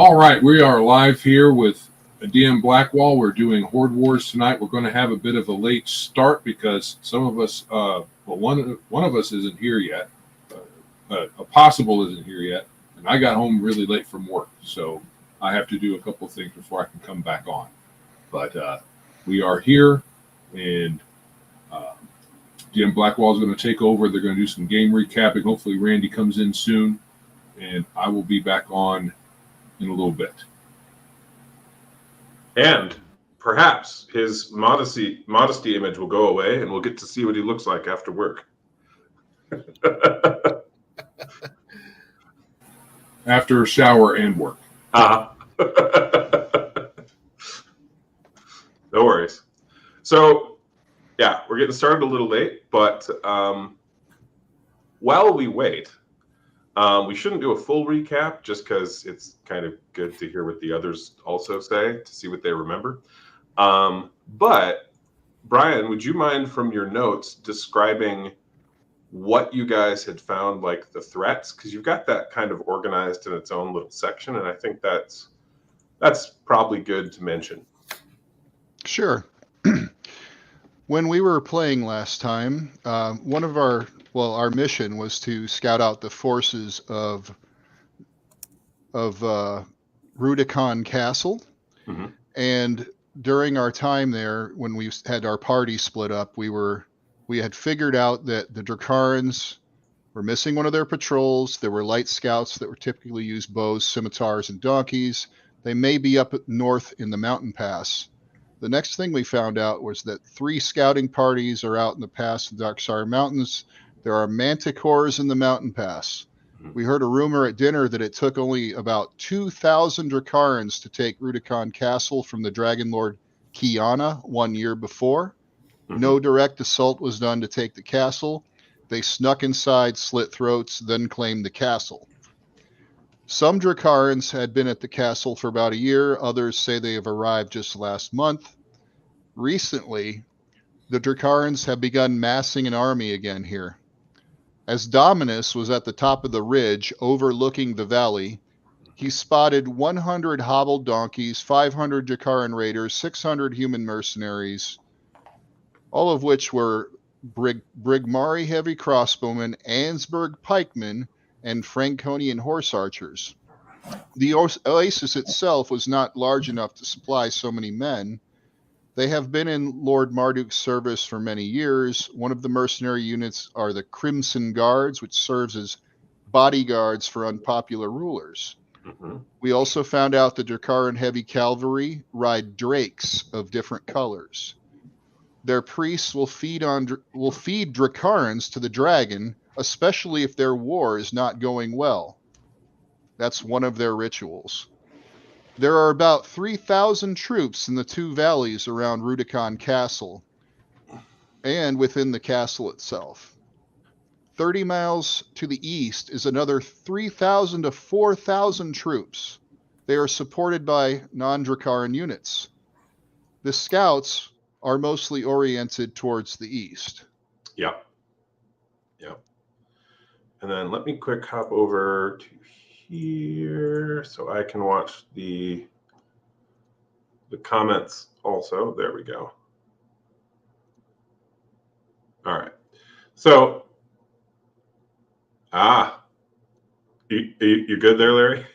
All right, we are live here with DM Blackwall. We're doing HordeWars tonight. We're going to have a bit of a late start because some of us, one of us isn't here yet. A possible isn't here yet, and I got home really late from work, so I have to do a couple of things before I can come back on. But we are here, and DM Blackwall is going to take over. They're going to do some game recapping. Hopefully, Randy comes in soon, and I will be back on in a little bit. And perhaps his modesty image will go away and we'll get to see what he looks like after work. After shower and work. No worries. So, yeah, we're getting started a little late, but while we wait, we shouldn't do a full recap just because it's kind of good to hear what the others also say to see what they remember. But, Brian, would you mind from your notes describing what you guys had found, like the threats? Because you've got that kind of organized in its own little section, and I think that's probably good to mention. Sure. When we were playing last time, one of our mission was to scout out the forces of Rudicon Castle. Mm-hmm. And during our time there, when we had our party split up, we had figured out that the Dracarans were missing one of their patrols. There were light scouts that were typically use bows, scimitars, and donkeys. They may be up north in the mountain pass. The next thing we found out was that 3 scouting parties are out in the pass of the Darksire Mountains. There are manticores in the mountain pass. We heard a rumor at dinner that it took only about 2,000 Dracarans to take Rudicon Castle from the Dragon Lord Kiana 1 year before. No direct assault was done to take the castle. They snuck inside, slit throats, then claimed the castle. Some Dracarans had been at the castle for about a year. Others say they have arrived just last month. Recently, the Dracarans have begun massing an army again here. As Dominus was at the top of the ridge overlooking the valley, he spotted 100 hobbled donkeys, 500 Dracaran raiders, 600 human mercenaries, all of which were Brigmari heavy crossbowmen, Ansburg pikemen, and Franconian horse archers. The oasis itself was not large enough to supply so many men. They have been in Lord Marduk's service for many years. One of the mercenary units are the Crimson Guards, which serves as bodyguards for unpopular rulers. Mm-hmm. We also found out the Dracaran heavy cavalry ride drakes of different colors. Their priests will feed Dracarans to the dragon, especially if their war is not going well. That's one of their rituals. There are about 3,000 troops in the 2 valleys around Rudicon Castle and within the castle itself. 30 miles to the east is another 3,000 to 4,000 troops. They are supported by non-Dracaran units. The scouts are mostly oriented towards the east. Yep. And then let me quick hop over to here so I can watch the comments also. There we go. All right. So, you good there, Larry?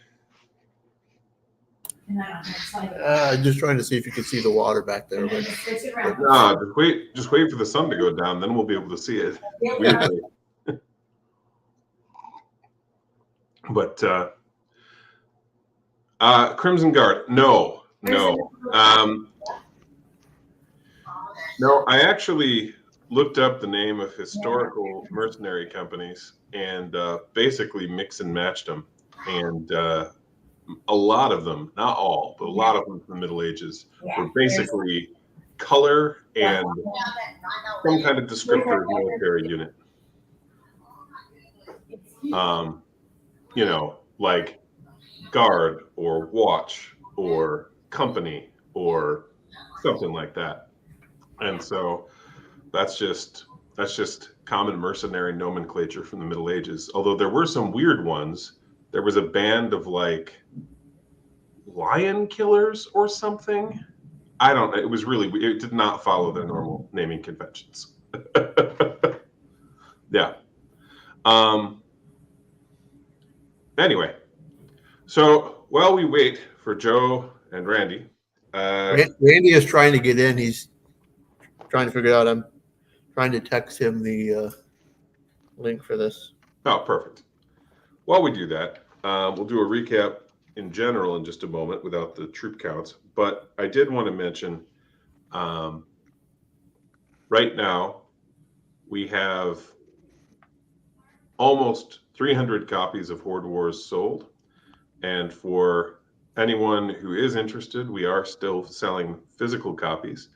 Just trying to see if you can see the water back there. But No, just wait for the sun to go down, then we'll be able to see it. Weirdly. But Crimson Guard, no. No, I actually looked up the name of historical mercenary companies and basically mix and matched them. And a lot of them, not all, but a lot of them from the Middle Ages were basically color and some kind of descriptor of military unit. Like guard or watch or company or something like that. And so that's just common mercenary nomenclature from the Middle Ages. Although there were some weird ones. There was a band of like lion killers or something. I don't know. It was really, it did not follow their normal naming conventions. Yeah. Anyway, so while we wait for Joe and Randy, Randy is trying to get in. He's trying to figure out. I'm trying to text him the link for this. oh, perfect. While we do that, we'll do a recap in general in just a moment without the troop counts. But I did want to mention, right now we have almost 300 copies of HordeWars sold. And for anyone who is interested, we are still selling physical copies.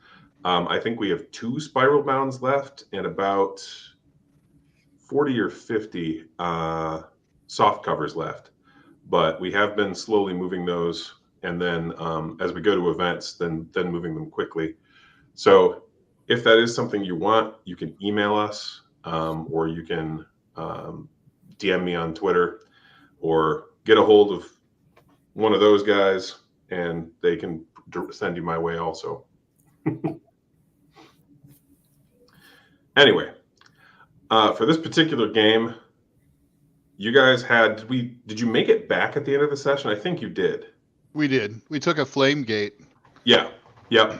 I think we have 2 spiral bounds left and about 40 or 50 soft covers left. But we have been slowly moving those, and then as we go to events, then moving them quickly. So if that is something you want, you can email us, or you can DM me on Twitter, or get a hold of one of those guys, and they can send you my way also. Anyway, for this particular game, you guys had, did you make it back at the end of the session? I think you did. We did. We took a flame gate. Yeah. Yep.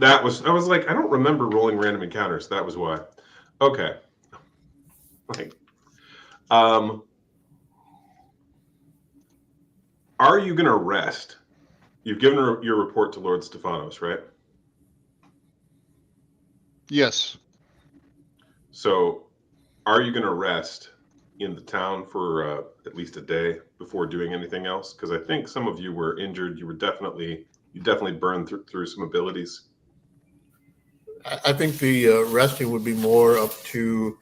I was like, I don't remember rolling random encounters. That was why. Okay. Like, are you going to rest? You've given your report to Lord Stephanos, right? Yes. So are you going to rest in the town for at least a day before doing anything else? Because I think some of you were injured. You definitely burned through some abilities. I think the resting would be more up to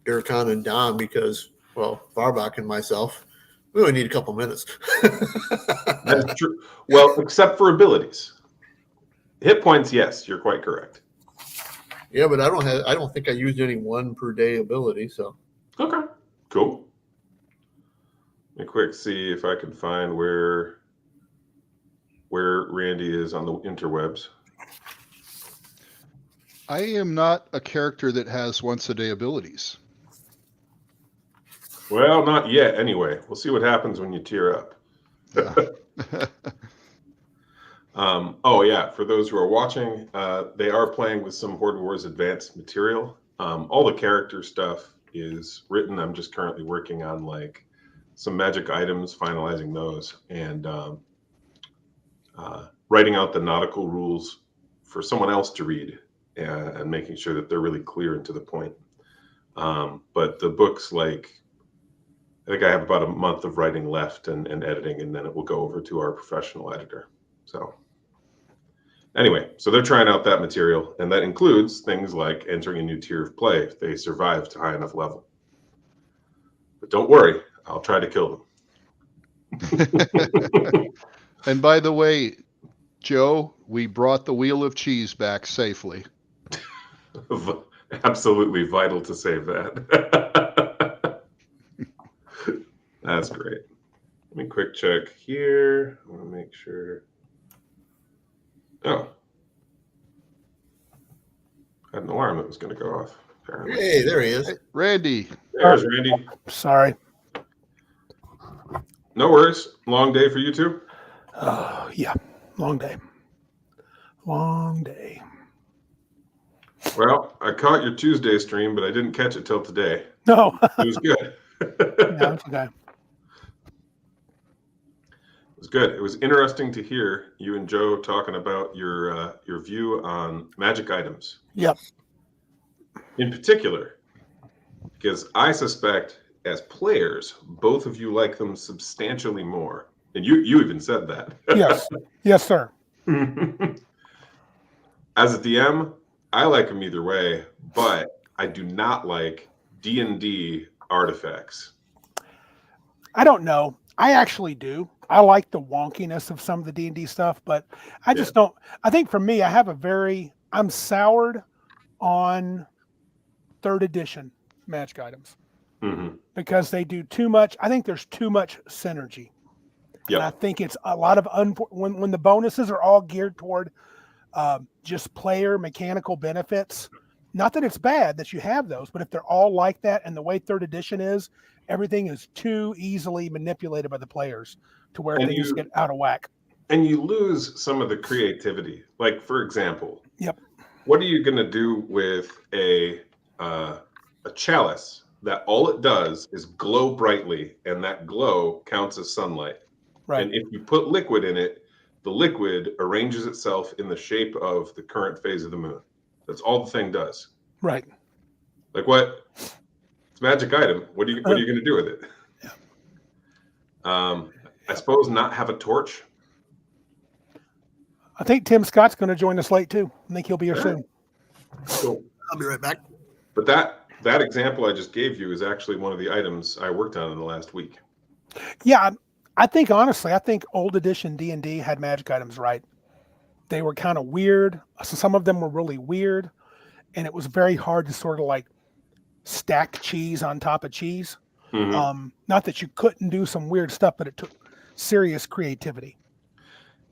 Irkon and Dom because, well, Farbach and myself, we only need a couple minutes. That's true. Well, except for abilities. Hit points, yes, you're quite correct. Yeah, but I don't think I used any 1 per day ability, so. Okay, cool. Let me quick see if I can find where Randy is on the interwebs. I am not a character that has once a day abilities. Well, not yet anyway. We'll see what happens when you tier up. Yeah. Oh yeah, for those who are watching, they are playing with some HordeWars advanced material. All the character stuff is written. I'm just currently working on like some magic items, finalizing those, and writing out the nautical rules for someone else to read, and making sure that they're really clear and to the point. But the book's like, I think I have about a month of writing left and editing, and then it will go over to our professional editor. So anyway, so they're trying out that material, and that includes things like entering a new tier of play if they survive to high enough level. But don't worry, I'll try to kill them. And by the way, Joe, we brought the wheel of cheese back safely. Absolutely vital to save that. That's great. Let me quick check here. I want to make sure. Oh. I had an alarm that was going to go off, apparently. Hey, there he is. Hey, Randy. There's Randy. Sorry. No worries. Long day for you too? Yeah, long day. Long day. Well, I caught your Tuesday stream, but I didn't catch it till today. No. It was good. No, it's okay. It was good. It was interesting to hear you and Joe talking about your view on magic items. Yep. In particular, because I suspect as players, both of you like them substantially more. And you even said that. Yes. Yes, sir. As a DM, I like them either way, but I do not like D&D artifacts. I don't know. I actually do. I like the wonkiness of some of the D&D stuff, but I just don't. I think for me, I'm soured on 3rd edition magic items. Mm-hmm. because they do too much. I think there's too much synergy. And I think it's a lot of when the bonuses are all geared toward just player mechanical benefits. Not that it's bad that you have those, but if they're all like that, and the way third edition is, everything is too easily manipulated by the players to where things get out of whack. And you lose some of the creativity. Like, for example, Yep. What are you going to do with a chalice that all it does is glow brightly, and that glow counts as sunlight? Right. And if you put liquid in it, the liquid arranges itself in the shape of the current phase of the moon. That's all the thing does. Right. Like what? It's a magic item. What are you going to do with it? Yeah. I suppose not have a torch. I think Tim Scott's going to join us late too. I think he'll be here soon. Cool. I'll be right back. But that example I just gave you is actually one of the items I worked on in the last week. Yeah, I think honestly, old edition D&D had magic items right. They were kind of weird. Some of them were really weird, and it was very hard to sort of like stack cheese on top of cheese. Mm-hmm. Not that you couldn't do some weird stuff, but it took serious creativity.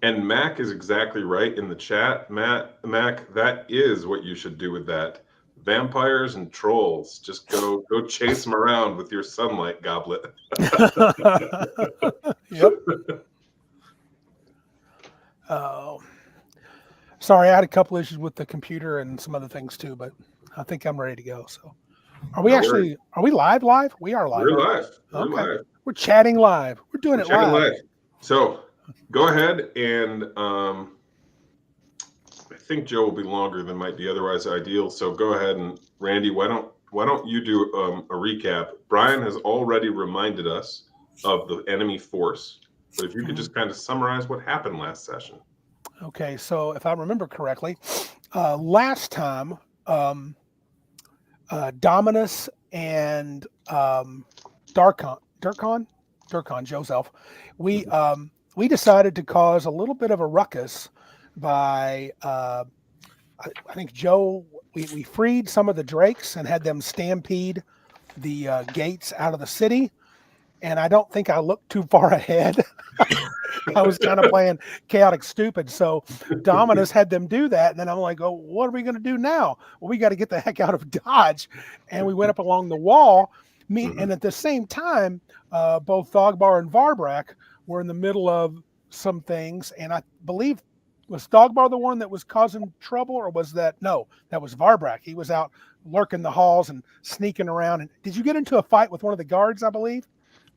And Mac is exactly right in the chat. Mac, that is what you should do with that. Vampires and trolls. Just go chase them around with your sunlight goblet. Yep. Oh, sorry, I had a couple issues with the computer and some other things too, but I think I'm ready to go. So, are we live? We are live. We're live. Okay. We're live. We're chatting live. We're doing it live. So go ahead and I think Joe will be longer than might be otherwise ideal. So go ahead and Randy, why don't you do a recap? Brian has already reminded us of the enemy force, but if you could just kind of summarize what happened last session. Okay, so if I remember correctly, last time Dominus and Durkon, Joe's elf, we decided to cause a little bit of a ruckus by I think Joe, we freed some of the drakes and had them stampede the gates out of the city, and I don't think I looked too far ahead. I was kind of playing chaotic stupid, so Dominus had them do that, and then I'm like, oh, what are we going to do now? Well, we got to get the heck out of Dodge, and we went up along the wall. And at the same time, both Thogbar and Varbrak were in the middle of some things, and I believe, was Thogbar the one that was causing trouble, or was that was Varbrak? He was out lurking the halls and sneaking around. And did you get into a fight with one of the guards, I believe?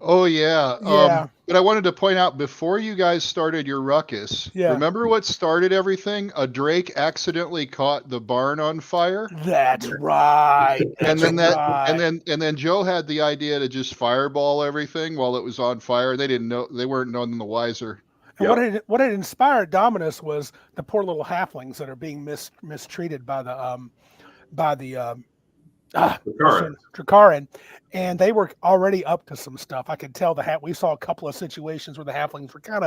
Oh, yeah. Yeah. But I wanted to point out, before you guys started your ruckus, remember what started everything? A drake accidentally caught the barn on fire. That's right. And then Joe had the idea to just fireball everything while it was on fire. They didn't know, they weren't none the wiser. And what had inspired Dominus was the poor little halflings that are being mistreated by the Drakarin, and they were already up to some stuff. I could tell we saw a couple of situations where the halflings were kind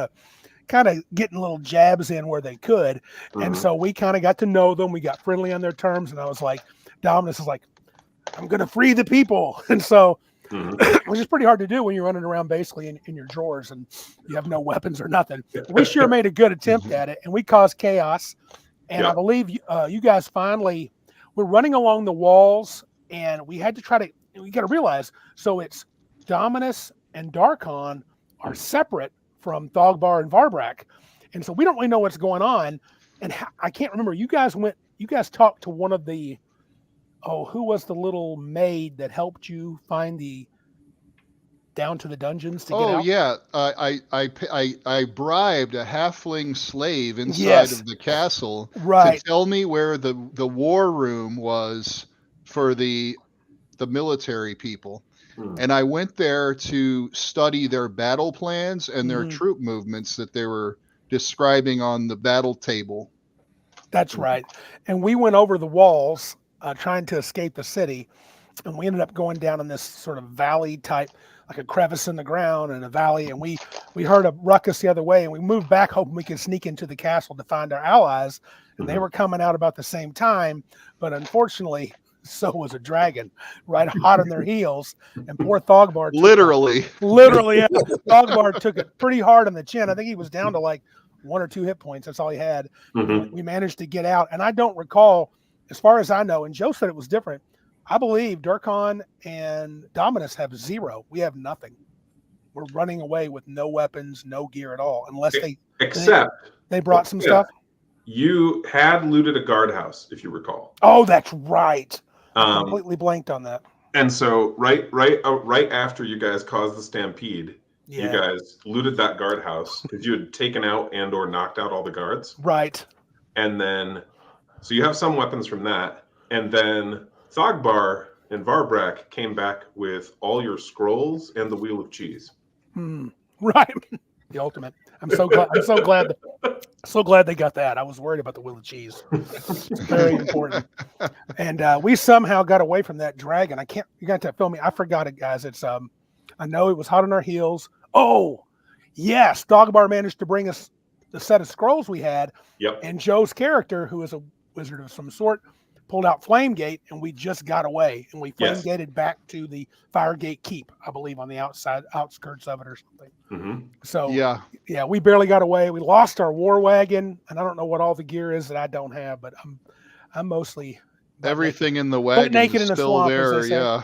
of getting little jabs in where they could, and so we kind of got to know them. We got friendly on their terms, and I was like, Dominus is like, I'm going to free the people, and so. Which is pretty hard to do when you're running around basically in your drawers and you have no weapons or nothing. We sure made a good attempt at it, and we caused chaos. And I believe you guys finally, we're running along the walls, and we had to we got to realize, so it's Dominus and Darkon are separate from Thogbar and Varbrak. And so we don't really know what's going on. And I can't remember, you guys talked to one of the, who was the little maid that helped you find down to the dungeons to get out? Oh, yeah. I bribed a halfling slave inside of the castle to tell me where the war room was for the military people. And I went there to study their battle plans and their troop movements that they were describing on the battle table. That's right. And we went over the walls trying to escape the city, and we ended up going down in this sort of valley type, like a crevice in the ground and a valley, and we heard a ruckus the other way, and we moved back hoping we could sneak into the castle to find our allies, and they were coming out about the same time, but unfortunately so was a dragon, right hot on their heels. And poor Thogbar, Literally. yeah, Thogbar took it pretty hard on the chin. I think he was down to like 1 or 2 hit points. That's all he had. Mhm. We managed to get out, and I don't recall, as far as I know, and Joe said it was different. I believe Durkon and Dominus have 0. We have nothing. We're running away with no weapons, no gear at all, unless Except they brought some stuff. you had looted a guardhouse, if you recall. Oh, that's right. I completely blanked on that. And so right after you guys caused the stampede, you guys looted that guardhouse because you had taken out and or knocked out all the guards. Right. And then, so you have some weapons from that. And then Thogbar and Varbrak came back with all your scrolls and the wheel of cheese. Right. The ultimate. I'm so glad. So glad they got that. I was worried about the wheel of cheese. It's very important. And we somehow got away from that dragon. You got to film me. I forgot it, guys. It's I know it was hot on our heels. Oh, yes. Dogbar managed to bring us the set of scrolls we had. Yep. And Joe's character, who is a wizard of some sort, pulled out Flamegate, and we just got away. And we Flamegated back to the Firegate Keep, I believe, on the outskirts of it or something. Mm-hmm. So yeah, we barely got away. We lost our war wagon, and I don't know what all the gear is that I don't have, but I'm mostly everything in the wagon naked is in the still swamp, there. Yeah.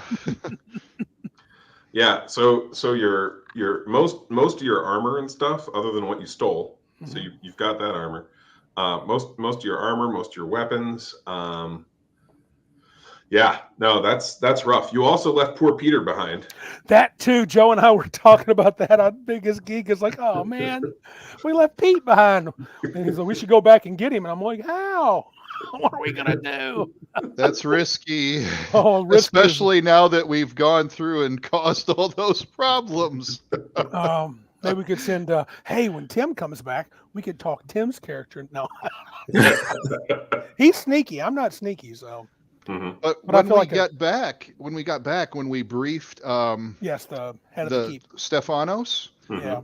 Yeah. So your most of your armor and stuff, other than what you stole. Mm-hmm. So you've got that armor. Most of your armor, most of your weapons. Yeah, no, that's rough. You also left poor Peter behind. That too. Joe and I were talking about that on Biggest Geek. It's like, oh man, we left Pete behind. And he's like, we should go back and get him. And I'm like, how? What are we gonna do? That's risky. Risky. Especially now that we've gone through and caused all those problems. Maybe we could send. Hey, when Tim comes back, we could talk Tim's character. No, he's sneaky. I'm not sneaky, so. Mm-hmm. But when we got back, when we briefed, the head of the keep, Stefanos, yeah,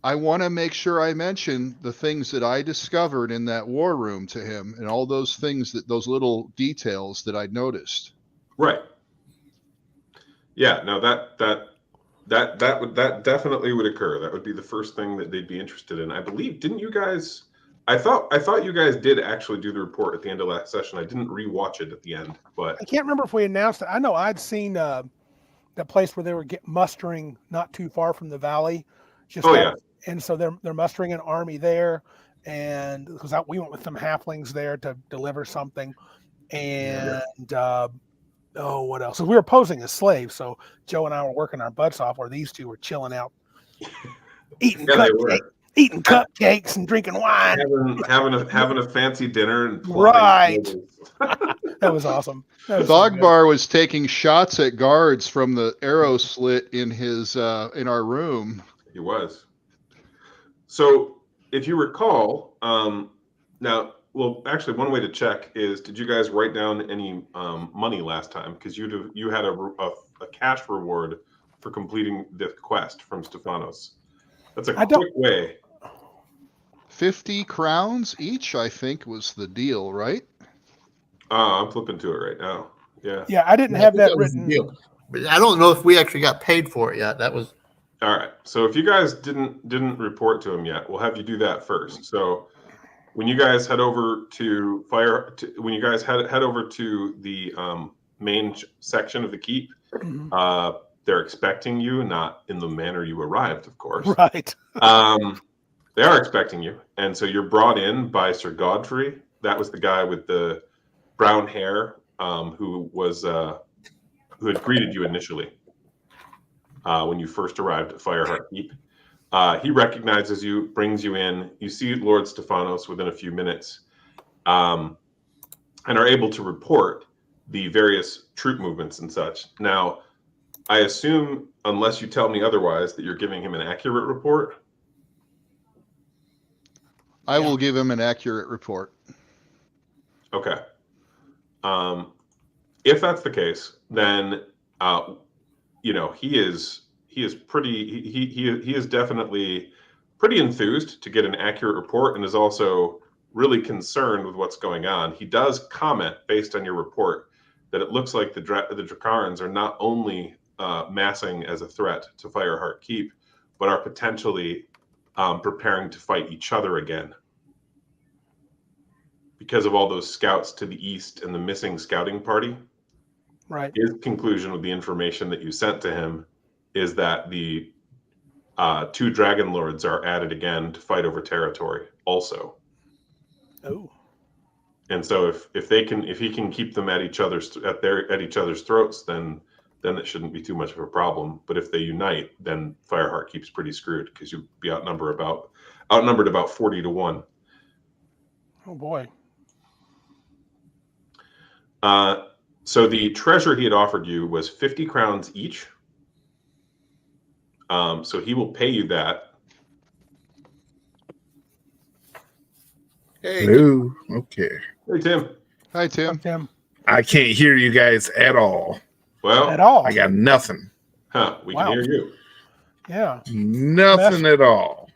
I want to make sure I mention the things that I discovered in that war room to him, and all those things those little details that I'd noticed. Right. Yeah. No, that definitely would occur. That would be the first thing that they'd be interested in. I believe. Didn't you guys? I thought you guys did actually do the report at the end of last session. I didn't rewatch it at the end, but I can't remember if we announced it. I know I'd seen the place where they were mustering not too far from the valley. And so they're mustering an army there, and because we went with some halflings there to deliver something, and what else? So we were posing as slaves. So Joe and I were working our butts off, where these two were chilling out, eating cupcakes and drinking wine, having a fancy dinner, and right. That was awesome. Thogbar was taking shots at guards from the arrow slit in his in our room. He was. So if you recall, actually, one way to check is: did you guys write down any money last time? Because you had a cash reward for completing the quest from Stefanos. That's a quick way. 50 crowns each, I think, was the deal, right? I'm flipping to it right now. Yeah. Yeah, I didn't have that written. But I don't know if we actually got paid for it yet. That was all right. So if you guys didn't report to him yet, we'll have you do that first. So when you guys head over to head over to the main section of the keep, they're expecting you, not in the manner you arrived, of course. Right. They are expecting you, and so you're brought in by Sir Godfrey. That was the guy with the brown hair, who had greeted you initially when you first arrived at Fireheart Keep. He recognizes you, brings you in. You see Lord Stefanos within a few minutes, and are able to report the various troop movements and such. Now, I assume, unless you tell me otherwise, that you're giving him an accurate report. I will give him an accurate report. Okay. If that's the case, then he is definitely pretty enthused to get an accurate report, and is also really concerned with what's going on. He does comment, based on your report, that it looks like the Drakarans are not only massing as a threat to Fireheart Keep, but are potentially preparing to fight each other again. Because of all those scouts to the east and the missing scouting party. Right. His conclusion with the information that you sent to him is that the 2 Dragon Lords are at it again to fight over territory also. Oh. And so if he can keep them at each other's throats, then it shouldn't be too much of a problem. But if they unite, then Fireheart Keep's pretty screwed because you'd be outnumbered about 40-1. Oh boy. So the treasure he had offered you was 50 crowns each. So he will pay you that. Hey, Hello. Okay. Hey, Tim. Hi, Tim. Tim. I can't hear you guys at all. Well, At all. I got nothing. we Wow. can hear you. Yeah. Nothing at all.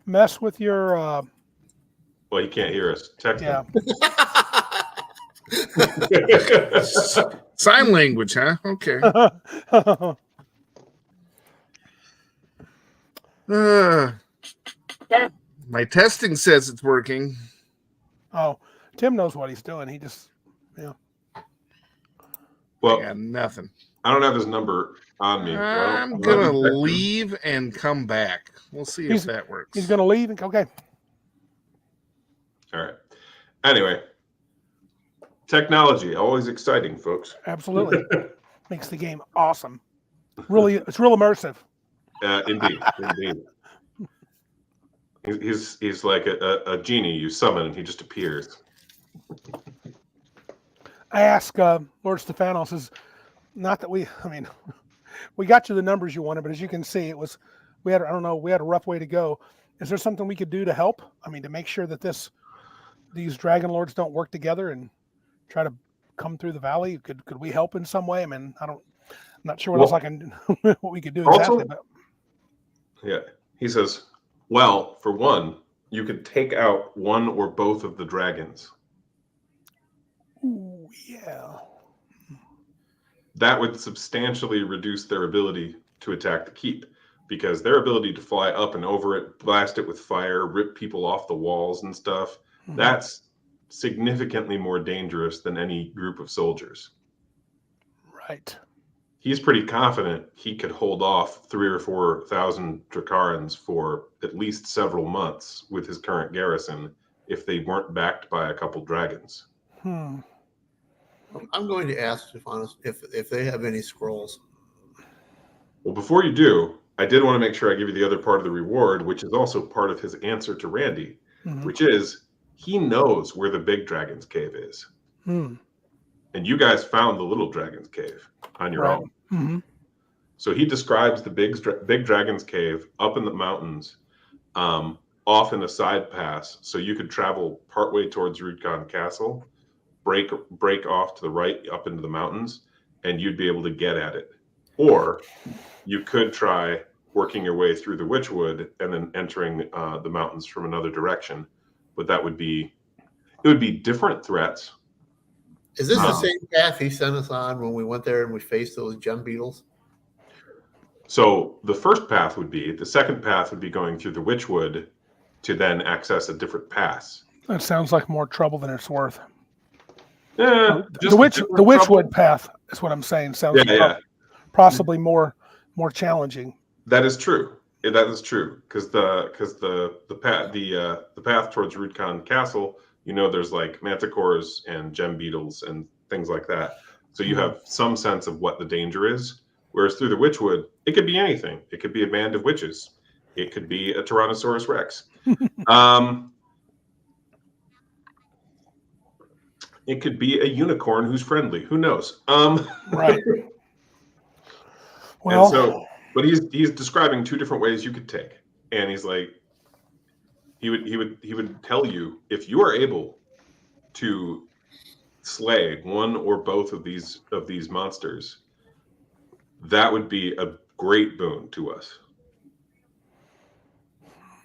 Mess with your Well, he can't hear us. Text yeah. him. Sign language, huh? Okay. My testing says it's working. Oh, Tim knows what he's doing. He just Well, I got nothing. I don't have his number on me. I'm gonna leave and come back. We'll see if that works. he's gonna leave and okay. All right. Anyway, technology, always exciting, folks. Absolutely. Makes the game awesome. Really, it's real immersive. Indeed. He's like a genie you summon and he just appears. I asked Lord Stephanos, is not that we got you the numbers you wanted, but as you can see, we had a rough way to go. Is there something we could do to help? I mean, to make sure that these Dragon Lords don't work together and try to come through the valley? Could we help in some way? I mean, I'm not sure what else I can what we could do exactly. But yeah, he says, well, for one, you could take out one or both of the dragons. ooh, yeah. That would substantially reduce their ability to attack the keep, because their ability to fly up and over it, blast it with fire, rip people off the walls and stuff, that's significantly more dangerous than any group of soldiers. Right. He's pretty confident he could hold off 3,000 or 4,000 Drakarans for at least several months with his current garrison if they weren't backed by a couple dragons. I'm going to ask Stephanos if they have any scrolls. Well, before you do, I did want to make sure I give you the other part of the reward, which is also part of his answer to Randy, which is he knows where the big dragon's cave is. And you guys found the little dragon's cave on your own. So he describes the big dragon's cave up in the mountains, off in a side pass, so you could travel partway towards Rudkon Castle, break off to the right up into the mountains, and you'd be able to get at it. Or you could try working your way through the Witchwood and then entering the mountains from another direction, but it would be different threats. Is this the same path he sent us on when we went there and we faced those gem beetles? So the first path would be, the second path would be going through the Witchwood to then access a different pass. That sounds like more trouble than it's worth. Yeah, The Witchwood path is what I'm saying. Sounds possibly more challenging. That is true. That is true, because the path towards Rudkon Castle, there's like manticores and gem beetles and things like that. So you have some sense of what the danger is. Whereas through the Witchwood, it could be anything. It could be a band of witches. It could be a Tyrannosaurus Rex. It could be a unicorn who's friendly. Who knows? Right. Well, but he's describing two different ways you could take, and he's like, he would tell you, if you are able to slay one or both of these monsters, that would be a great boon to us.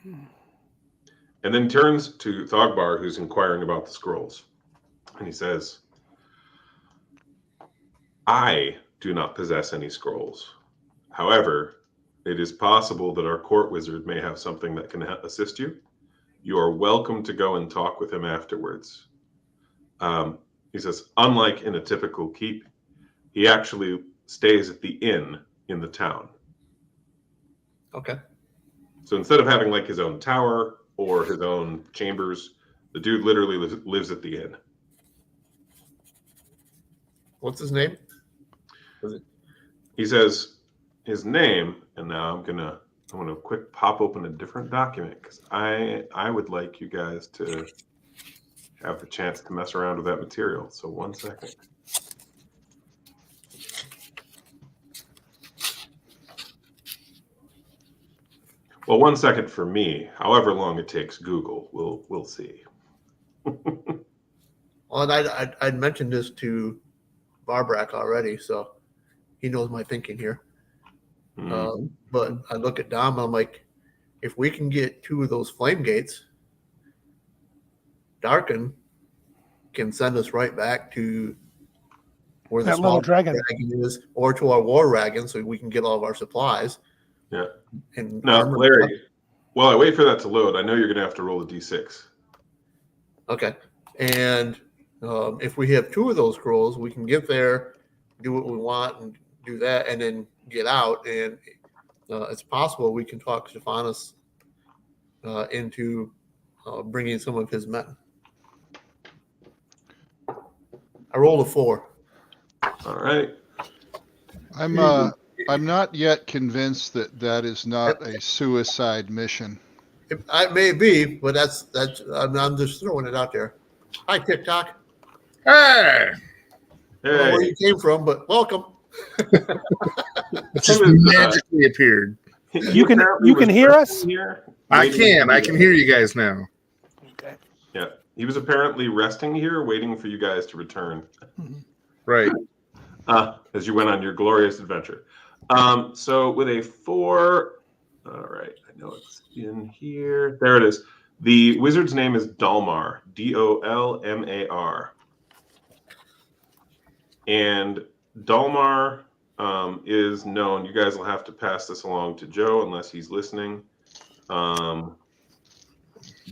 And then turns to Thogbar, who's inquiring about the scrolls, and he says, I do not possess any scrolls. However, it is possible that our court wizard may have something that can assist you. You are welcome to go and talk with him afterwards. He says, unlike in a typical keep, he actually stays at the inn in the town. Okay. So instead of having like his own tower or his own chambers, the dude literally lives at the inn. What's his name? He says his name, and now I'm gonna quick pop open a different document because I would like you guys to have the chance to mess around with that material. So 1 second. Well, 1 second for me. However long it takes Google, we'll see. Well, and I'd mentioned this to Barbarack already, so he knows my thinking here. But I look at Dom, I'm like, if we can get 2 of those flame gates, Darkin can send us right back to where the That small little dragon is, or to our war wagon, so we can get all of our supplies. Yeah. And Now, Larry, while I wait for that to load, I know you're going to have to roll a d6. Okay. And if we have 2 of those scrolls, we can get there, do what we want, and do that, and then get out. And it's possible we can talk Stephanus into bringing some of his men. I rolled a 4. All right. I'm not yet convinced that is not a suicide mission. It may be, but that's I'm just throwing it out there. Hi, TikTok. Hey! I don't know where you came from, but welcome. It just magically appeared. You can hear us? I can hear you guys now. Okay. Yeah. He was apparently resting here, waiting for you guys to return. Right. As you went on your glorious adventure. So with a 4, all right, I know it's in here. There it is. The wizard's name is Dalmar, Dolmar. And Dalmar is known. You guys will have to pass this along to Joe unless he's listening.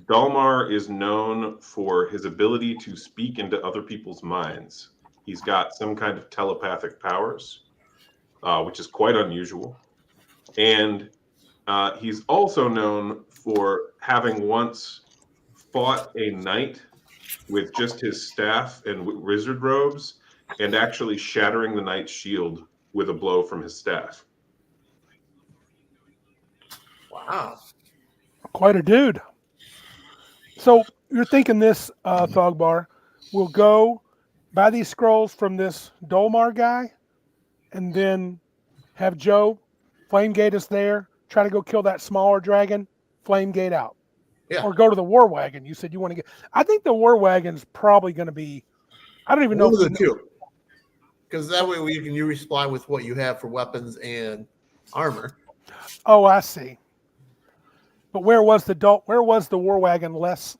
Dalmar is known for his ability to speak into other people's minds. He's got some kind of telepathic powers, which is quite unusual. And he's also known for having once fought a knight with just his staff and wizard robes and actually shattering the knight's shield with a blow from his staff. Wow. Quite a dude. So you're thinking this, Thogbar, we'll go buy these scrolls from this Dolmar guy and then have Joe flame gate us there, try to go kill that smaller dragon, flame gate out. Yeah. Or go to the war wagon. You said you want to get. I think the war wagon's probably going to be. I don't even know. One of the 2. Because that way you respond with what you have for weapons and armor. Oh, I see. But where was the war wagon last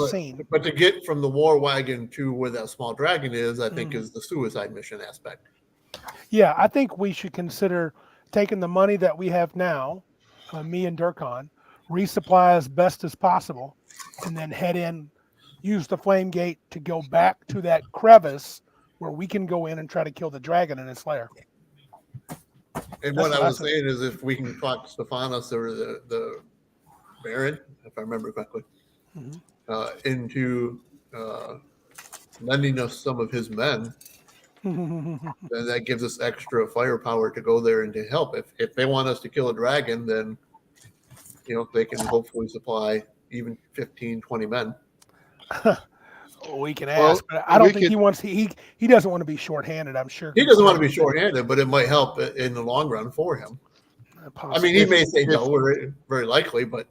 seen? But to get from the war wagon to where that small dragon is, I think is the suicide mission aspect. Yeah, I think we should consider taking the money that we have now, me and Durkon, resupply as best as possible, and then head in, use the flame gate to go back to that crevice where we can go in and try to kill the dragon in its lair. And what I was saying is if we can talk Stephanus or the Baron, if I remember correctly, into lending us some of his men, then that gives us extra firepower to go there and to help. If they want us to kill a dragon, then they can hopefully supply even 15, 20 men. We can ask, but I don't think he wants. He doesn't want to be shorthanded. I'm sure he doesn't want to be shorthanded, but it might help in the long run for him. I mean, he may say no, very likely, but.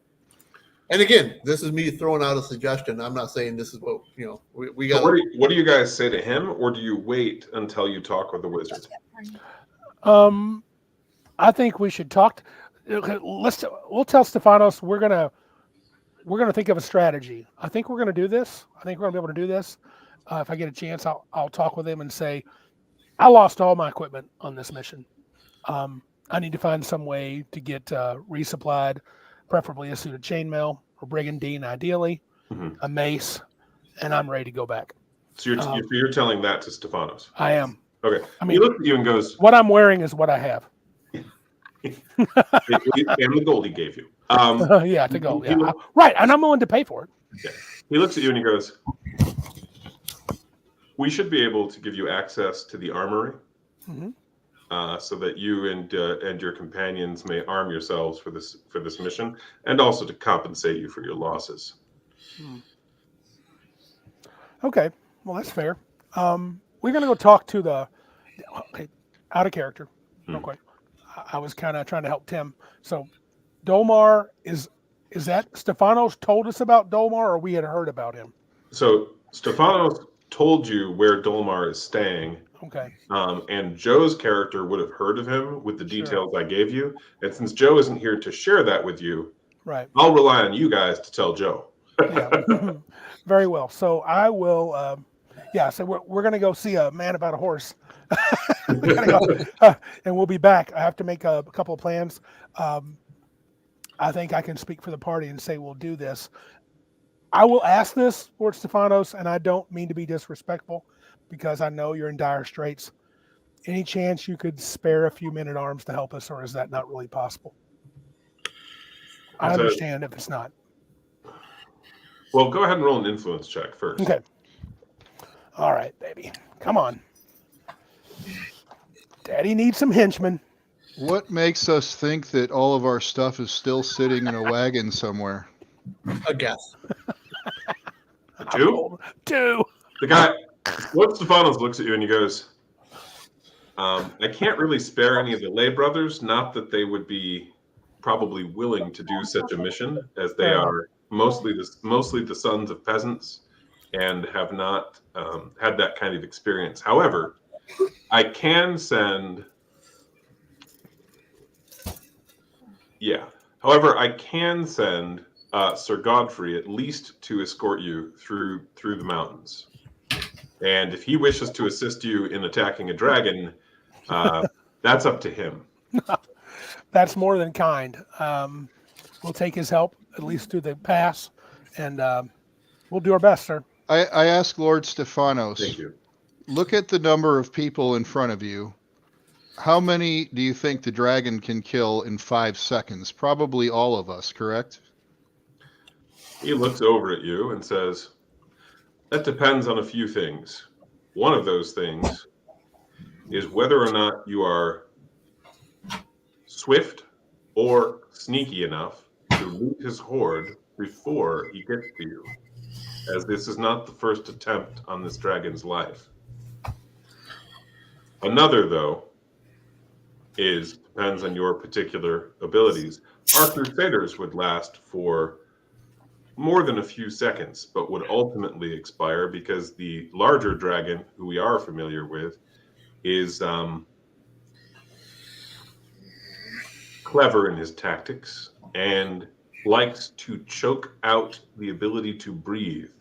And again, this is me throwing out a suggestion. I'm not saying this is what we got. What do you guys say to him, or do you wait until you talk with the wizard? I think we should talk. We'll tell Stephanos we're gonna think of a strategy. I think we're gonna do this. I think we're gonna be able to do this. If I get a chance, I'll talk with him and say, I lost all my equipment on this mission. I need to find some way to get resupplied, preferably a suit of chainmail or brigandine, ideally, Mhm. a mace, and I'm ready to go back. So you're telling that to Stefanos. I am. Okay. I He mean, looks at you and goes, what I'm wearing is what I have. and the gold he gave you. Yeah, to go. he Yeah, look- right, and I'm willing to pay for it. He looks at you and he goes, we should be able to give you access to the armory, so that you and your companions may arm yourselves for this mission, and also to compensate you for your losses. Okay, well that's fair. We're gonna go talk to the. Okay, out of character, real quick. I was kind of trying to help Tim. So, Dolmar is that Stefanos told us about Dolmar, or we had heard about him? So Stefanos told you where Dolmar is staying. Okay. And Joe's character would have heard of him with the details I gave you. And since Joe isn't here to share that with you, right, I'll rely on you guys to tell Joe. Yeah. Very well. So I will. So we're going to go see a man about a horse. We gotta go, and we'll be back. I have to make a couple of plans. I think I can speak for the party and say we'll do this. I will ask this, Lord Stefanos, and I don't mean to be disrespectful because I know you're in dire straits. Any chance you could spare a few men at arms to help us, or is that not really possible? I understand if it's not. Well, go ahead and roll an influence check first. Okay. All right, baby. Come on. Daddy needs some henchmen. What makes us think that all of our stuff is still sitting in a wagon somewhere? A guess. Two? The guy, what Stefanos looks at you and he goes, I can't really spare any of the lay brothers, not that they would be probably willing to do such a mission, as they are mostly the sons of peasants and have not had that kind of experience. However, I can send Sir Godfrey at least to escort you through the mountains. And if he wishes to assist you in attacking a dragon, that's up to him. That's more than kind. We'll take his help, at least through the pass, and we'll do our best, sir. I ask Lord Stefanos, Thank you. Look at the number of people in front of you. How many do you think the dragon can kill in 5 seconds? Probably all of us, correct? He looks over at you and says, that depends on a few things. One of those things is whether or not you are swift or sneaky enough to loot his horde before he gets to you, as this is not the first attempt on this dragon's life. Another, though, depends on your particular abilities. Our Crusaders would last for more than a few seconds, but would ultimately expire because the larger dragon, who we are familiar with, is clever in his tactics and likes to choke out the ability to breathe.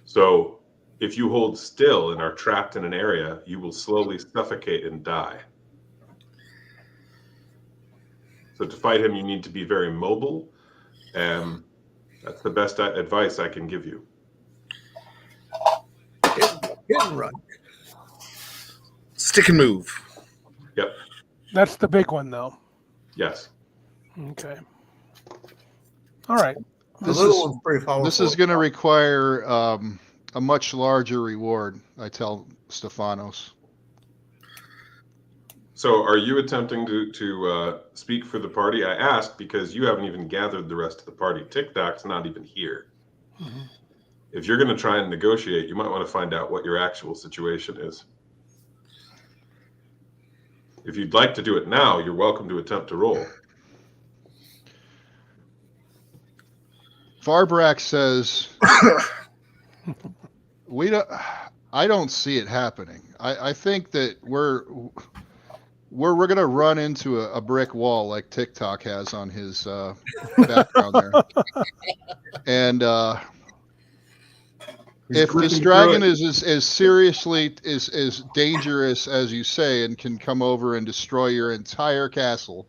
So if you hold still and are trapped in an area, you will slowly suffocate and die. So to fight him, you need to be very mobile. That's the best advice I can give you. Hit and run. Stick and move. Yep. That's the big one, though. Yes. Okay. All right. This One's pretty powerful. This is going to require a much larger reward, I tell Stefanos. So are you attempting to speak for the party? I asked because you haven't even gathered the rest of the party. TikTok's not even here. Mm-hmm. If you're going to try and negotiate, you might want to find out what your actual situation is. If you'd like to do it now, you're welcome to attempt to roll. Farbrak says, I don't see it happening. I think that we're going to run into a brick wall like TikTok has on his background there. And if this dragon is as seriously as dangerous as you say and can come over and destroy your entire castle,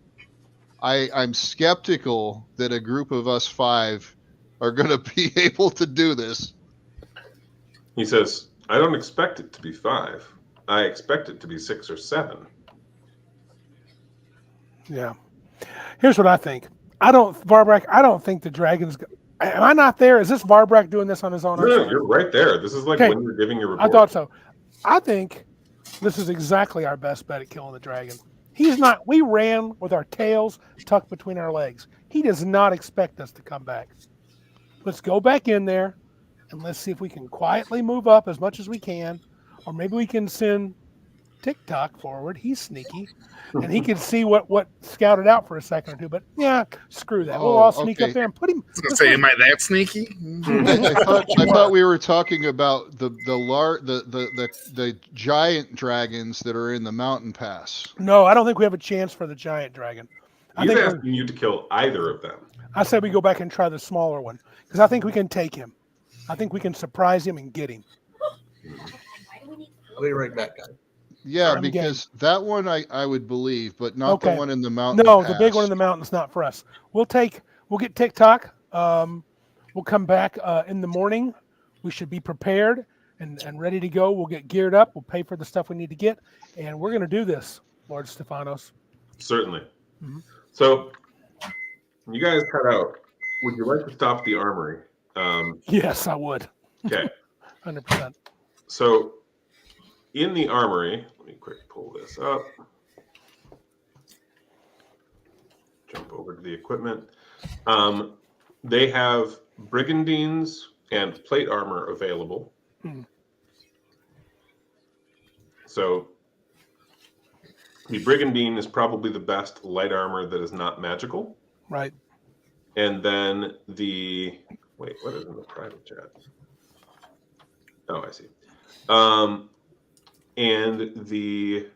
I'm skeptical that a group of us 5 are going to be able to do this. He says, I don't expect it to be 5. I expect it to be 6 or 7. Yeah. Here's what I think. I don't think the dragon's. Am I not there? Is this Varbrak doing this on his own? No, you're right there. This is like Okay. when you're giving your report. I thought so. I think this is exactly our best bet at killing the dragon. He's not. We ran with our tails tucked between our legs. He does not expect us to come back. Let's go back in there and let's see if we can quietly move up as much as we can, or maybe we can send TikTok forward. He's sneaky, and he can see what scouted out for a second or two. But yeah, screw that. We'll all sneak up there and put him. I was gonna say, am I that sneaky? I thought we were talking about the giant dragons that are in the mountain pass. No, I don't think we have a chance for the giant dragon. He's asking you to kill either of them. I said we go back and try the smaller one because I think we can take him. I think we can surprise him and get him. I'll be right back, guys. Yeah, because that one I would believe, but not the one in the mountain. No, pass. the big one in the mountain's not for us. We'll get TikTok. We'll come back in the morning. We should be prepared and ready to go. We'll get geared up. We'll pay for the stuff we need to get, and we're going to do this, Lord Stephanos. Certainly. Mm-hmm. So, you guys cut out. Would you like to stop the armory? Yes, I would. Okay. 100%. So, in the armory, let me quick pull this up. Jump over to the equipment. They have brigandines and plate armor available. So, the brigandine is probably the best light armor that is not magical. Right. And then the what is in the private chat? Oh, I see. And the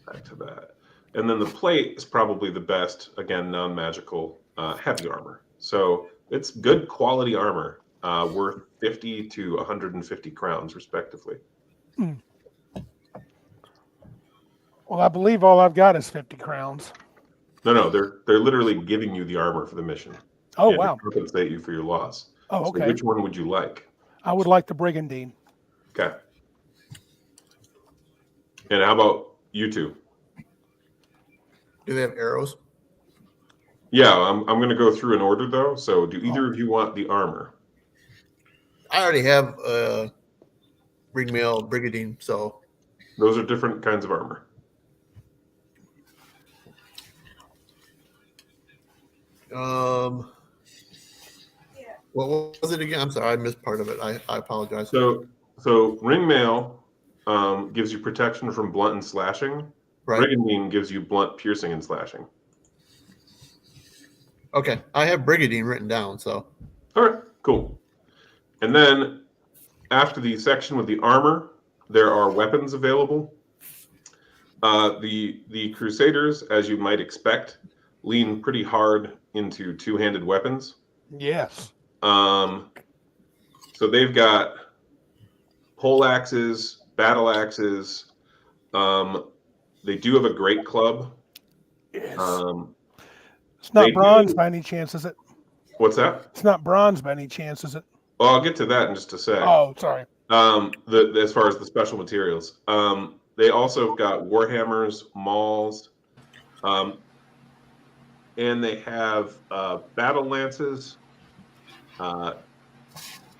back to that. And then the plate is probably the best, again, non-magical heavy armor. So it's good quality armor, worth 50 to 150 crowns, respectively. Well, I believe all I've got is 50 crowns. No, they're literally giving you the armor for the mission. Oh, wow. To compensate you for your loss. Oh, okay. So which one would you like? I would like the brigandine. Okay. And how about you two? Do they have arrows? Yeah, I'm going to go through in order, though. So do either of you want the armor? I already have ringmail brigandine, so. Those are different kinds of armor. What was it again? I'm sorry, I missed part of it. I apologize. So ringmail gives you protection from blunt and slashing. Right. Brigandine gives you blunt, piercing, and slashing. Okay, I have brigandine written down. So. All right, cool. And then after the section with the armor, there are weapons available. The Crusaders, as you might expect, lean pretty hard into two-handed weapons. Yes. So they've got pole axes, battle axes. They do have a great club. Yes. It's not bronze by any chance, is it? What's that? It's not bronze by any chance, is it? Well, I'll get to that in just a sec. Oh, sorry. As far as the special materials, they also have got warhammers, mauls, and they have battle lances,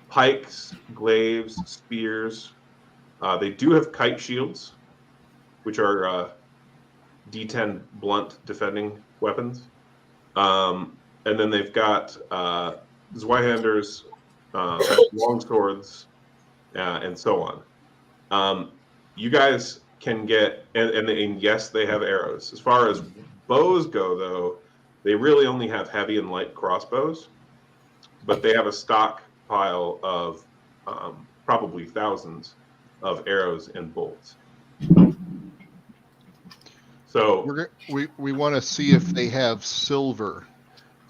pikes, glaives, spears. They do have kite shields, which are D10 blunt defending weapons. And then they've got Zweihanders, long swords, and so on. You guys can get, and yes, they have arrows. As far as bows go, though, they really only have heavy and light crossbows, but they have a stockpile of probably thousands of arrows and bolts. So we want to see if they have silver,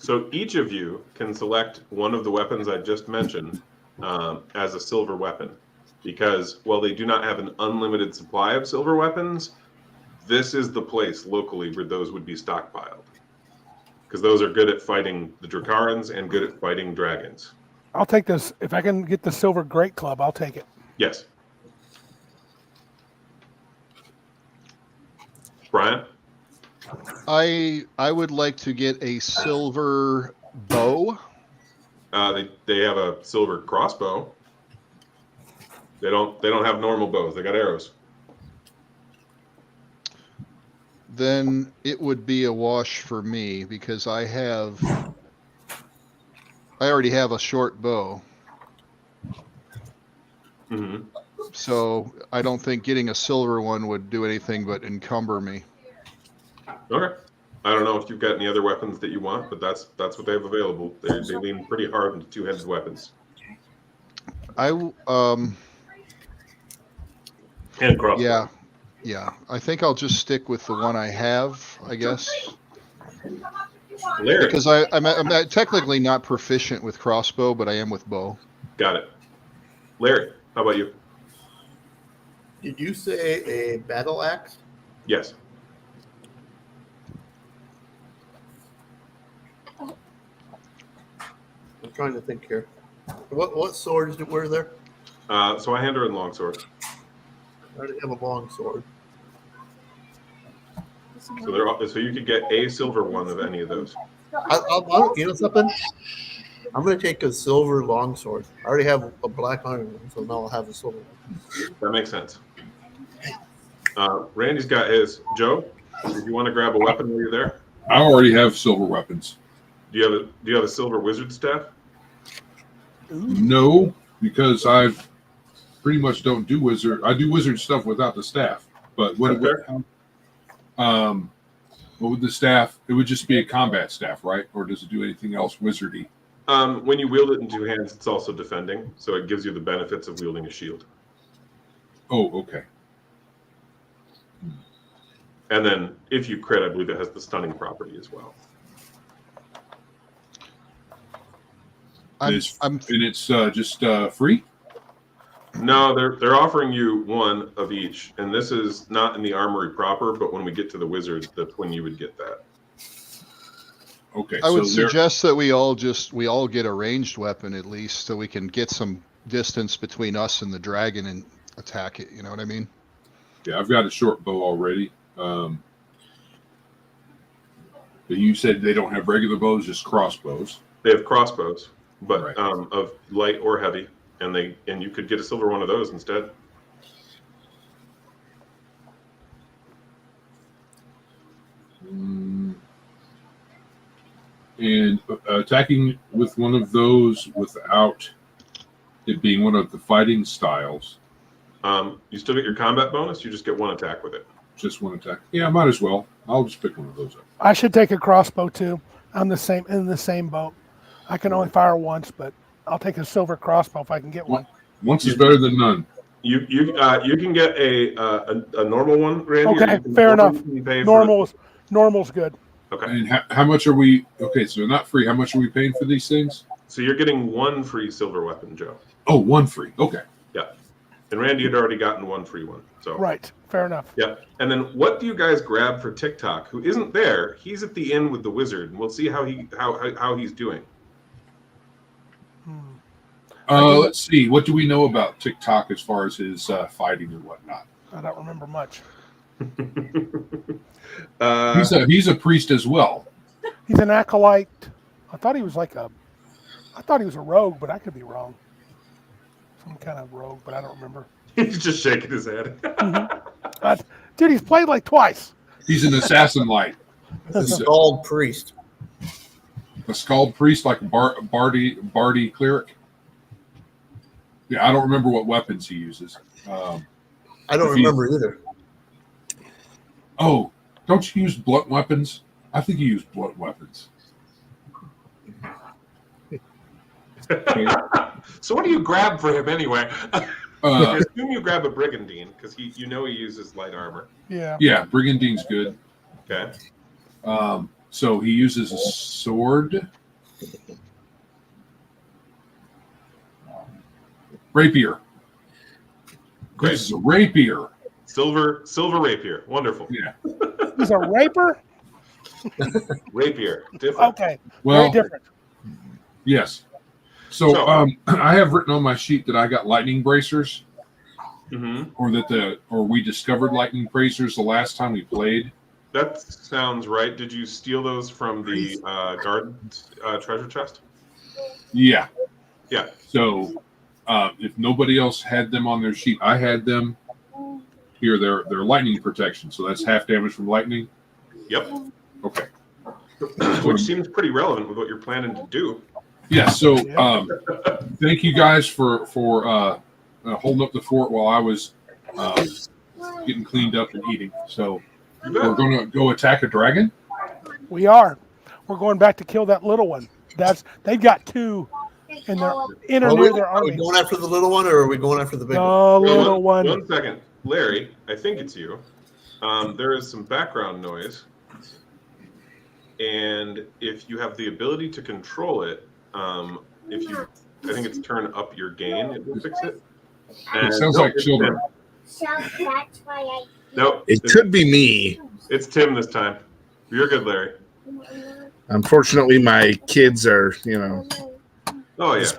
So each of you can select one of the weapons I just mentioned as a silver weapon, because while they do not have an unlimited supply of silver weapons, this is the place locally where those would be stockpiled, because those are good at fighting the Drakarans and good at fighting dragons. I'll take this. If I can get the silver great club, I'll take it. Yes. Brian? I would like to get a silver bow. They have a silver crossbow. They don't have normal bows. They got arrows. Then it would be a wash for me because I already have a short bow. Mm-hmm. So I don't think getting a silver one would do anything but encumber me. Okay. I don't know if you've got any other weapons that you want, but that's what they have available. They lean pretty hard into two-handed weapons. And crossbow. Yeah. I think I'll just stick with the one I have, I guess. Larry. Because I'm technically not proficient with crossbow, but I am with bow. Got it. Larry, how about you? Did you say a battle axe? Yes. I'm trying to think here. What swords were there? So I hand her a longsword. I already have a long sword. So you could get a silver one of any of those. I'll you know something? I'm going to take a silver longsword. I already have a black iron one, so now I'll have a silver one. That makes sense. Randy's got his. Joe, if you want to grab a weapon while you're there, I already have silver weapons. do you have a silver wizard staff? No, because I've pretty much don't do wizard. I do wizard stuff without the staff. But what would the staff? It would just be a combat staff, right? Or does it do anything else wizardy? When you wield it in two hands, it's also defending, so it gives you the benefits of wielding a shield. Oh, okay. And then, if you crit, I believe it has the stunning property as well. And it's just free. No, they're offering you one of each, and this is not in the armory proper, but when we get to the wizard, that's when you would get that. Okay. I would suggest that we all get a ranged weapon at least, so we can get some distance between us and the dragon and attack it. You know what I mean? Yeah, I've got a short bow already. But you said they don't have regular bows, just crossbows. They have crossbows, but Right. Of light or heavy, and you could get a silver one of those instead. And attacking with one of those without it being one of the fighting styles. You still get your combat bonus. You just get one attack with it. Just one attack. Yeah, I might as well. I'll just pick one of those up. I should take a crossbow too. I'm in the same boat. I can only fire once, but I'll take a silver crossbow if I can get one. Once is better than none. You can get a normal one, Randy. Okay, fair enough. Normal's good. Okay. And how much are we? Okay, so not free. How much are we paying for these things? So you're getting one free silver weapon, Joe. Oh, one free. Okay. Yeah. And Randy had already gotten one free one. So Right. Fair enough. yeah. And then what do you guys grab for TikTok? Who isn't there? He's at the inn with the wizard, and we'll see how he's doing. Let's see. What do we know about TikTok as far as his fighting and whatnot? I don't remember much. He's a priest as well. He's an acolyte. I thought he was a rogue, but I could be wrong. Some kind of rogue, but I don't remember. He's just shaking his head. Dude, he's played like twice. He's an assassin light. A scald priest. A scald priest, like a bardy cleric. Yeah, I don't remember what weapons he uses. I don't remember either. Oh, don't you use blunt weapons? I think you use blunt weapons. So what do you grab for him anyway? I assume you grab a brigandine because he uses light armor. Yeah. Yeah, brigandine's good. Okay. So he uses a sword. Rapier. Great. This is a rapier. Silver rapier. Wonderful. Yeah. He's a raper. Rapier. Different. Okay, Well, very different. yes. So, So- I have written on my sheet that I got lightning bracers, Mm-hmm. or we discovered lightning bracers the last time we played. That sounds right. Did you steal those from the guard treasure chest? Yeah. Yeah. So, if nobody else had them on their sheet, I had them. Here, they're lightning protection. So that's half damage from lightning. Yep. Okay. Which seems pretty relevant with what you're planning to do. Yeah. So, thank you guys for holding up the fort while I was getting cleaned up and eating. So You bet. we're going to go attack a dragon. We are. We're going back to kill that little one. They've got two in their in or near their Are we army. going after the little one, or are we going after the big one? The Wait, little one. 1 second. Larry, I think it's you. There is some background noise. And if you have the ability to control it, I think it's turn up your gain, it will fix it. It sounds like it's children. Tim. So that's why I. Nope. It could be me. It's Tim this time. You're good, Larry. Unfortunately, my kids are, Oh, yeah.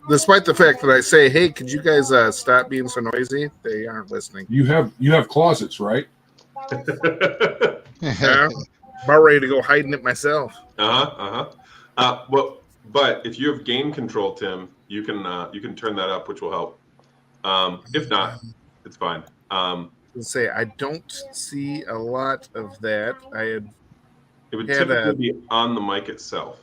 despite the fact that I say, hey, could you guys stop being so noisy? They aren't listening. You have closets, right? Yeah. About ready to go hiding it myself. Well, but if you have gain control, Tim, you can turn that up, which will help. If not, it's fine. Say I don't see a lot of that. It would Had typically a- be on the mic itself.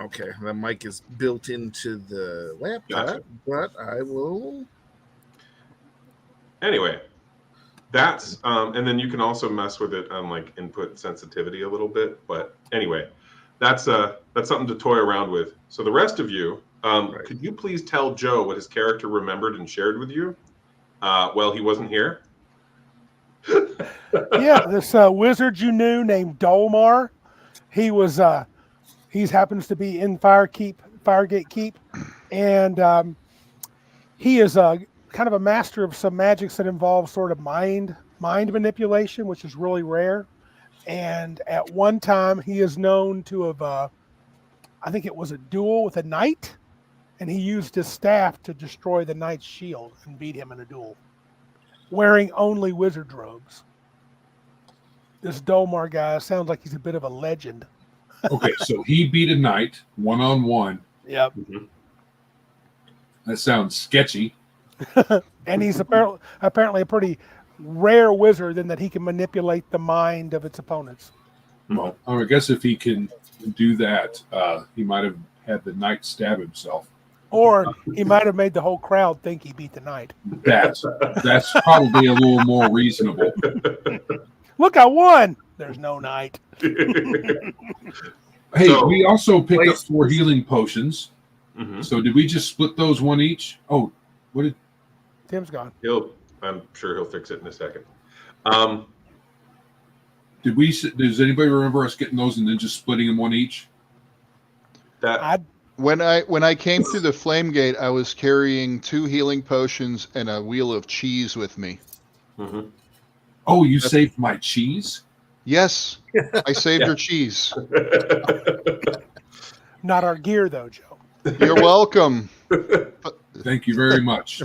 Okay, the mic is built into the laptop, Gotcha. but I will. Anyway, that's and then you can also mess with it on like input sensitivity a little bit. But anyway, that's something to toy around with. So the rest of you, could you please tell Joe what his character remembered and shared with you while he wasn't here? Yeah, this wizard you knew named Dolmar. He was he happens to be in Firegate Keep, and he is kind of a master of some magics that involve sort of mind manipulation, which is really rare. And at one time, he is known to have, I think it was a duel with a knight, and he used his staff to destroy the knight's shield and beat him in a duel, wearing only wizard robes. This Dolmar guy sounds like he's a bit of a legend. Okay, so he beat a knight 1-on-1. Yep. That sounds sketchy. And he's apparently a pretty rare wizard in that he can manipulate the mind of its opponents. Well, I guess if he can do that, he might have had the knight stab himself. Or he might have made the whole crowd think he beat the knight. That's probably a little more reasonable. Look, I won! There's no knight. Hey, So- we also picked up 4 healing potions. Mhm. So did we just split those one each? Oh, what did? Tim's gone. I'm sure he'll fix it in a second. Does anybody remember us getting those and then just splitting them one each? That When I came through the flame gate, I was carrying 2 healing potions and a wheel of cheese with me. mhm. Oh, you saved my cheese? Yes, I saved Yeah. your cheese. Not our gear, though, Joe. You're welcome. Thank you very much.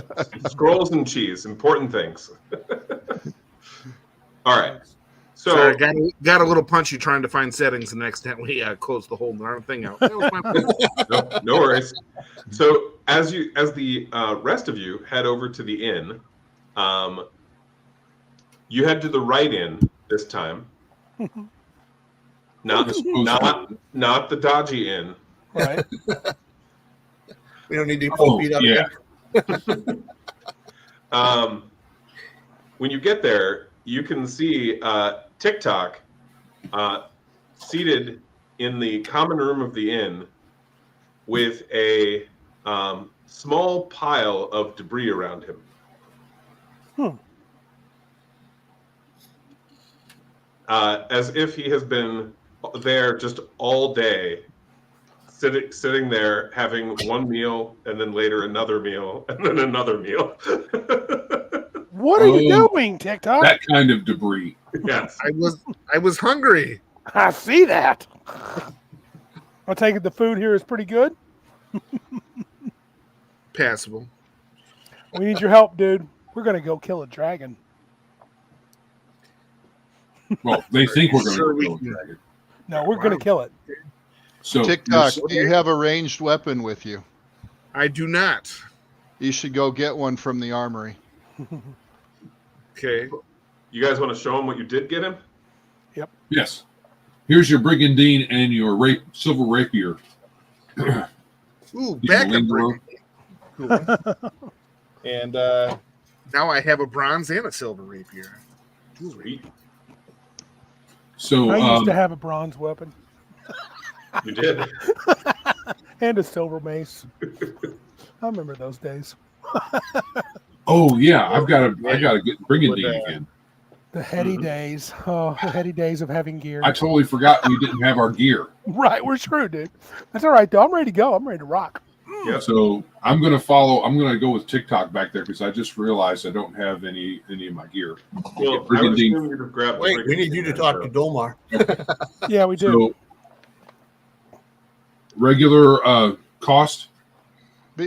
Scrolls and cheese, important things. All right. So Sorry, got a little punchy trying to find settings and accidentally closed the whole darn thing out. That was my no worries. So as the rest of you head over to the inn, you head to the right inn this time. Not the dodgy inn. Right? We don't need to pull feet out yeah. again. When you get there, you can see TikTok seated in the common room of the inn with a small pile of debris around him. As if he has been there just all day, sitting there having one meal and then later another meal and then another meal. What are you doing, TikTok? That kind of debris. Yes. I was hungry. I see that. I take it the food here is pretty good. Passable. We need your help, dude. We're gonna go kill a dragon. Well, they think we're going Sure to we kill a can. dragon. No, we're gonna kill it. So TikTok, you're- do you have a ranged weapon with you? I do not. You should go get one from the armory. Okay. You guys want to show him what you did get him? yes. Here's your brigandine and your silver rapier. Ooh, You backup can brigandine. Cool. And Now I have a bronze and a silver rapier. Sweet. So I used to have a bronze weapon You did. and a silver mace. I remember those days. oh yeah, I got to get brigandine Would, again. The heady days. Oh, the heady days of having gear. I totally forgot we didn't have our gear. Right, we're screwed, dude. That's all right, though. I'm ready to go. I'm ready to rock. Yep. So I'm going to go with TikTok back there because I just realized I don't have any of my gear. Well, I would brigandine. assume you'd have grabbed the Wait, we need you to talk to Dolmar. Yeah, we do. So regular cost.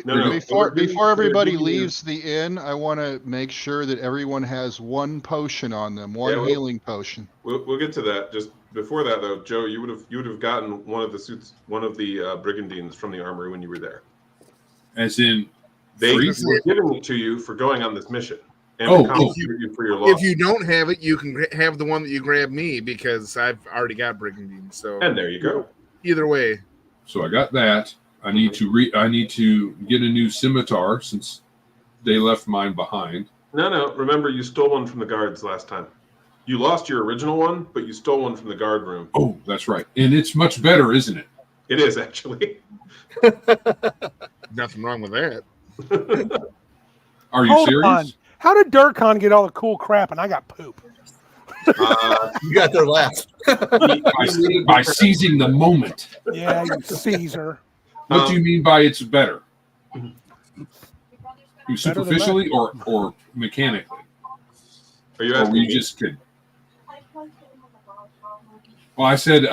No. Before everybody leaves the inn, I want to make sure that everyone has one potion on them, one Yeah, healing potion. We'll get to that. Just before that, though, Joe, you would have gotten one of the brigandines from the armory when you were there. As in, They free? were giving it to you for going on this mission, and Oh, to compensate you for your loss. If you don't have it, you can have the one that you grabbed me because I've already got brigandine. So And there you go. either way, So I got that. I need to get a new scimitar since they left mine behind. No. Remember, you stole one from the guards last time. You lost your original one, but you stole one from the guard room. Oh, that's right. And it's much better, isn't it? It is actually. nothing wrong with that. Are you Hold serious? on. How did Durkon get all the cool crap and I got poop? You got there last. By seizing the moment. Yeah, you Caesar. What do you mean by it's better? Better than Superficially or mechanically? Are you Or asking were you me? just kidding? Well, I said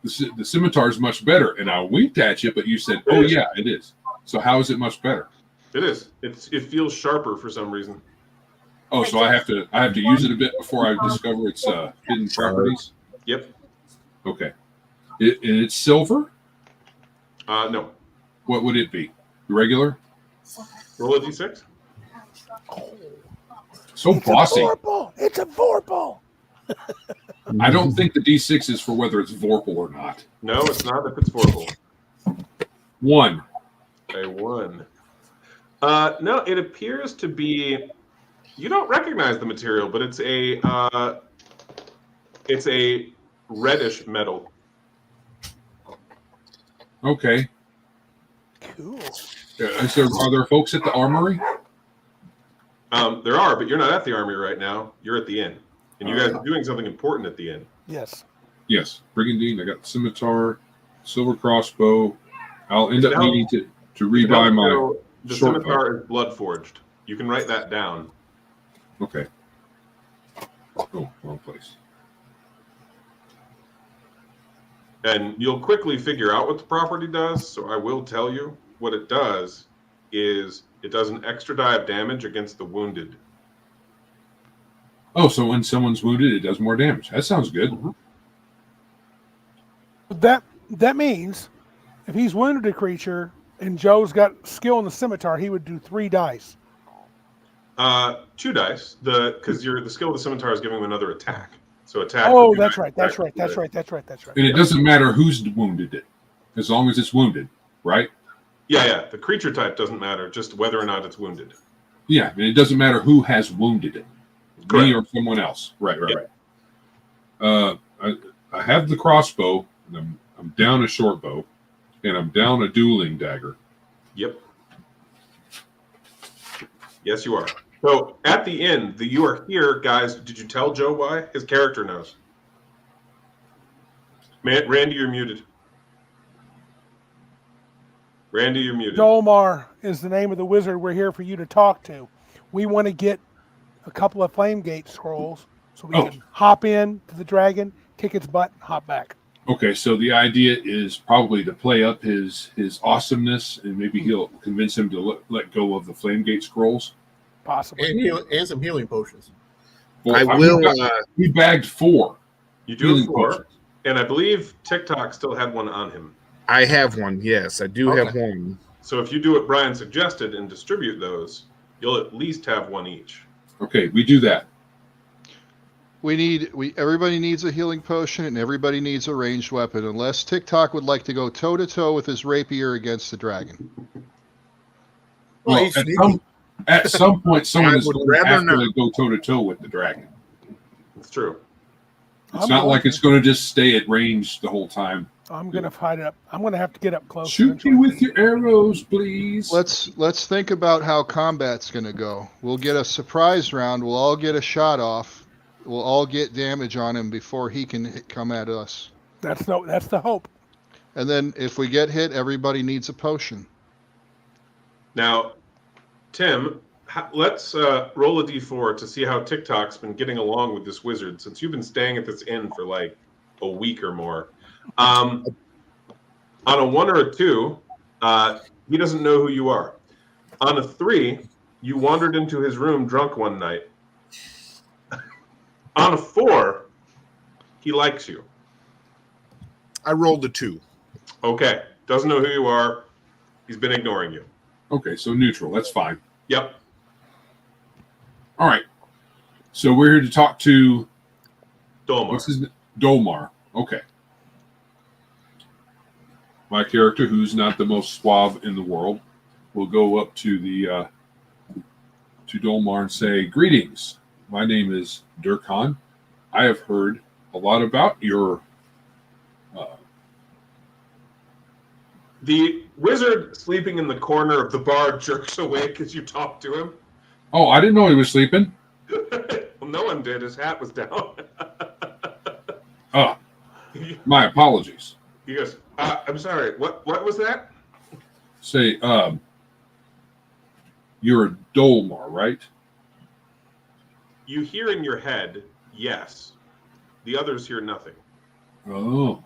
the scimitar is much better, and I winked at you, but you said, "Oh yeah, it is." So how is it much better? It is. It feels sharper for some reason. Oh, so I have to use it a bit before I discover its hidden properties. Yep. Okay, and it's silver. No. What would it be? Regular? Roll a d6. So bossy. Vorpal. It's a Vorpal. I don't think the D6 is for whether it's Vorpal or not. No, it's not if it's Vorpal. 1. A 1. No, it appears to be. You don't recognize the material, but it's a reddish metal. Okay. Cool. Are there folks at the armory? There are, but you're not at the army right now. You're at the inn, and you guys are doing something important at the inn. Yes. Yes. Brigandine. I got scimitar, silver crossbow. I'll end up needing to rebuy my The short scimitar is blood forged. You can write that down. Okay. Oh, wrong place. And you'll quickly figure out what the property does. So I will tell you what it does is it does an extra die of damage against the wounded. Oh, so when someone's wounded, it does more damage. That sounds good. That means if he's wounded a creature and Joe's got skill in the scimitar, he would do 3 dice. 2 dice. Because the skill of the scimitar is giving him another attack. So attack. Oh, for 2 that's dice, right. That's attack right. for That's 2 right. That's right. That's right. And it doesn't matter who's wounded it, as long as it's wounded, right? Yeah. The creature type doesn't matter, just whether or not it's wounded. Yeah, and it doesn't matter who has wounded it, Correct. me or someone else. Right. Yep. I have the crossbow, and I'm down a short bow, and I'm down a dueling dagger. Yep. Yes, you are. So at the end, you are here, guys. Did you tell Joe why? His character knows. Randy, you're muted. Randy, you're muted. Dolmar is the name of the wizard we're here for you to talk to. We want to get a couple of Flame Gate scrolls so we can hop in to the dragon, kick its butt, and hop back. Okay, so the idea is probably to play up his awesomeness, and maybe he'll convince him to let go of the Flame Gate scrolls. Possibly. And some healing potions. Well, I will. We bagged 4. You do have healing 4, potions. and I believe TikTok still had one on him. I have one. Yes, I do have Okay. one. So if you do what Brian suggested and distribute those, you'll at least have one each. Okay, we do that. Everybody needs a healing potion and everybody needs a ranged weapon, unless TikTok would like to go toe to toe with his rapier against the dragon. Well, Well, he's at, sneaky. some point, someone I is would going to rather have to not. go toe to toe with the dragon. It's true. It's not like it's going to just stay at range the whole time. I'm going to fight it up. I'm going to have to get up close. Shoot me eventually. with your arrows, please. Let's think about how combat's going to go. We'll get a surprise round. We'll all get a shot off. We'll all get damage on him before he can come at us. That's the hope. And then if we get hit, everybody needs a potion. Now, Tim, let's roll a d4 to see how TikTok's been getting along with this wizard since you've been staying at this inn for like a week or more. On a 1 or a 2, he doesn't know who you are. On a 3, you wandered into his room drunk one night. On a 4, he likes you. I rolled a 2. Okay, doesn't know who you are. He's been ignoring you. Okay, so neutral. That's fine. Yep. All right. So we're here to talk to Dolmar. what's his name? Dolmar. Okay. My character, who's not the most suave in the world, will go up to the to Dolmar and say, "Greetings. My name is Durkhan. I have heard a lot about your." The wizard sleeping in the corner of the bar jerks awake as you talk to him. Oh, I didn't know he was sleeping. Well, no one did. His hat was down. Oh, my apologies. He goes, I'm sorry. What was that? Say, you're a Dolmar, right? You hear in your head, yes. The others hear nothing. Oh.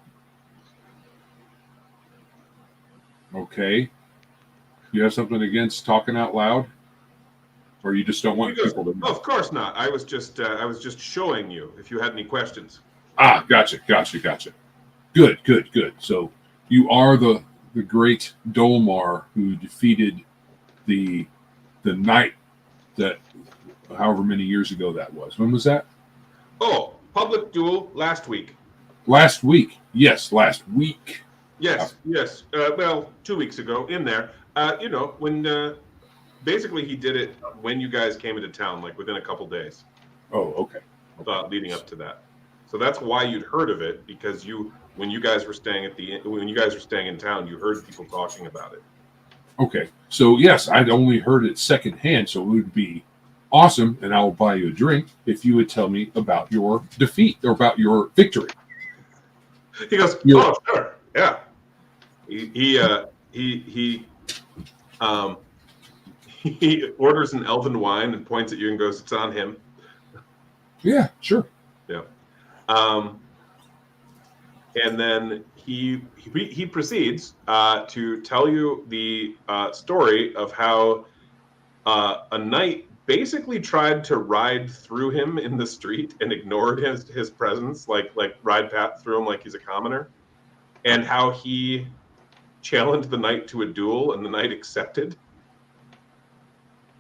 Okay. You have something against talking out loud? Or you just don't want He goes, people to know? of course not. I was just showing you if you had any questions. Ah, gotcha. Good. So you are the great Dolmar who defeated the knight that however many years ago that was. When was that? Oh, public duel last week. Last week. Yes, last week. Yes. Well, 2 weeks ago in there. When basically he did it when you guys came into town, like within a couple days. Oh, okay. Leading up to that. So that's why you'd heard of it, because when you guys were staying in town, you heard people talking about it. Okay. So yes, I'd only heard it secondhand, so it would be awesome, and I will buy you a drink if you would tell me about your defeat or about your victory. He goes, You're- "Oh, sure, yeah." He orders an elven wine and points at you and goes, "It's on him." Yeah, sure. Yeah. And then he proceeds to tell you the story of how a knight basically tried to ride through him in the street and ignored his presence, like ride through him like he's a commoner, and how he challenged the knight to a duel and the knight accepted,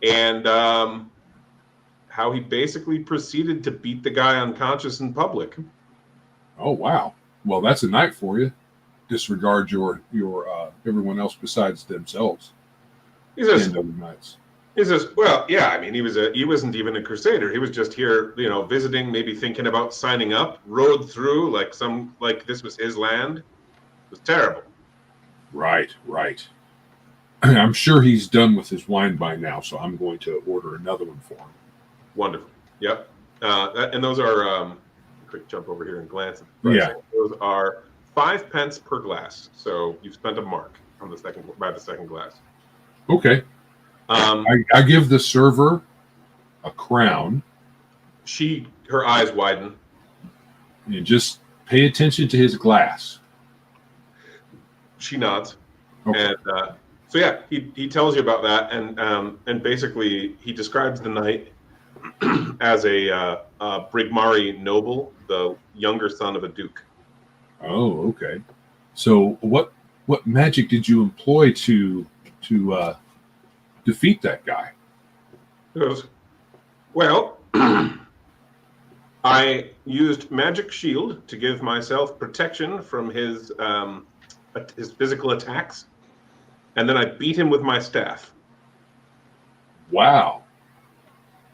and how he basically proceeded to beat the guy unconscious in public. Oh wow. Well, that's a night for you. Disregard your everyone else besides themselves. He says, And other knights. well, yeah, I mean, he wasn't even a crusader. He was just here, visiting, maybe thinking about signing up, rode through like this was his land. It was terrible. Right. I'm sure he's done with his wine by now, so I'm going to order another one for him. Wonderful. Yep. And those are quick jump over here and glance at the Yeah. pricing. Those are 5 pence per glass. So you've spent a mark on the second glass. Okay. I give the server a crown. Her eyes widen. And just pay attention to his glass. She nods. Okay. And so yeah, he tells you about that, and basically he describes the knight as a Brigmari noble, the younger son of a duke. Oh, okay. So what magic did you employ to defeat that guy? He goes, well, I used magic shield to give myself protection from his physical attacks, and then I beat him with my staff. Wow.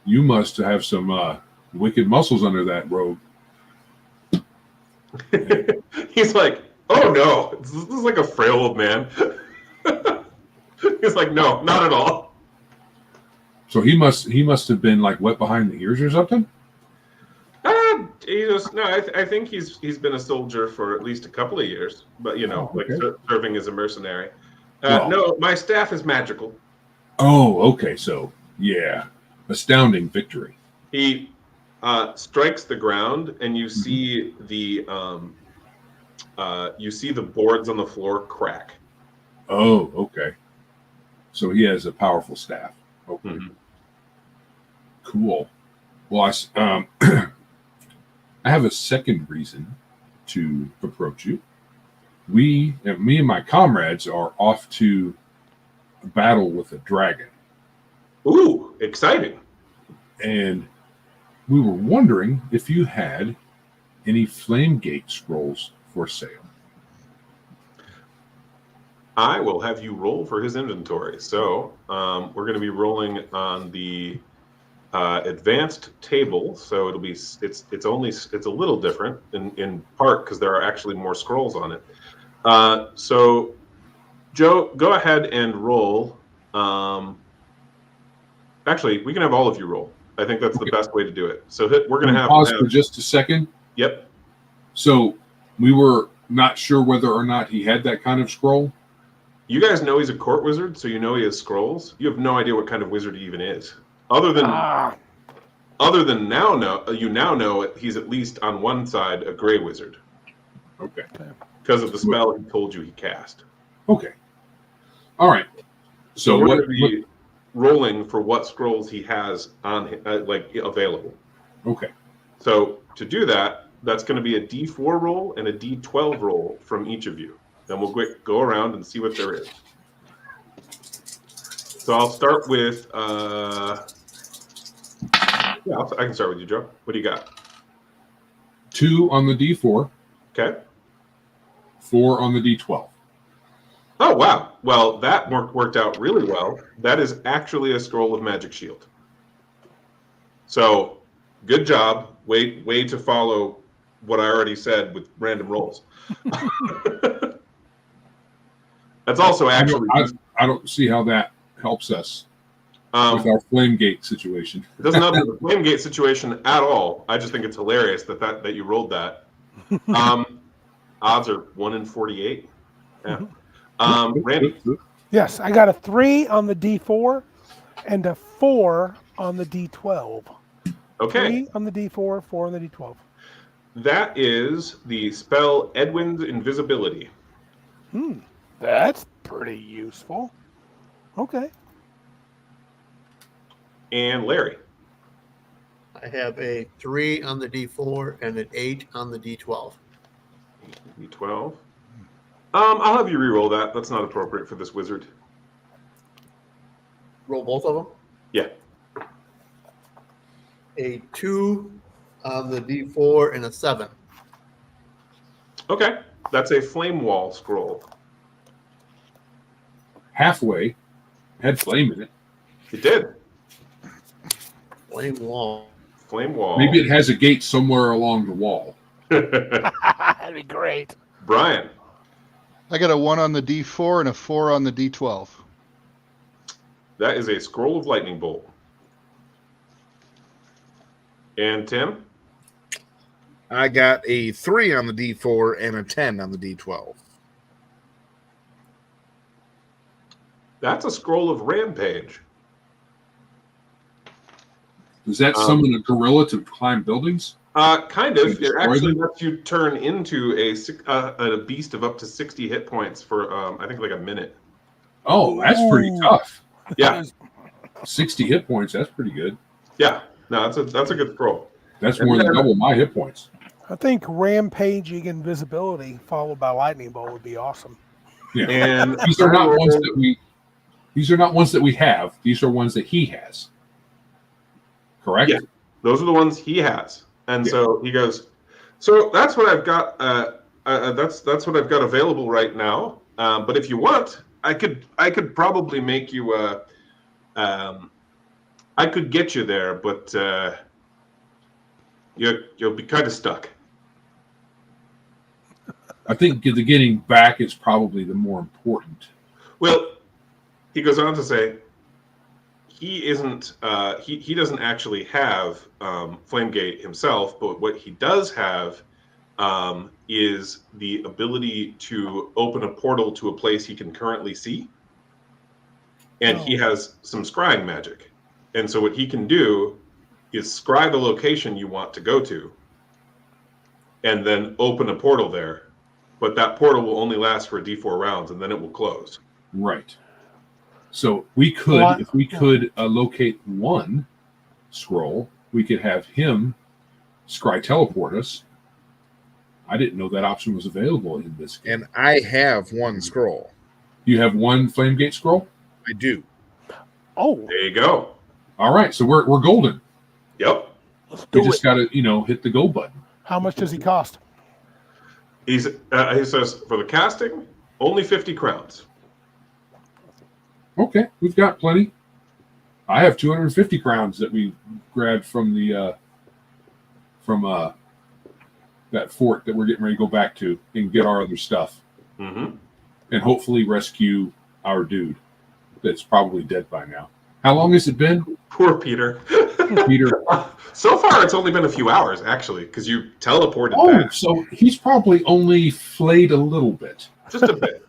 You must have some wicked muscles under that robe. He's like, oh no, this is like a frail old man. He's like, no, not at all. So he must have been like wet behind the ears or something? I think he's been a soldier for at least a couple of years, but serving as a mercenary. No, my staff is magical. Oh, okay. So yeah, astounding victory. He strikes the ground, and you see the boards on the floor crack. Oh, okay. So he has a powerful staff. Okay. Mm-hmm. Cool. Well, I have a second reason to approach you. Me and my comrades are off to battle with a dragon. Ooh, exciting. And we were wondering if you had any flame gate scrolls for sale. I will have you roll for his inventory. So we're going to be rolling on the advanced table. So it's a little different in part because there are actually more scrolls on it. So Joe, go ahead and roll. Actually, we can have all of you roll. I think that's the best way to do it. So we're going to have pause for just a second. Yep. So we were not sure whether or not he had that kind of scroll. You guys know he's a court wizard, so you know he has scrolls. You have no idea what kind of wizard he even is, other than you now know he's at least on one side a gray wizard. Okay. Because of the spell he told you he cast. Okay. All right. So we're going to be rolling for what scrolls he has on available. Okay. So to do that, that's going to be a D4 roll and a D12 roll from each of you. Then we'll go around and see what there is. So I'll start with I can start with you, Joe. What do you got? 2 on the D4. Okay. 4 on the D12. Oh, wow. Well, that worked out really well. That is actually a scroll of magic shield. So, good job. Way to follow what I already said with random rolls. That's also actually... I don't see how that helps us with our flame gate situation. It doesn't help the flame gate situation at all. I just think it's hilarious that you rolled that. Odds are 1 in 48. Yeah. Randy. Yes, I got a 3 on the D4 and a 4 on the D12. Okay. 3 on the D4, 4 on the D12. That is the spell Edwin's Invisibility. That's pretty useful. Okay. And Larry. I have a 3 on the D4 and an 8 on the D12. D12. I'll have you re-roll that. That's not appropriate for this wizard. Roll both of them? Yeah. A 2 on the D4 and a 7. Okay. That's a flame wall scroll. Halfway. Had flame in it. It did. Flame wall. Flame wall. Maybe it has a gate somewhere along the wall. That'd be great. Brian. I got a 1 on the D4 and a 4 on the D12. That is a scroll of lightning bolt. And Tim? I got a 3 on the D4 and a 10 on the D12. That's a scroll of Rampage. Does that summon a gorilla to climb buildings? Kind of. It Destroy actually them? lets you turn into a beast of up to 60 hit points for, I think, like a minute. Oh, that's pretty Ooh. tough. Yeah. 60 hit points. That's pretty good. Yeah. No, that's a good scroll. That's more than double my hit points. I think rampaging invisibility followed by lightning bolt would be awesome. Yeah. And These are not ones that we. These are not ones that we have. These are ones that he has. Correct. Yeah. Those are the ones he has, and Yeah. so he goes. So that's what I've got. That's what I've got available right now. But if you want, I could probably make you. I could get you there, but you'll be kind of stuck. I think the getting back is probably the more important. Well, he goes on to say he isn't. He doesn't actually have Flamegate himself, but what he does have is the ability to open a portal to a place he can currently see, and he has some scrying magic. And so what he can do is scry the location you want to go to, and then open a portal there. But that portal will only last for D4 rounds, and then it will close. Right. So we could, if we could locate one scroll, we could have him scry teleport us. I didn't know that option was available in this game. And I have 1 scroll. You have one Flamegate scroll? I do. Oh, There you go. All right, so we're golden. Yep. let's We do just it. got to, hit the go button. How much does he cost? He says for the casting, only 50 crowns. Okay, we've got plenty. I have 250 crowns that we grabbed from the that fort that we're getting ready to go back to and get our other stuff, Mm-hmm. and hopefully rescue our dude that's probably dead by now. How long has it been, Poor Peter. Peter? So far, it's only been a few hours, actually, because you teleported Oh, back so he's probably only flayed a little bit, just a bit.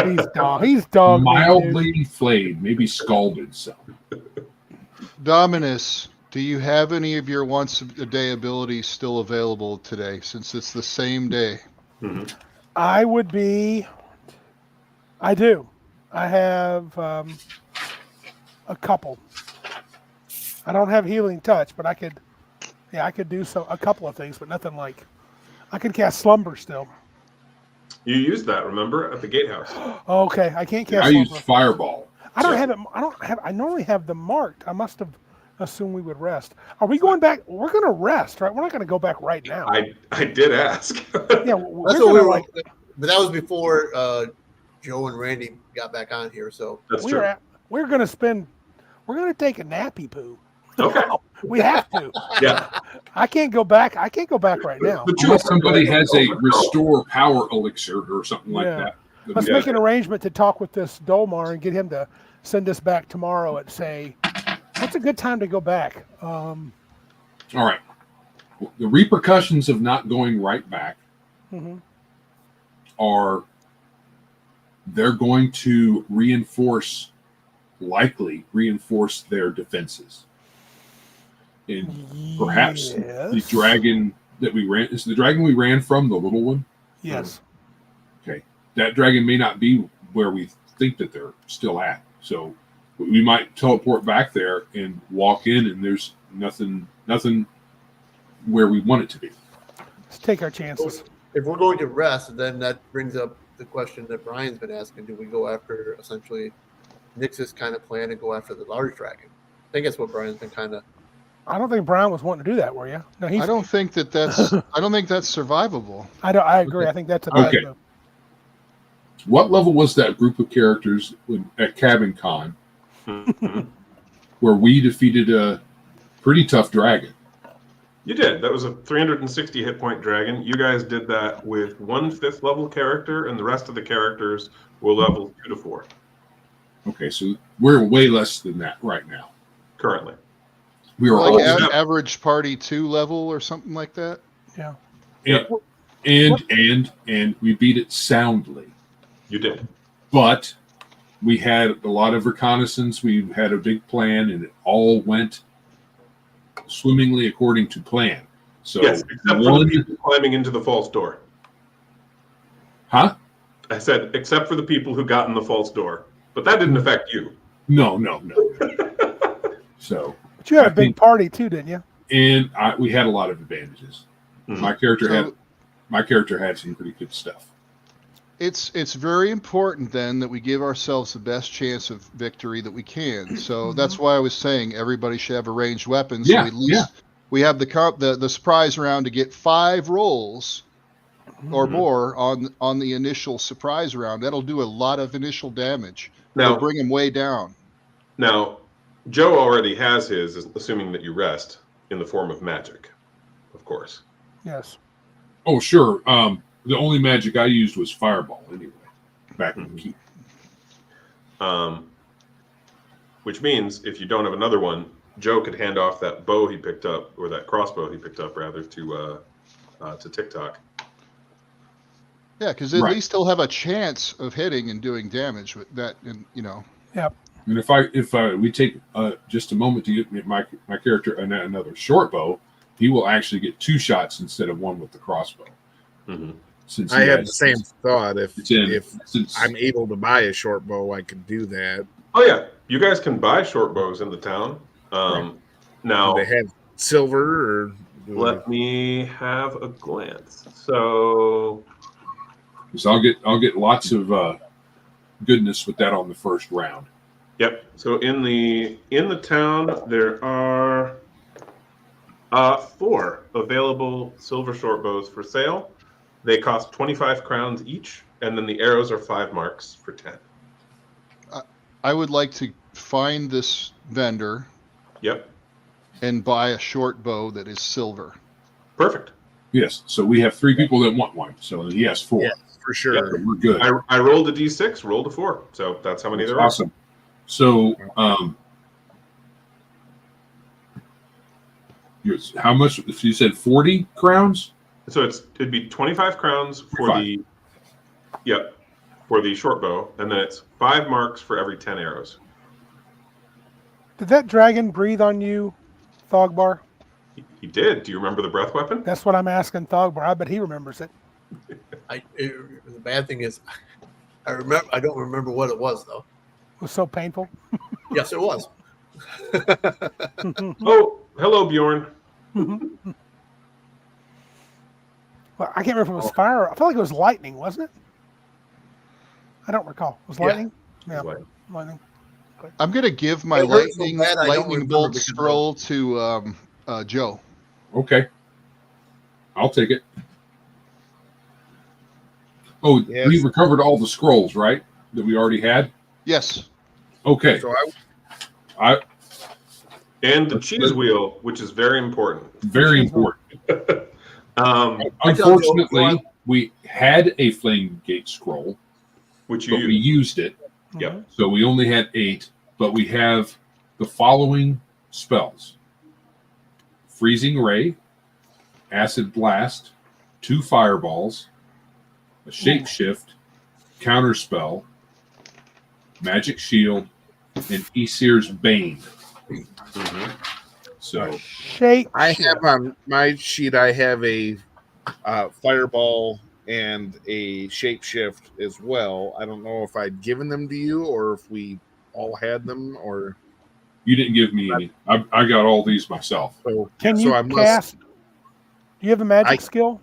He's dog. He's dog. meat, dude. mildly flayed, maybe scalded some. Dominus, do you have any of your once a day abilities still available today, since it's the same day? Mhm. I would be. I do. I have a couple. I don't have healing touch, but I could. Yeah, I could do a couple of things, but nothing like. I can cast slumber still. You used that, remember, at the gatehouse. Okay, I can't cast I slumber. use fireball. I don't have it. I normally have them marked. I must have assumed we would rest. Are we going back? We're going to rest, right? We're not going to go back right now. I did ask. Yeah, That's we're what we gonna, were. like, But that was before Joe and Randy got back on here. So That's true. we're going to take a nappy poo. Okay. We have to. Yeah. I can't go back. I can't go back right now. But you Unless somebody has a restore power elixir or something like Yeah. that. Let's make an arrangement to talk with this Dolmar and get him to send us back tomorrow at, say, what's a good time to go back? All right. The repercussions of not going right back Mhm. are they're going to likely reinforce their defenses. And perhaps the Yes. dragon that we ran, is the dragon we ran from the little one? Yes. Okay. That dragon may not be where we think that they're still at. So we might teleport back there and walk in and there's nothing where we want it to be. Let's take our chances. if we're going to rest, then that brings up the question that Brian's been asking: do we go after essentially Nix's kind of plan and go after the large dragon? I think that's what Brian's been kind of. I don't think Brian was wanting to do that, were you? No, I don't think that's survivable. I agree. Okay. I think that's a bad Okay. move. What level was that group of characters at Cabin Con Mhm. where we defeated a pretty tough dragon? You did. That was a 360 hit point dragon. You guys did that with 1/5 level character, and the rest of the characters were levels 2 to 4 Okay, so we're way less than that right now. currently. We are Like all Yeah. average party 2 level or something like that. Yeah. And we beat it soundly. You did. But we had a lot of reconnaissance. We had a big plan, and it all went swimmingly according to plan. So Yes, except for the people climbing into the false door. Huh? I said, except for the people who got in the false door. But that didn't affect you. No. So, But you had a big party too, didn't you? And we had a lot of advantages. Mhm. My character had some pretty good stuff. It's very important then that we give ourselves the best chance of victory that we can. So that's why I was saying everybody should have a ranged weapon. So at least we have the surprise round to get 5 rolls or more on the initial surprise round. That'll do a lot of initial damage. It'll bring him way down. Now, Joe already has his, assuming that you rest, in the form of magic, of course. Yes. Oh, sure. The only magic I used was Fireball anyway, back in the keep. Which means if you don't have another one, Joe could hand off that bow he picked up, or that crossbow he picked up, rather, to TikTok. Yeah, because at least he'll have a chance of hitting and doing damage with that, and Yep. And if we take just a moment to get my character another short bow, he will actually get 2 shots instead of 1 with the crossbow. Mm-hmm. Since I had the same thought. If since I'm able to buy a short bow, I could do that. Oh yeah, you guys can buy short bows in the town. Now Do they have silver, or let me have a glance. So I'll get lots of goodness with that on the first round. Yep. So in the town there are 4 available silver short bows for sale. They cost 25 crowns each, and then the arrows are 5 marks for 10. I would like to find this vendor. Yep. And buy a short bow that is silver. Perfect. Yes. So we have 3 people that want one. So he has 4. Yeah, for sure. Yeah, we're good. I rolled a d6, rolled a 4. So that's how many there are. Awesome. So how much? If you said 40 crowns? So it'd be 25 crowns for the short bow, and then it's 5 marks for every 10 arrows. Did that dragon breathe on you, Thogbar? He did. Do you remember the breath weapon? That's what I'm asking Thogbar. I bet he remembers it. The bad thing is, I don't remember what it was though. It was so painful. Yes, it was. Oh, hello, Bjorn. Well, I can't remember if it was fire. I felt like it was lightning, wasn't it? I don't recall. It was lightning? Yeah, lightning. I'm going to give my It hurt so lightning bad, I don't remember bolt because of- scroll to Joe. Okay. I'll take it. Oh, Yes. we recovered all the scrolls, right? That we already had? Yes. Okay. So And the cheese wheel, which is very important. Very important. Unfortunately, we had a flame gate scroll, Which but we used it. Yep. So we only had 8, but we have the following spells: Freezing Ray, Acid Blast, 2 Fireballs, a Shapeshift, Counterspell, Magic Shield, and Aesir's Bane. So Shape. I have on my sheet. I have a fireball and a shapeshift as well. I don't know if I'd given them to you or if we all had them, or you didn't give me any. I got all these myself. so. Can so you I must. cast? Do you have a magic skill?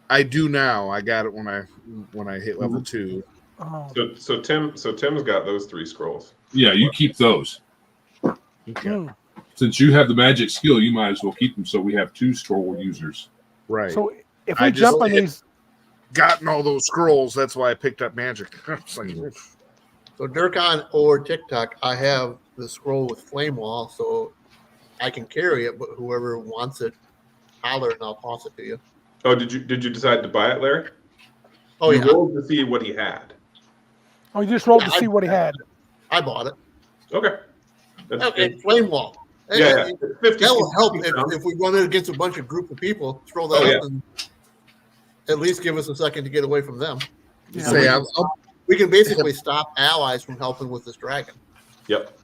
I do now. I got it when I hit level 2. Oh. So Tim's got those 3 scrolls. Yeah, you keep those. Okay. Since you have the magic skill, you might as well keep them so we have 2 scroll users. Right. So if I we just jump on hit- these, Gotten all those scrolls. That's why I picked up magic. I was like, oof. So Durkon or TikTok, I have the scroll with flame wall, so I can carry it. But whoever wants it, holler and I'll toss it to you. Oh, did you decide to buy it, Larry? Oh You yeah, rolled to see what he had. oh, you just rolled to Yeah, see what he had. I bought it. Okay. That's Okay, flame wall. Yeah. 50, That will help 50 crowns. if we run it against a bunch of group of people. Throw that Oh, up yeah. and at least give us a second to get away from them. Yeah. Say, We can basically stop allies from helping with this dragon. Yep.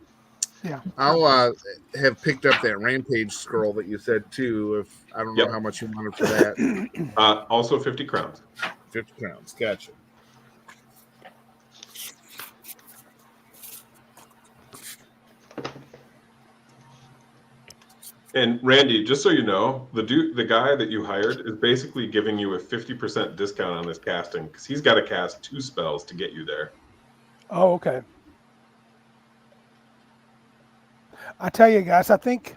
I'll have picked up that rampage scroll that you said too. If I don't know Yep. how much you wanted for that. Also 50 crowns. 50 crowns. Gotcha. And Randy, just so you know, the guy that you hired is basically giving you a 50% discount on his casting because he's got to cast 2 spells to get you there. Oh, okay. I tell you guys, I think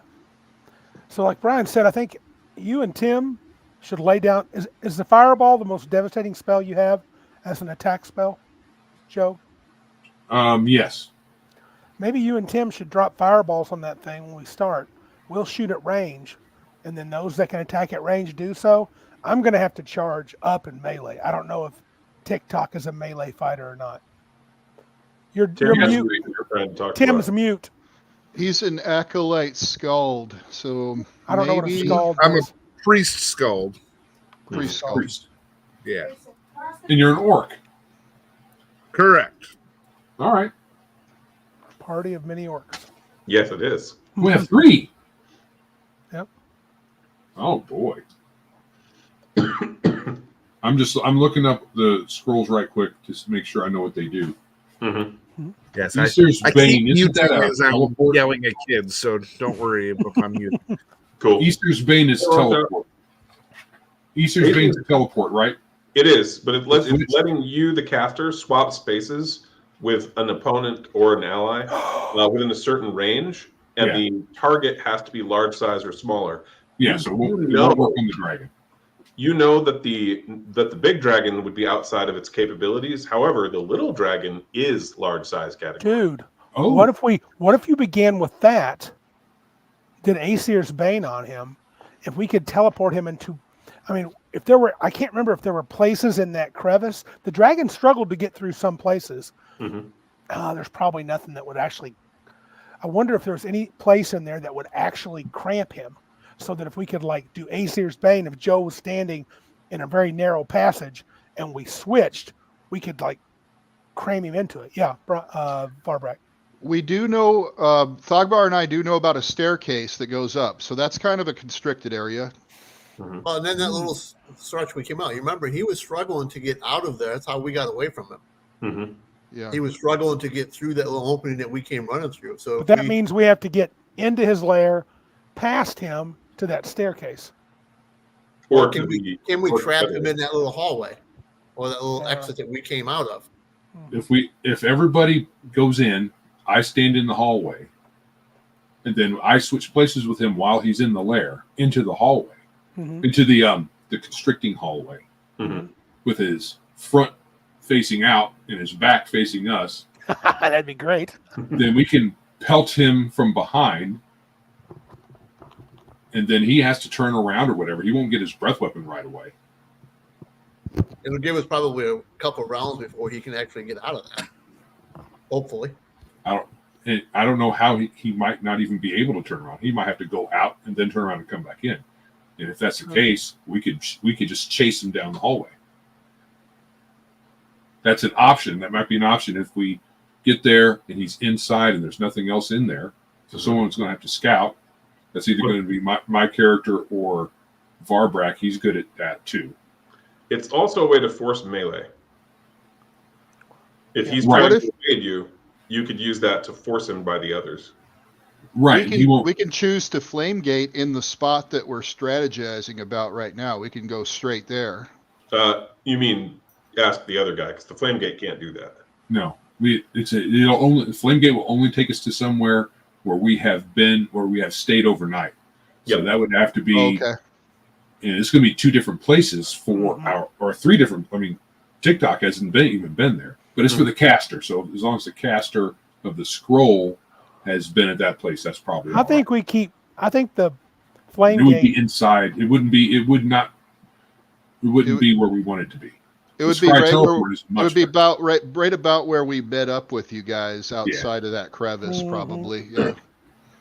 so. Like Brian said, I think you and Tim should lay down. Is the fireball the most devastating spell you have as an attack spell, Joe? Yes. Maybe you and Tim should drop fireballs on that thing when we start. We'll shoot at range, and then those that can attack at range do so. I'm going to have to charge up in melee. I don't know if TikTok is a melee fighter or not. You're mute. You're trying to talk Tim's about. mute. He's an acolyte scald, so I don't know what a maybe scald I'm a is. priest scald. priest scald. Priest. Yeah. And you're an orc. Correct. All right. Party of many orcs. Yes, it is. We have 3. Yep. Oh boy. I'm looking up the scrolls right quick just to make sure I know what they do. Mm-hmm. Yes, Easter's I Bane, keep isn't that muting a as I'm teleport? yelling at kids, so don't worry if I'm muted. Cool. Easter's Bane is Well, teleport. Easter's Bane is teleport, right? It is, but it's letting you, the caster, swap spaces with an opponent or an ally within a certain range, and Yeah. the target has to be large size or smaller. Yeah, so it won't No. work on the dragon. You know that the big dragon would be outside of its capabilities. However, the little dragon is large size category. Dude, Oh, what if you began with that, did Aesir's Bane on him, if we could teleport him into, I can't remember if there were places in that crevice. The dragon struggled to get through some places. Mhm. There's probably nothing that would actually, I wonder if there's any place in there that would actually cramp him, so that if we could like do Aesir's Bane, if Joe was standing in a very narrow passage and we switched, we could like cram him into it. Yeah, Varbrack. We do know, Thogbar and I do know about a staircase that goes up, so that's kind of a constricted area. Well, and then that little stretch we came out. You remember, he was struggling to get out of there. That's how we got away from him. Mhm. Yeah. He was struggling to get through that little opening that we came running through. So But that means we have to get into his lair, past him to that staircase. Or can to we or trap to- him in that little hallway or that little Yeah. exit that we came out of? if everybody goes in, I stand in the hallway, and then I switch places with him while he's in the lair into the hallway, Mhm. into the constricting hallway, Mhm. with his front facing out and his back facing us. That'd be great. Then we can pelt him from behind, and then he has to turn around or whatever. He won't get his breath weapon right away. It'll give us probably a couple rounds before he can actually get out of that. Hopefully. And I don't know how he might not even be able to turn around. He might have to go out and then turn around and come back in. And if that's the case, we could just chase him down the hallway. That's an option. That might be an option if we get there and he's inside and there's nothing else in there. So someone's going to have to scout. That's either going to be my character or Varbrack. He's good at that too. It's also a way to force melee. If he's Right. trying to evade you, you could use that to force him by the others. Right. He won't. We can choose to flame gate in the spot that we're strategizing about right now. We can go straight there. You mean ask the other guy because the flame gate can't do that. No. Flamegate will only take us to somewhere where we have stayed overnight. So Yep. that would have to be. Okay. And it's going to be 2 different places for or 3 different. TikTok hasn't even been there, but it's for the caster. So as long as the caster of the scroll has been at that place, that's probably. I think the flame it would be gate. inside. It wouldn't be where we want it to be. It would The be Scry right teleport where, is it much would be better. about right about where we met up with you guys outside of that crevice, Mhm. probably. Yeah.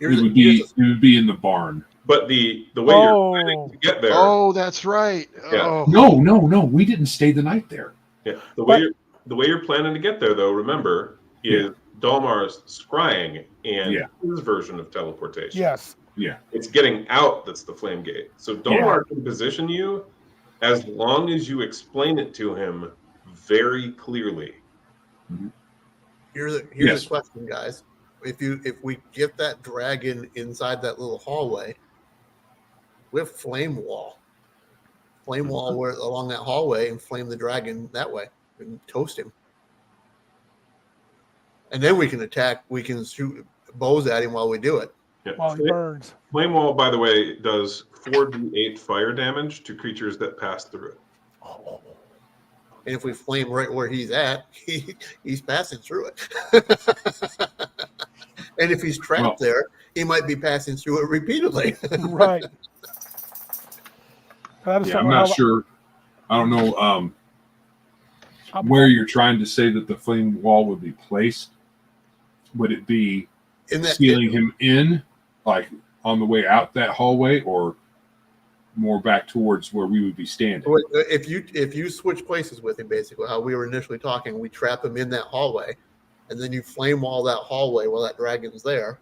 It would be in the barn. But the way you're planning to get there, Oh, that's right. Yeah. Oh, No, we didn't stay the night there. yeah, But- the way you're planning to get there, though, remember, is Dalmar's scrying and Yeah. his version of teleportation. Yes. It's getting out that's the flame gate. So Dalmar can position you as long as you explain it to him very clearly. Here's Yes. the question, guys. If we get that dragon inside that little hallway, we have flame wall where, along that hallway, and flame the dragon that way and toast him. And then we can attack. We can shoot bows at him while we do it. Yeah. While he burns. Flame wall, by the way, does 4d8 fire damage to creatures that pass through it. And if we flame right where he's at, he's passing through it. And if he's trapped there, he might be passing through it repeatedly. Right. I'm not sure. I don't know where you're trying to say that the flame wall would be placed. Would it be sealing him in, like on the way out that hallway, or more back towards where we would be standing? If you switch places with him, basically how we were initially talking, we trap him in that hallway, and then you flame wall that hallway while that dragon's there.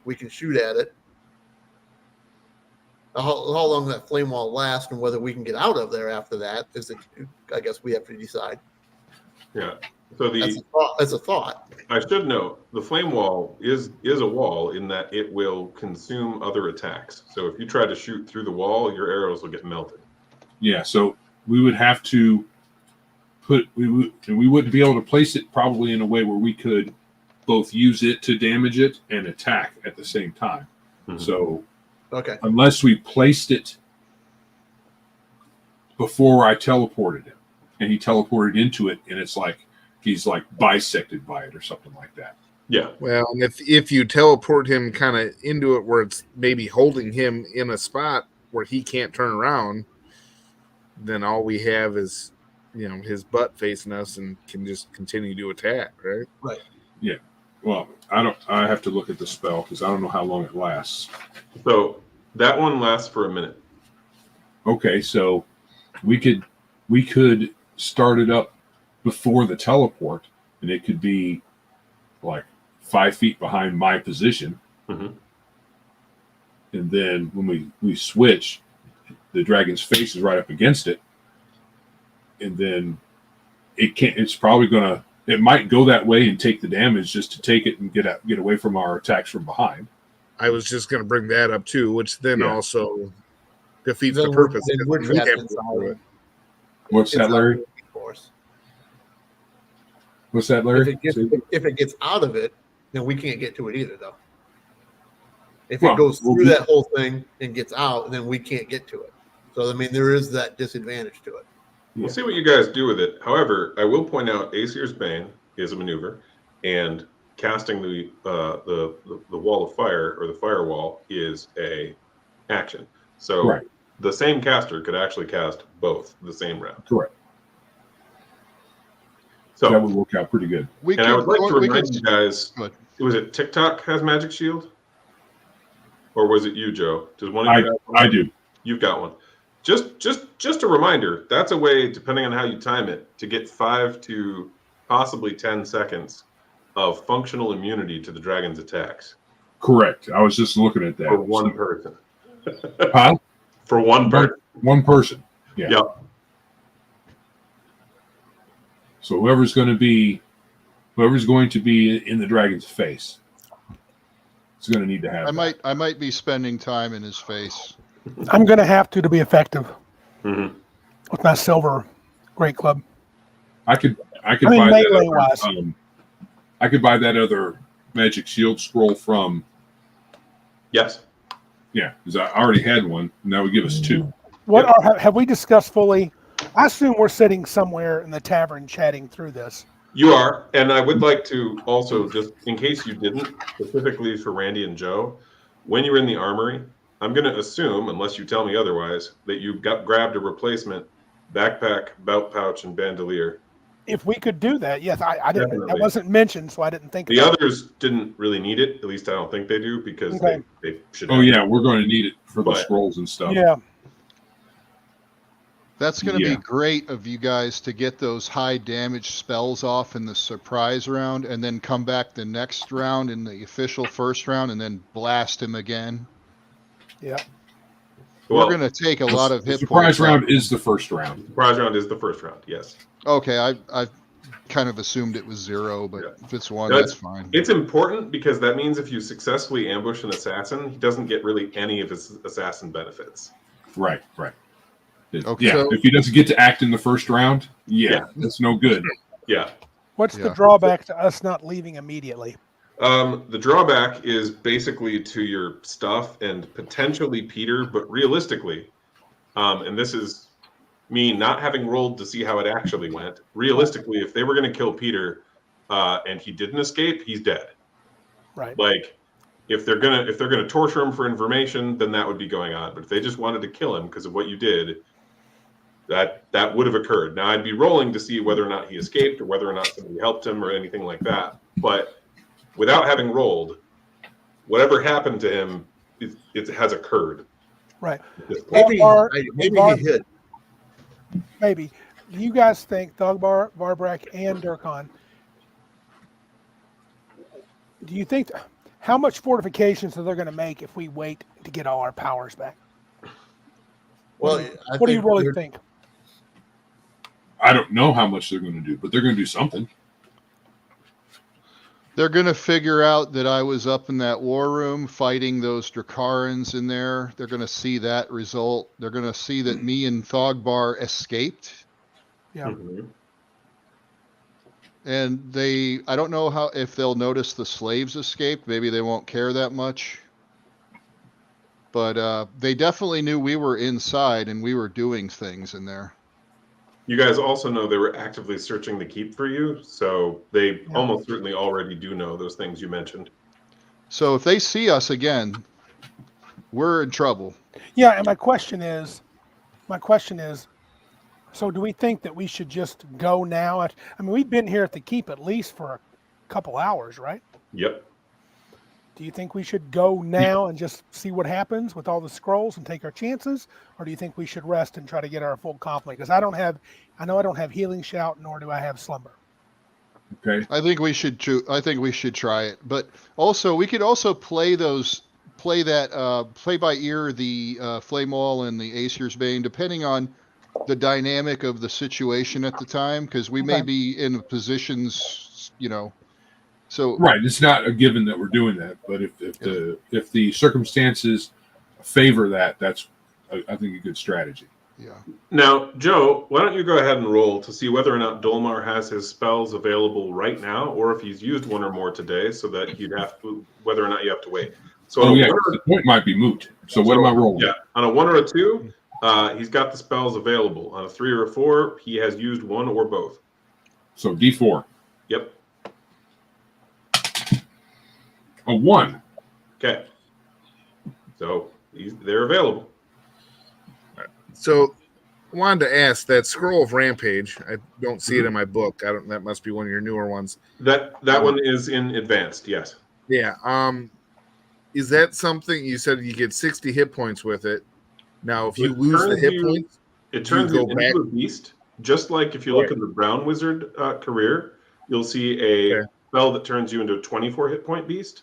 We can shoot at it. How long that flame wall lasts and whether we can get out of there after that is, I guess we have to decide. Yeah. So that's a thought. I should note the flame wall is a wall in that it will consume other attacks. So if you try to shoot through the wall, your arrows will get melted. Yeah. So we would have to we wouldn't be able to place it probably in a way where we could both use it to damage it and attack at the same time. Mm-hmm. So okay, unless we placed it before I teleported him and he teleported into it, and it's like he's like bisected by it or something like that. Yeah. Well, and if you teleport him kind of into it where it's maybe holding him in a spot where he can't turn around, then all we have is, his butt facing us and can just continue to attack, right? Right. Yeah. Well, I have to look at the spell because I don't know how long it lasts. So that one lasts for a minute. Okay, so we could start it up before the teleport, and it could be like 5 feet behind my position. Mm-hmm. And then when we switch, the dragon's face is right up against it. And then it might go that way and take the damage just to take it and get away from our attacks from behind. I was just going to bring that up too, which then also defeats Then the purpose. we're We trapped have to inside do of it. it. What's that, Larry? What's that, Larry? If it gets out of it, then we can't get to it either, though. If Well, it goes we'll through be- that whole thing and gets out, then we can't get to it. So, I mean, there is that disadvantage to it. We'll see what you guys do with it. However, I will point out Aesir's Bane is a maneuver, and casting the wall of fire or the firewall is a action. So Right. the same caster could actually cast both the same round. Correct. So That would work out pretty good. I would like to we remind could- you guys, Good. was it TikTok has Magic Shield? Or was it you, Joe? Does one of you have one? I do. You've got one. Just a reminder, that's a way, depending on how you time it, to get 5 to possibly 10 seconds of functional immunity to the dragon's attacks Correct. I was just looking at that. for one person. Huh? For one person. One person. Yeah. Yep. So whoever's going to be in the dragon's face is going to need to have. I might be spending time in his face. I'm going to have to be effective Mm-hmm. with my silver great club. I could I mean, buy melee that wise. other, I could buy that other magic shield scroll from. Yes. Yeah, because I already had one, and that would give us 2. Have we discussed fully? I assume we're sitting somewhere in the tavern chatting through this. You are. And I would like to also, just in case you didn't, specifically for Randy and Joe, when you're in the armory, I'm going to assume, unless you tell me otherwise, that you grabbed a replacement backpack, belt pouch, and bandolier If we could do that, yes, I didn't. That Definitely. wasn't mentioned, so I didn't think The about others didn't really need it. At least I don't think they do because Okay. they should. Oh have yeah, it. we're going to need it for the But- scrolls and stuff. it. Yeah, That's going to Yeah. be great of you guys to get those high damage spells off in the surprise round and then come back the next round in the official first round and then blast him again. yeah. Well, We're going to take a lot of The hit surprise points round off. is the first round. surprise round is the first round. Yes. Okay, I kind of assumed it was 0, but Yeah. if it's 1, No, that's fine. It's important because that means if you successfully ambush an assassin, he doesn't get really any of his assassin benefits. Right. Okay. Yeah, So- if he doesn't get to act in the first round, yeah. That's no good. Yeah. What's the Yeah. drawback to us not leaving immediately? The drawback is basically to your stuff and potentially Peter, but realistically, and this is me not having rolled to see how it actually went. Realistically, if they were going to kill Peter and he didn't escape, he's dead. Right. Like if they're gonna torture him for information, then that would be going on. But if they just wanted to kill him because of what you did, that would have occurred. Now I'd be rolling to see whether or not he escaped or whether or not somebody helped him or anything like that. But without having rolled, whatever happened to him, it has occurred. Right. At this point. Maybe Bar- he hit. Maybe. Do you guys think Thogbar, Varbrak, and Durkon? Do you think how much fortifications are they going to make if we wait to get all our powers back? Well, What do you really think? I don't know how much they're going to do, but they're going to do something. They're going to figure out that I was up in that war room fighting those Dracarans in there. They're going to see that result. They're going to see that me and Thogbar escaped. Yeah. Mhm. And I don't know if they'll notice the slaves escaped. Maybe they won't care that much. But they definitely knew we were inside and we were doing things in there. You guys also know they were actively searching the keep for you, so they almost certainly already do know those things you mentioned. So if they see us again, we're in trouble. Yeah, and my question is, so do we think that we should just go now? I mean, we've been here at the keep at least for a couple hours, right? Yep. Do you think we should go now and just see what happens with all the scrolls and take our chances? Or do you think we should rest and try to get our full complement? Because I know I don't have healing shout, nor do I have slumber. Okay. I think we should try it. But also we could also play by ear the Flame Wall and the Aesir's Bane, depending on the dynamic of the situation at the time, because we may Okay. be in positions, so Right. It's not a given that we're doing that, but if the circumstances favor that, that's I think a good strategy. yeah. Now, Joe, why don't you go ahead and roll to see whether or not Dolmar has his spells available right now, or if he's used one or more today, so that whether or not you have to wait. So Oh on a yeah, one 'cause the point might be moot. So what am I rolling? Yeah, on a 1 or a 2, he's got the spells available. On a 3 or a 4, he has used one or both. So D4. Yep. A 1. Okay. So they're available. So I wanted to ask that scroll of rampage. I don't see it in my book. That must be one of your newer ones. That one is in advanced, yes. Yeah. Is that something you said you get 60 hit points with it? Now, if you It lose the turns hit you- points, It turns you go into back- a beast, just like if you look Right. at the Brown Wizard career, you'll see a Okay. spell that turns you into a 24 hit point beast.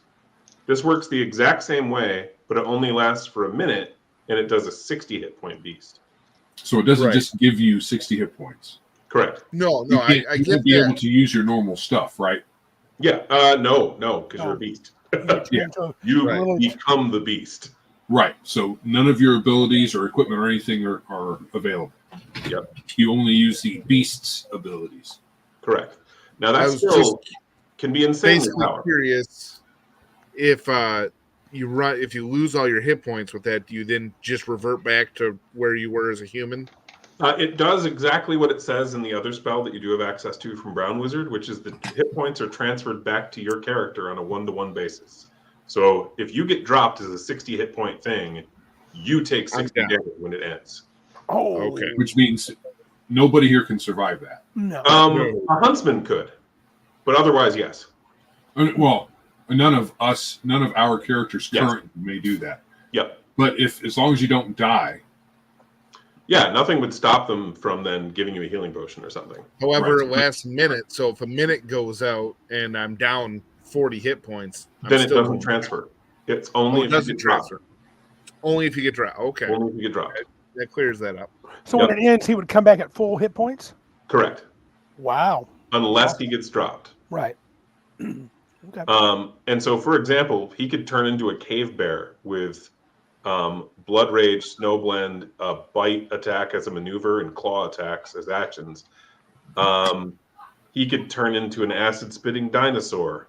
This works the exact same way, but it only lasts for a minute, and it does a 60 hit point beast. So it doesn't Right. just give you 60 hit points. Correct. no, You, I you get won't be able that. to use your normal stuff, right? Yeah. No, because you're a beast. You turn Yeah. into You Right. become the beast. Right. So none of your abilities or equipment or anything are available. Yep. You only use the beast's abilities. Correct. Now I that was skill can be insanely Basically powerful. curious if if you lose all your hit points with that, do you then just revert back to where you were as a human? It does exactly what it says in the other spell that you do have access to from Brown Wizard, which is the hit points are transferred back to your character on a 1-to-1 basis. So if you get dropped as a 60 hit point thing, you take 60 down. damage when it ends. Oh, Okay. Which means nobody here can survive that. No. A huntsman could, but otherwise, yes. Well, none of our characters Yes. currently may do that. Yep. But as long as you don't die. Yeah, nothing would stop them from then giving you a healing potion or something. However, Right. it lasts a minute. So if a minute goes out and I'm down 40 hit points, Then it doesn't transfer. It's only if you get dropped. Only if you get dropped. Okay. Only if you get dropped. That clears that up. So when it ends, he would come back at full hit points? Correct. Wow. Unless he gets dropped. Right. Okay. And so, for example, he could turn into a cave bear with blood rage, snow blend, bite attack as a maneuver, and claw attacks as actions. He could turn into an acid spitting dinosaur.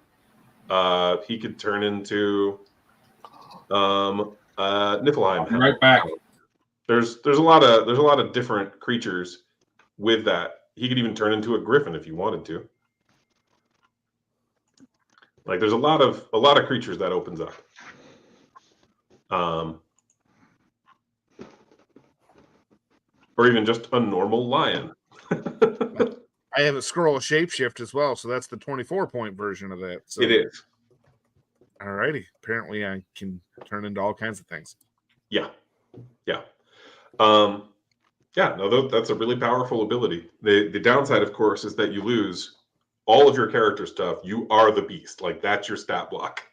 He could turn into Niflheim. Right back. There's a lot of different creatures with that. He could even turn into a griffin if you wanted to. Like there's a lot of creatures that opens up. Or even just a normal lion. I have a scroll of shapeshift as well, so that's the 24-point version of that. So. It is. Alrighty. Apparently, I can turn into all kinds of things. Yeah. No, that's a really powerful ability. The downside, of course, is that you lose all of your character stuff. You are the beast. Like that's your stat block.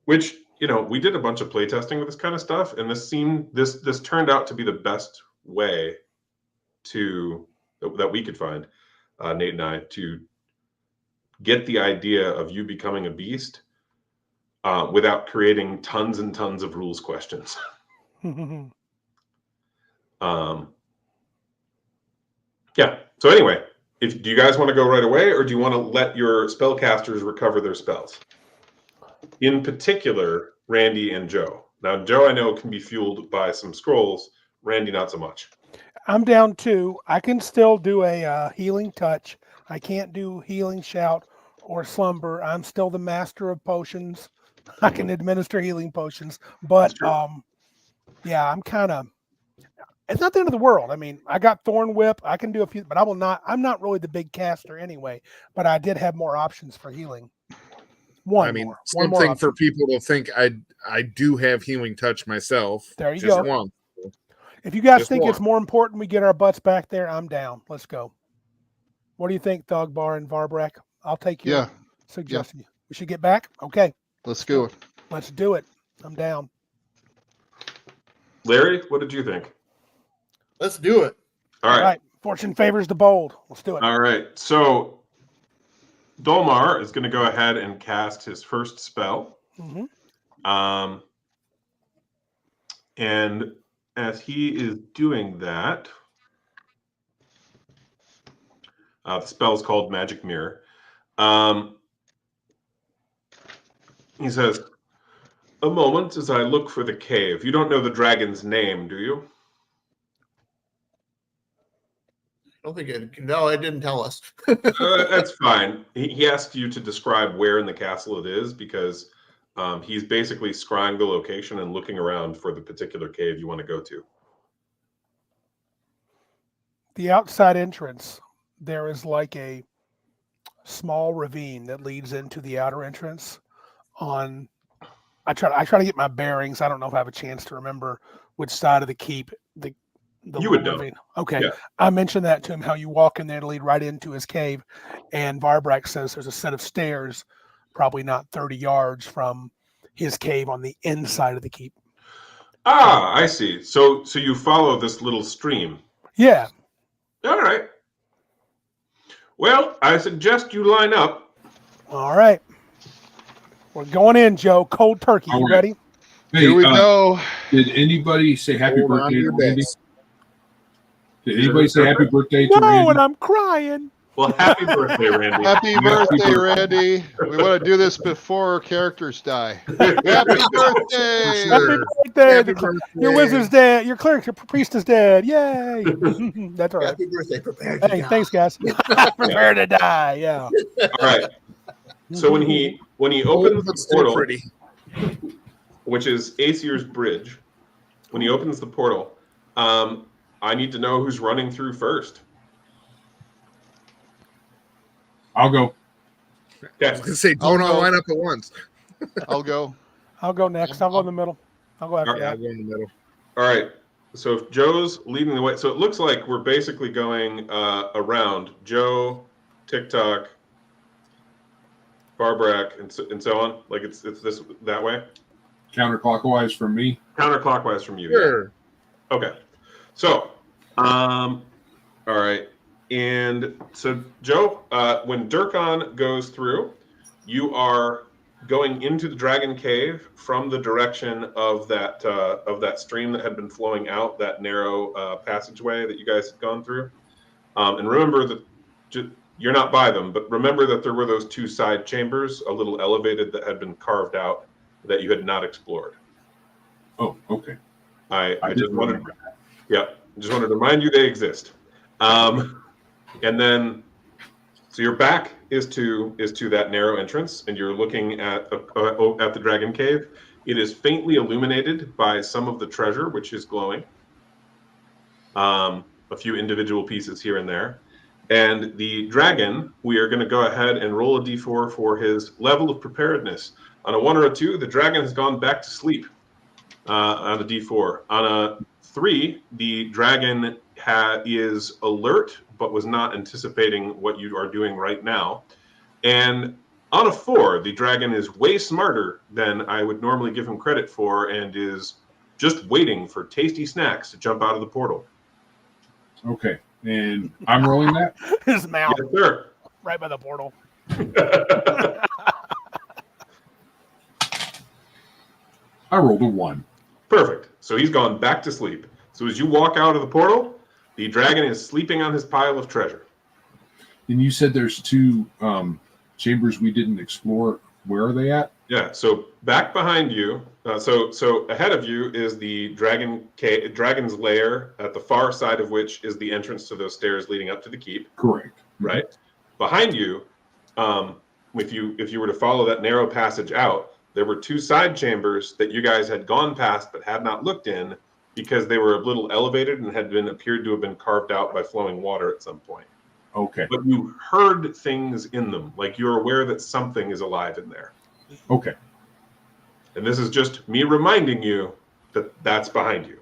Which, we did a bunch of playtesting with this kind of stuff, and this turned out to be the best way that we could find, Nate and I, to get the idea of you becoming a beast without creating tons and tons of rules questions. Yeah. So anyway, do you guys want to go right away, or do you want to let your spellcasters recover their spells? In particular, Randy and Joe. Now, Joe, I know, can be fueled by some scrolls. Randy, not so much. I'm down 2. I can still do a healing touch. I can't do healing shout or slumber. I'm still the master of potions. I can administer healing potions, but yeah, I'm kind of. It's not the end of the world. I mean, I got Thorn Whip. I can do a few, but I'm not really the big caster anyway. But I did have more options for healing. Something for people to think I do have healing touch myself. There you just go. One. If you guys Just think one. it's more important we get our butts back there, I'm down. Let's go. What do you think, Thogbar and Varbrak? I'll take your suggestion. Yeah. We should get back? Okay. Let's go. Let's do it. I'm down. Larry, what did you think? Let's do it. All right. Fortune favors the bold. Let's do it. All right. So Dolmar is going to go ahead and cast his first spell. Mm-hmm. And as he is doing that, the spell is called Magic Mirror. He says, "A moment as I look for the cave. You don't know the dragon's name, do you?" I don't think it. No, it didn't tell us. That's fine. He asked you to describe where in the castle it is because he's basically scrying the location and looking around for the particular cave you want to go to. The outside entrance, there is like a small ravine that leads into the outer entrance. I try to get my bearings. I don't know if I have a chance to remember which side of the keep You would know. ravine. Okay. Yeah. I mentioned that to him, how you walk in there to lead right into his cave. And Varbrak says there's a set of stairs, probably not 30 yards from his cave on the inside of the keep. Ah, I see. So you follow this little stream. Yeah. All right. Well, I suggest you line up. All right. We're going in, Joe. Cold turkey. All You right. ready? Hey, Here we go. Did anybody say happy Hold on birthday to your to Randy? bets. Did anybody say happy birthday to No, Randy? and I'm crying. Well, happy birthday, Randy. Happy birthday, Randy. We want to do this before our characters die. Happy birthday. Happy birthday. Happy birthday. Your wizard's dead. Your cleric, your priest is dead. Yay. That's all right. Happy birthday. Prepare to Hey, die. thanks, guys. Prepare to die. Yeah. All right. So when he opens but the still portal, pretty. which is Aesir's Bridge, when he opens the portal, I need to know who's running through first. I'll go. I Okay. was gonna say, I'll don't all go. line up at once. I'll go. I'll go next. I'll go in the middle. I'll go after Yeah, I'll that. go in the middle. All right. So if Joe's leading the way, so it looks like we're basically going around Joe, TikTok, Barbarack, and so on. Like it's this that way. Counterclockwise from me. Counterclockwise from you. Sure. Yeah. Okay. So, all right. And so Joe, when Durkon goes through, you are going into the dragon cave from the direction of that stream that had been flowing out, that narrow passageway that you guys had gone through. And remember that you're not by them, but remember that there were those two side chambers, a little elevated, that had been carved out that you had not explored. Oh, okay. I just didn't wanted, remember that. yeah, just wanted to remind you they exist. And then, so your back is to that narrow entrance, and you're looking at the dragon cave. It is faintly illuminated by some of the treasure, which is glowing. A few individual pieces here and there. And the dragon, we are going to go ahead and roll a d4 for his level of preparedness. On a 1 or a 2, the dragon has gone back to sleep. On a d4. On a 3, the dragon is alert, but was not anticipating what you are doing right now. And on a 4, the dragon is way smarter than I would normally give him credit for, and is just waiting for tasty snacks to jump out of the portal. Okay. And I'm rolling that? His mouth Yes, sir. right by the portal. I rolled a 1. Perfect. So he's gone back to sleep. So as you walk out of the portal, the dragon is sleeping on his pile of treasure. And you said there's 2 chambers we didn't explore. Where are they at? Yeah. So back behind you, so ahead of you is the dragon's lair, at the far side of which is the entrance to those stairs leading up to the keep. Correct. Right. Behind you, if you were to follow that narrow passage out, there were 2 side chambers that you guys had gone past but had not looked in, because they were a little elevated and appeared to have been carved out by flowing water at some point. Okay. But you heard things in them, like you're aware that something is alive in there. Okay. And this is just me reminding you that that's behind you,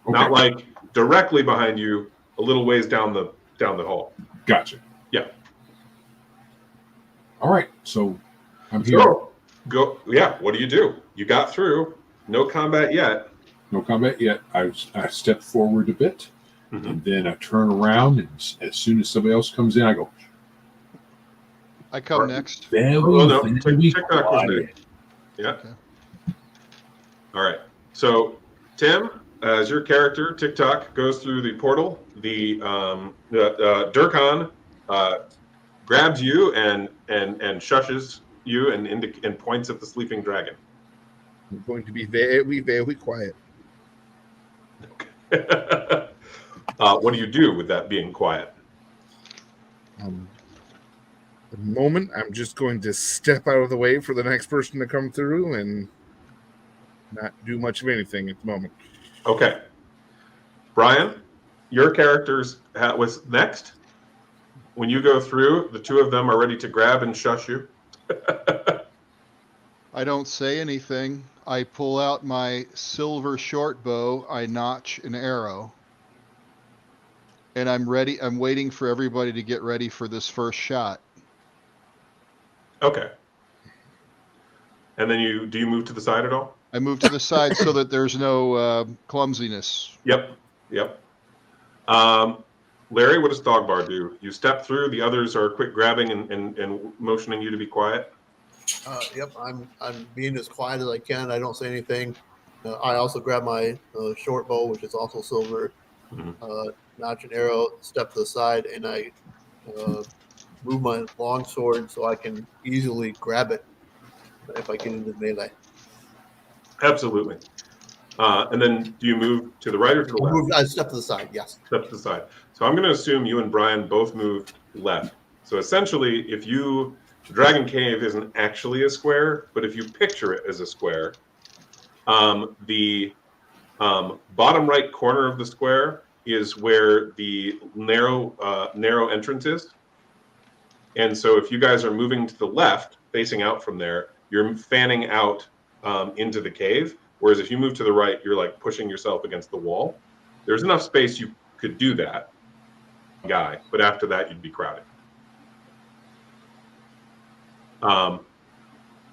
Okay. not like directly behind you, a little ways down the hall. Gotcha. Yeah. All right. So I'm here. So go. Yeah. What do? You got through. No combat yet. No combat yet. I step forward a bit, Mhm. and then I turn around, and as soon as somebody else comes in, I go, I come next. very, Oh, no. very TikTok was there. quiet. Yeah. Okay. All right. So Tim, as your character, TikTok goes through the portal. The Durkon grabs you and shushes you and points at the sleeping dragon. I'm going to be very, very quiet. What do you do with that being quiet? The moment, I'm just going to step out of the way for the next person to come through and not do much of anything at the moment. Okay. Brian, your character's was next. When you go through, the 2 of them are ready to grab and shush you. I don't say anything. I pull out my silver short bow. I notch an arrow. And I'm ready. I'm waiting for everybody to get ready for this first shot. Okay. And then do you move to the side at all? I move to the side so that there's no clumsiness. Yep. Larry, what does Dogbar do? You step through, the others are quick grabbing and motioning you to be quiet. Yep, I'm being as quiet as I can. I don't say anything. I also grab my short bow, which is also silver, notch an arrow, step to the side, and I move my long sword so I can easily grab it if I get into melee. Absolutely. And then do you move to the right or to the left? I step to the side, yes. Step to the side. So I'm going to assume you and Brian both move left. So essentially, the Dragon Cave isn't actually a square, but if you picture it as a square, the Bottom right corner of the square is where the narrow entrance is. And so if you guys are moving to the left, facing out from there, you're fanning out into the cave. Whereas if you move to the right, you're like pushing yourself against the wall. There's enough space you could do that, guy, but after that, you'd be crowded.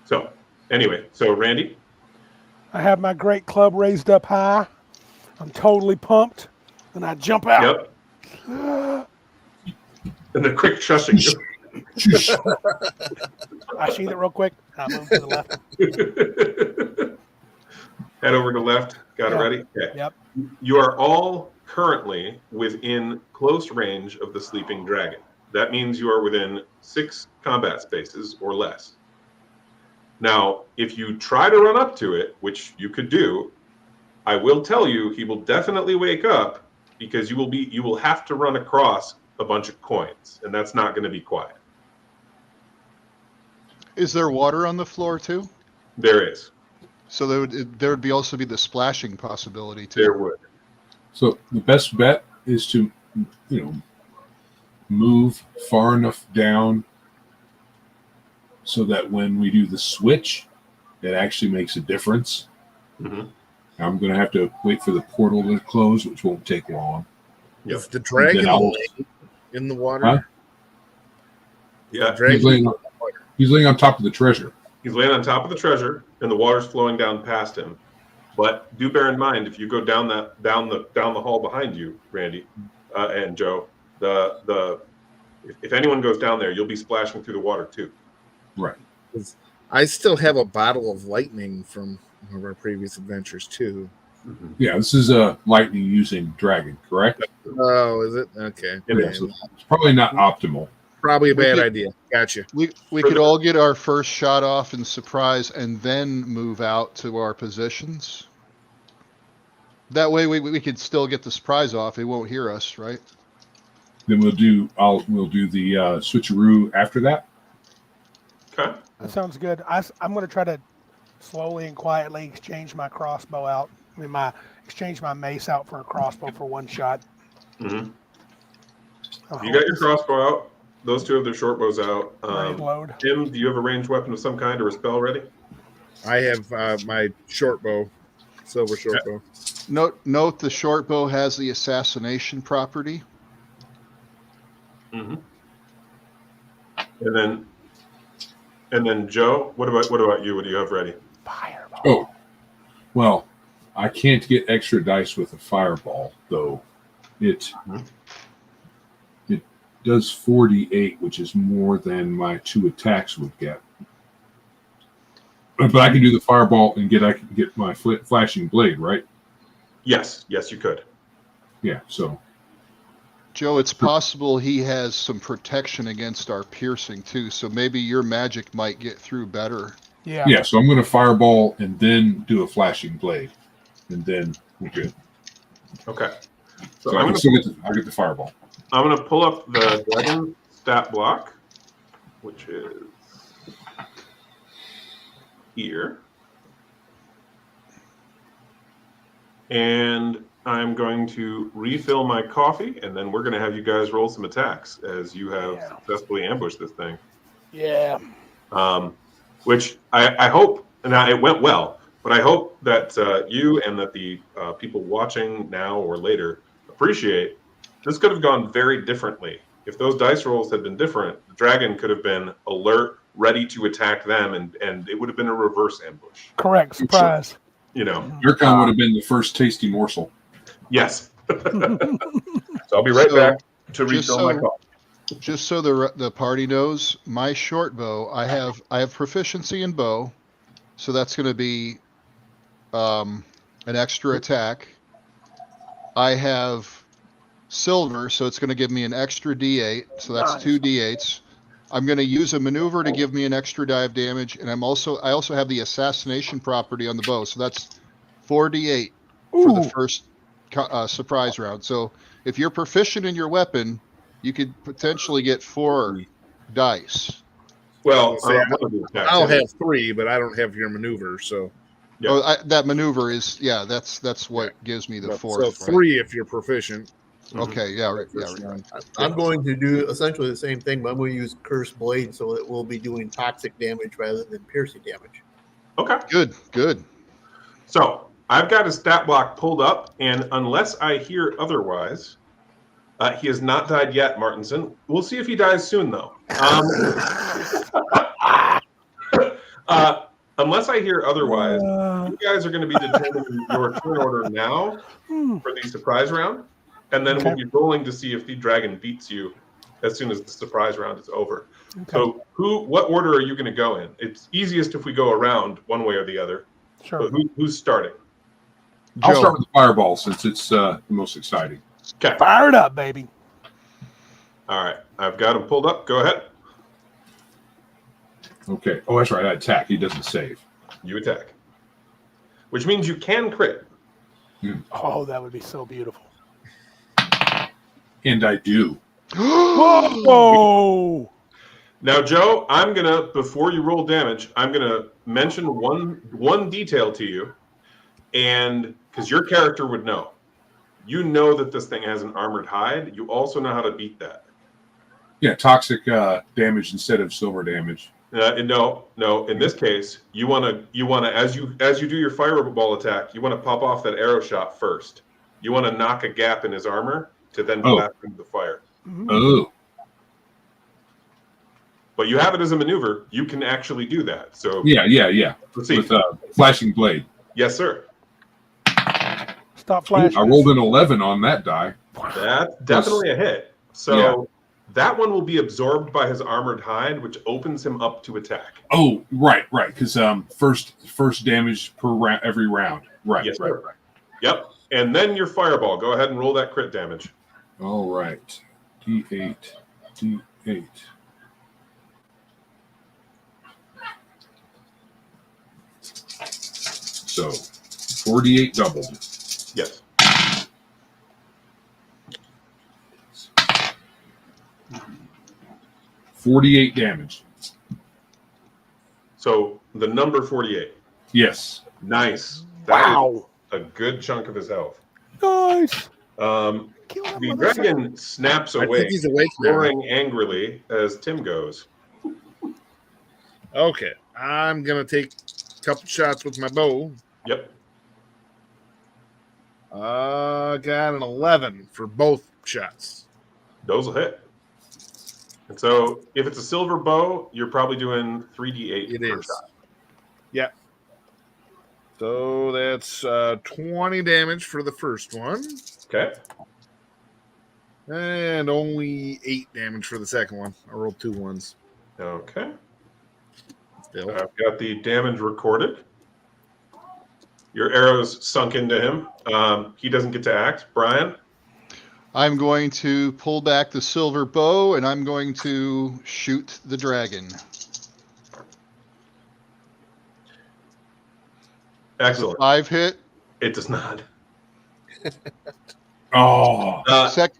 So anyway, so Randy? I have my great club raised up high. I'm totally pumped. And I jump out. Yep. And the quick shushing you. I sheath it real quick. I move to the left. Head over to left. Got it ready? Okay. Yep. You are all currently within close range of the sleeping dragon. That means you are within 6 combat spaces or less. Now, if you try to run up to it, which you could do, I will tell you he will definitely wake up because you will have to run across a bunch of coins, and that's not going to be quiet. Is there water on the floor too? There is. So there would be also be the splashing possibility too. There would. So the best bet is to, move far enough down so that when we do the switch, it actually makes a difference. Mm-hmm. I'm going to have to wait for the portal to close, which won't take long. Yep. Is the dragon Then I'll- in the water? Huh? Yeah. He's laying on top of the treasure. He's laying on top of the treasure, and the water's flowing down past him. But do bear in mind, if you go down the hall behind you, Randy and Joe, if anyone goes down there, you'll be splashing through the water too. Right. I still have a bottle of lightning from one of our previous adventures too. Mm-hmm. Yeah, this is a lightning using dragon, correct? Oh, is it? Okay. It Yeah, is. so it's probably not optimal. Probably a bad could- idea. Gotcha. We could all get our first shot off in surprise and then move out to our positions. That way we could still get the surprise off. He won't hear us, right? Then we'll do the switcheroo after that. Okay. That sounds good. I'm going to try to slowly and quietly exchange my crossbow out. Exchange my mace out for a crossbow for one shot. Mm-hmm. You got your crossbow out. Those two have their short bows out. Load. Tim, do you have a ranged weapon of some kind or a spell ready? I have my short bow, silver short bow. Note the short bow has the assassination property. Mm-hmm. And then Joe, what about you? What do you have ready? Fireball. Oh, well, I can't get extra dice with a fireball, though. It does 48, which is more than my 2 attacks would get. But I can do the fireball and I can get my flashing blade, right? Yes, you could. Yeah. So Joe, it's possible he has some protection against our piercing too, so maybe your magic might get through better. Yeah. So I'm going to fireball and then do a flashing blade, and then we're good. Okay. So I get the fireball. I'm going to pull up the dragon stat block, which is here. And I'm going to refill my coffee, and then we're going to have you guys roll some attacks as you have successfully ambushed this thing. Yeah. Which I hope, now it went well, but I hope that you and that the people watching now or later appreciate this could have gone very differently. If those dice rolls had been different, the dragon could have been alert, ready to attack them, and it would have been a reverse ambush. Correct. Surprise. You know, Yurkon would have been the first tasty morsel. yes. So I'll be right back to refill my coffee. Just so the party knows, my short bow, I have proficiency in bow, so that's going to be an extra attack. I have silver, so it's going to give me an extra D8, so that's Nice. 2 D8s. I'm going to use a maneuver to give me an extra die of damage, and I also have the assassination property on the bow, so that's 4 D8 for the first surprise round. So if you're proficient in your weapon, you could potentially get 4 dice. Well, Say, one of the attacks, I'll have 3, but I don't have your maneuver, so Yeah. Oh, that maneuver is that's what gives me the So 4th. right? 3 if you're proficient. Okay, yeah, right, yeah, First right. round. I'm going to do essentially the same thing, but I'm going to use Cursed Blade so that we'll be doing toxic damage rather than piercing damage. Okay. Good. So I've got his stat block pulled up, and unless I hear otherwise, he has not died yet, Martinson. We'll see if he dies soon, though. Unless I hear otherwise, you guys are going to be determining your turn order now for the surprise round, and then we'll be rolling to see if the dragon beats you as soon as the surprise round is over. Okay. So, what order are you going to go in? It's easiest if we go around one way or the other. Sure. But who's starting? I'll Joe. start with the fireball since it's the most exciting. Okay. Fire it up, baby. All right. I've got him pulled up. Go ahead. Okay. Oh, that's right. I attack. He doesn't save. You attack. Which means you can crit. Oh, that would be so beautiful. And I do. Whoa! Now, Joe, I'm gonna, before you roll damage, I'm gonna mention one detail to you, and because your character would know. You know that this thing has an armored hide. You also know how to beat that. Yeah, toxic damage instead of silver damage. No. In this case, you wanna as you do your fireball attack, you wanna pop off that arrow shot first. You wanna knock a gap in his armor to then blast into the fire. Oh. But you have it as a maneuver. You can actually do that. So Yeah. let's see. With flashing blade. Yes, sir. Stop Ooh, flashing. I rolled an 11 on that die. That's definitely a hit. So that one will be absorbed by his armored hide, which opens him up to attack. Oh, right. Because first damage per round every round. Right. Yes, right. sir. Yep. And then your fireball. Go ahead and roll that crit damage. All right. D8. So 48 doubled. Yes. $48 damage. So the number 48. Yes. Nice. Wow. That is a good chunk of his health. Nice. The dragon snaps I think away, he's awake now. roaring angrily as Tim goes. Okay, I'm gonna take a couple shots with my bow. Yep. Got an 11 for both shots. Those will hit. And so if it's a silver bow, you're probably doing 3d8 It per is. shot. Yep. So that's 20 damage for the first one, Okay. and only 8 damage for the second one. I rolled 2 ones. Okay. Still. I've got the damage recorded. Your arrows sunk into him. He doesn't get to act. Brian? I'm going to pull back the silver bow and I'm going to shoot the dragon. Excellent. 5 hit. It does not. Oh.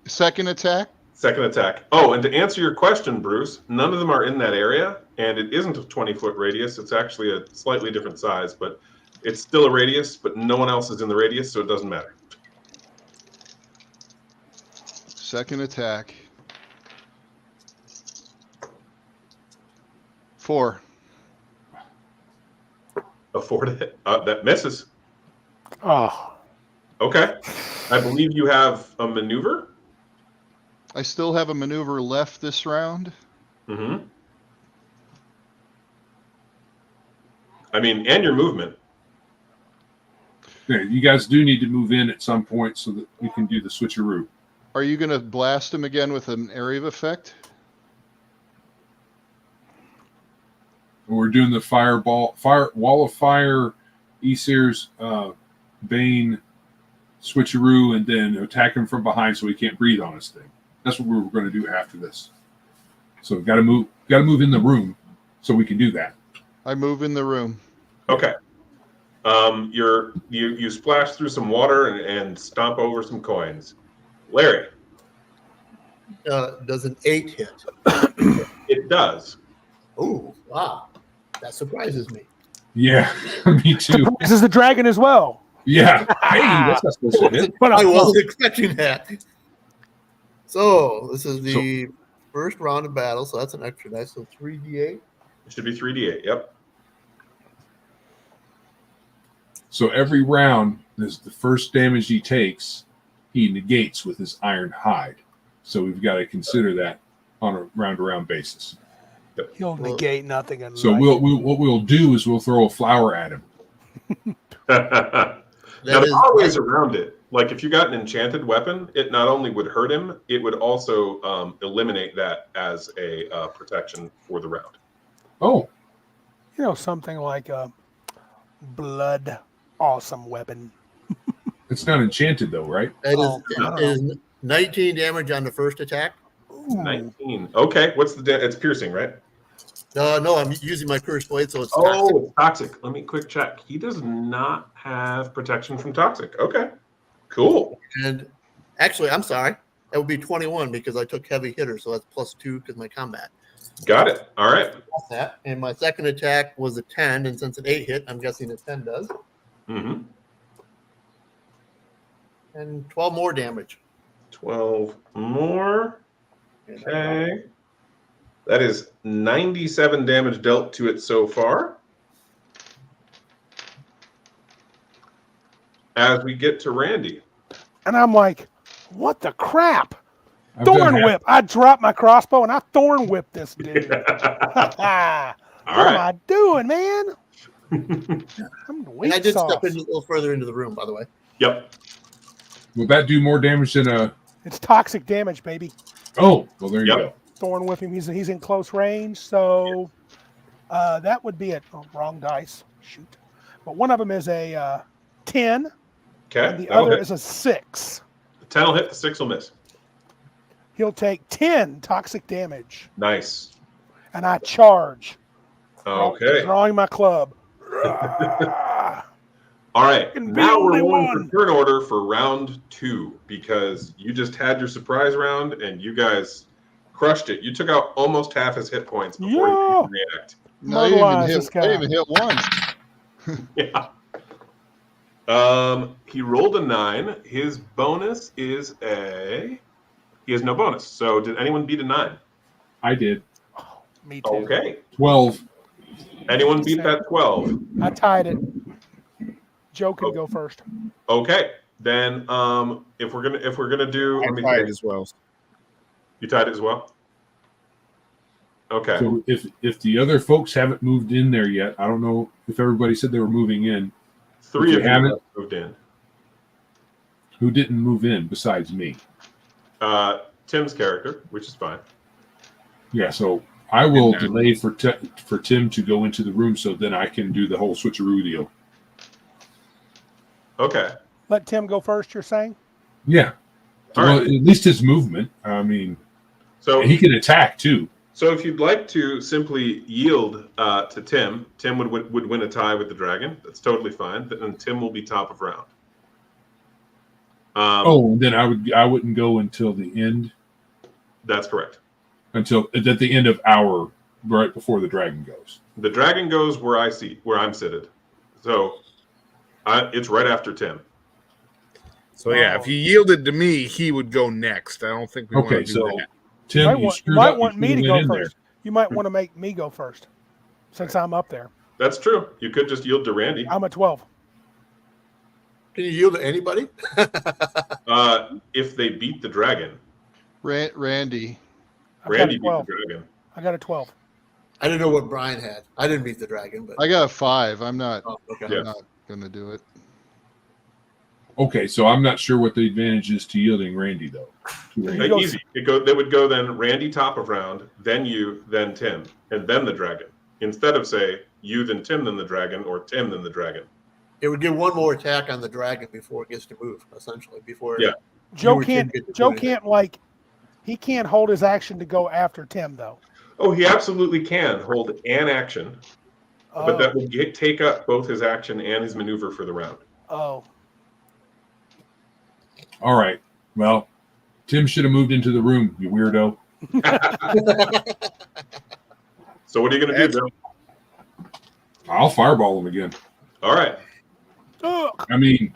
Second attack. Second attack. Oh, and to answer your question, Bruce, none of them are in that area, and it isn't a 20-foot radius. It's actually a slightly different size, but it's still a radius, but no one else is in the radius, so it doesn't matter. Second attack. 4. A 4 to hit. That misses. Oh. Okay. I believe you have a maneuver. I still have a maneuver left this round. Mm-hmm. I mean, and your movement. Yeah, you guys do need to move in at some point so that we can do the switcheroo. Are you going to blast him again with an area of effect? We're doing the wall of fire, Aesir's Bane switcheroo, and then attack him from behind so he can't breathe on his thing. That's what we're going to do after this. So got to move in the room so we can do that. I move in the room. Okay. You splash through some water and stomp over some coins. Larry. Does an 8 hit? It does. Oh, wow. That surprises me. Yeah, me too. This is the dragon as well. Yeah. Hey, that's not supposed to hit. But I wasn't expecting that. So this is the first round of battle, so that's an extra dice. So 3d8. It should be 3d8. Yep. So every round, this the first damage he takes, he negates with his iron hide. So we've got to consider that on a round-to-round basis. he'll negate nothing. And So what we'll do is we'll throw a flower at him. Now, there are ways around it. Like if you got an enchanted weapon, it not only would hurt him, it would also eliminate that as a protection for the round. Oh, something like a blood awesome weapon. it's not enchanted though, right? That is 19 damage on the first attack. Ooh. 19. Okay, what's the it's piercing, right? No, I'm using my cursed blade, so it's Oh, toxic. it's toxic. Let me quick check. He does not have protection from toxic. Okay, cool. And actually, I'm sorry. That would be 21 because I took heavy hitter, so that's +2 because my combat. Got it. All right. That's that. And my second attack was a 10, and since an 8 hit, I'm guessing a 10 does. Mm-hmm. And 12 more damage. 12 more. Okay. That is 97 damage dealt to it so far. As we get to Randy. And I'm like, what the crap? I've done Thorn half- whip. I dropped my crossbow and I thorn whipped this dude. What All am right. I doing, man? I'm weak And I did sauce. step in a little further into the room, by the way. Yep. Will that do more damage than a? It's toxic damage, baby. Oh, well, there you Yep. go. Thorn whip him. He's in close range, so that would be wrong dice. Shoot, but one of them is a 10, Okay. and the that'll other hit. is a 6. The 10 will hit, the 6 will miss. He'll take 10 toxic damage, Nice. and I charge. Okay. Drawing my club. All right. Fucking Now we're only rolling one. for turn order for round 2 because you just had your surprise round and you guys crushed it. You took out almost half his hit points before you Yeah. could react. No, I didn't Myrtleize even this hit. guy. I didn't even hit once. Yeah. He rolled a 9. His bonus is he has no bonus. So did anyone beat a 9? I did Me too. Okay. 12. Anyone beat that 12? I tied it. Joe can go first. Okay. Then if we're gonna do I let me tried think. as well. You tied it as well? Okay. So if the other folks haven't moved in there yet, I don't know if everybody said they were moving in. 3 if of you you haven't- have moved in. Who didn't move in besides me? Tim's character, which is fine. Yeah, so I will And, delay for Tim to go into the room so then I can do the whole switcheroo deal. Okay. Let Tim go first, you're saying? Yeah. All Well, right. at least his movement. I mean, So he can attack too. So if you'd like to simply yield to Tim, Tim would win a tie with the dragon. That's totally fine. And Tim will be top of round. Then I wouldn't go until the end. That's correct. Until at the end of our right before the dragon goes. The dragon goes where I'm seated. So it's right after Tim. So yeah, if he yielded to me, he would go next. I don't think we want Okay, to do so that. Tim, you screwed might up. want You me to should've go went in first. You might want to make me go first, since I'm up there. That's true. You could just yield to Randy. I'm a 12. Can you yield to anybody? If they beat the dragon. Randy. I've got Randy a beat the 12. dragon. I got a 12. I didn't know what Brian had. I didn't beat the dragon, but I got a 5. I'm not. oh, okay. Yeah. I'm not gonna do it. Okay, so I'm not sure what the advantage is to yielding Randy though. To Randy. goes- Easy. They would go then Randy top of round, then you, then Tim, and then the dragon. Instead of say you, then Tim, then the dragon, or Tim, then the dragon. It would get one more attack on the dragon before it gets to move, essentially. Before Yeah. Joe would can't. get to Joe put it in. can't he can't hold his action to go after Tim though. Oh, he absolutely can hold an action, but that Oh, would take up both his action and his maneuver for the round. oh. All right. Well, Tim should have moved into the room, you weirdo. So what are you going to do, That's- Joe? I'll fireball him again. All right. Ugh. I mean,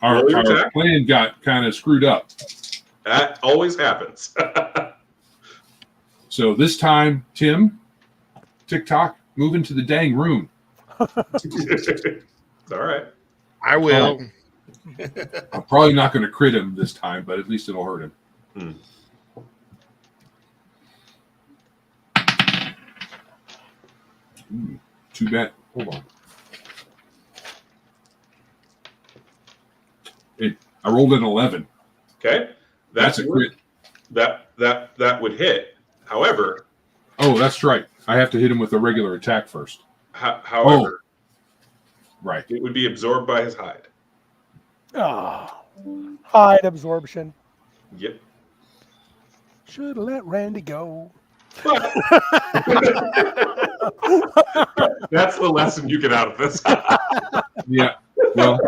our Roll your attack. plan got kind of screwed up. That always happens. So this time, Tim, TikTok, move into the dang room. It's all right. I will. I'm probably not going to crit him this time, but at least it'll hurt him. Ooh, too bad. Hold on. I rolled an 11. Okay. That's a crit. That would hit. However, Oh, that's right. I have to hit him with a regular attack first. however, Right. it would be absorbed by his hide. Hide absorption. Yep. Should have let Randy go. But that's the lesson you get out of this. Yeah. Well,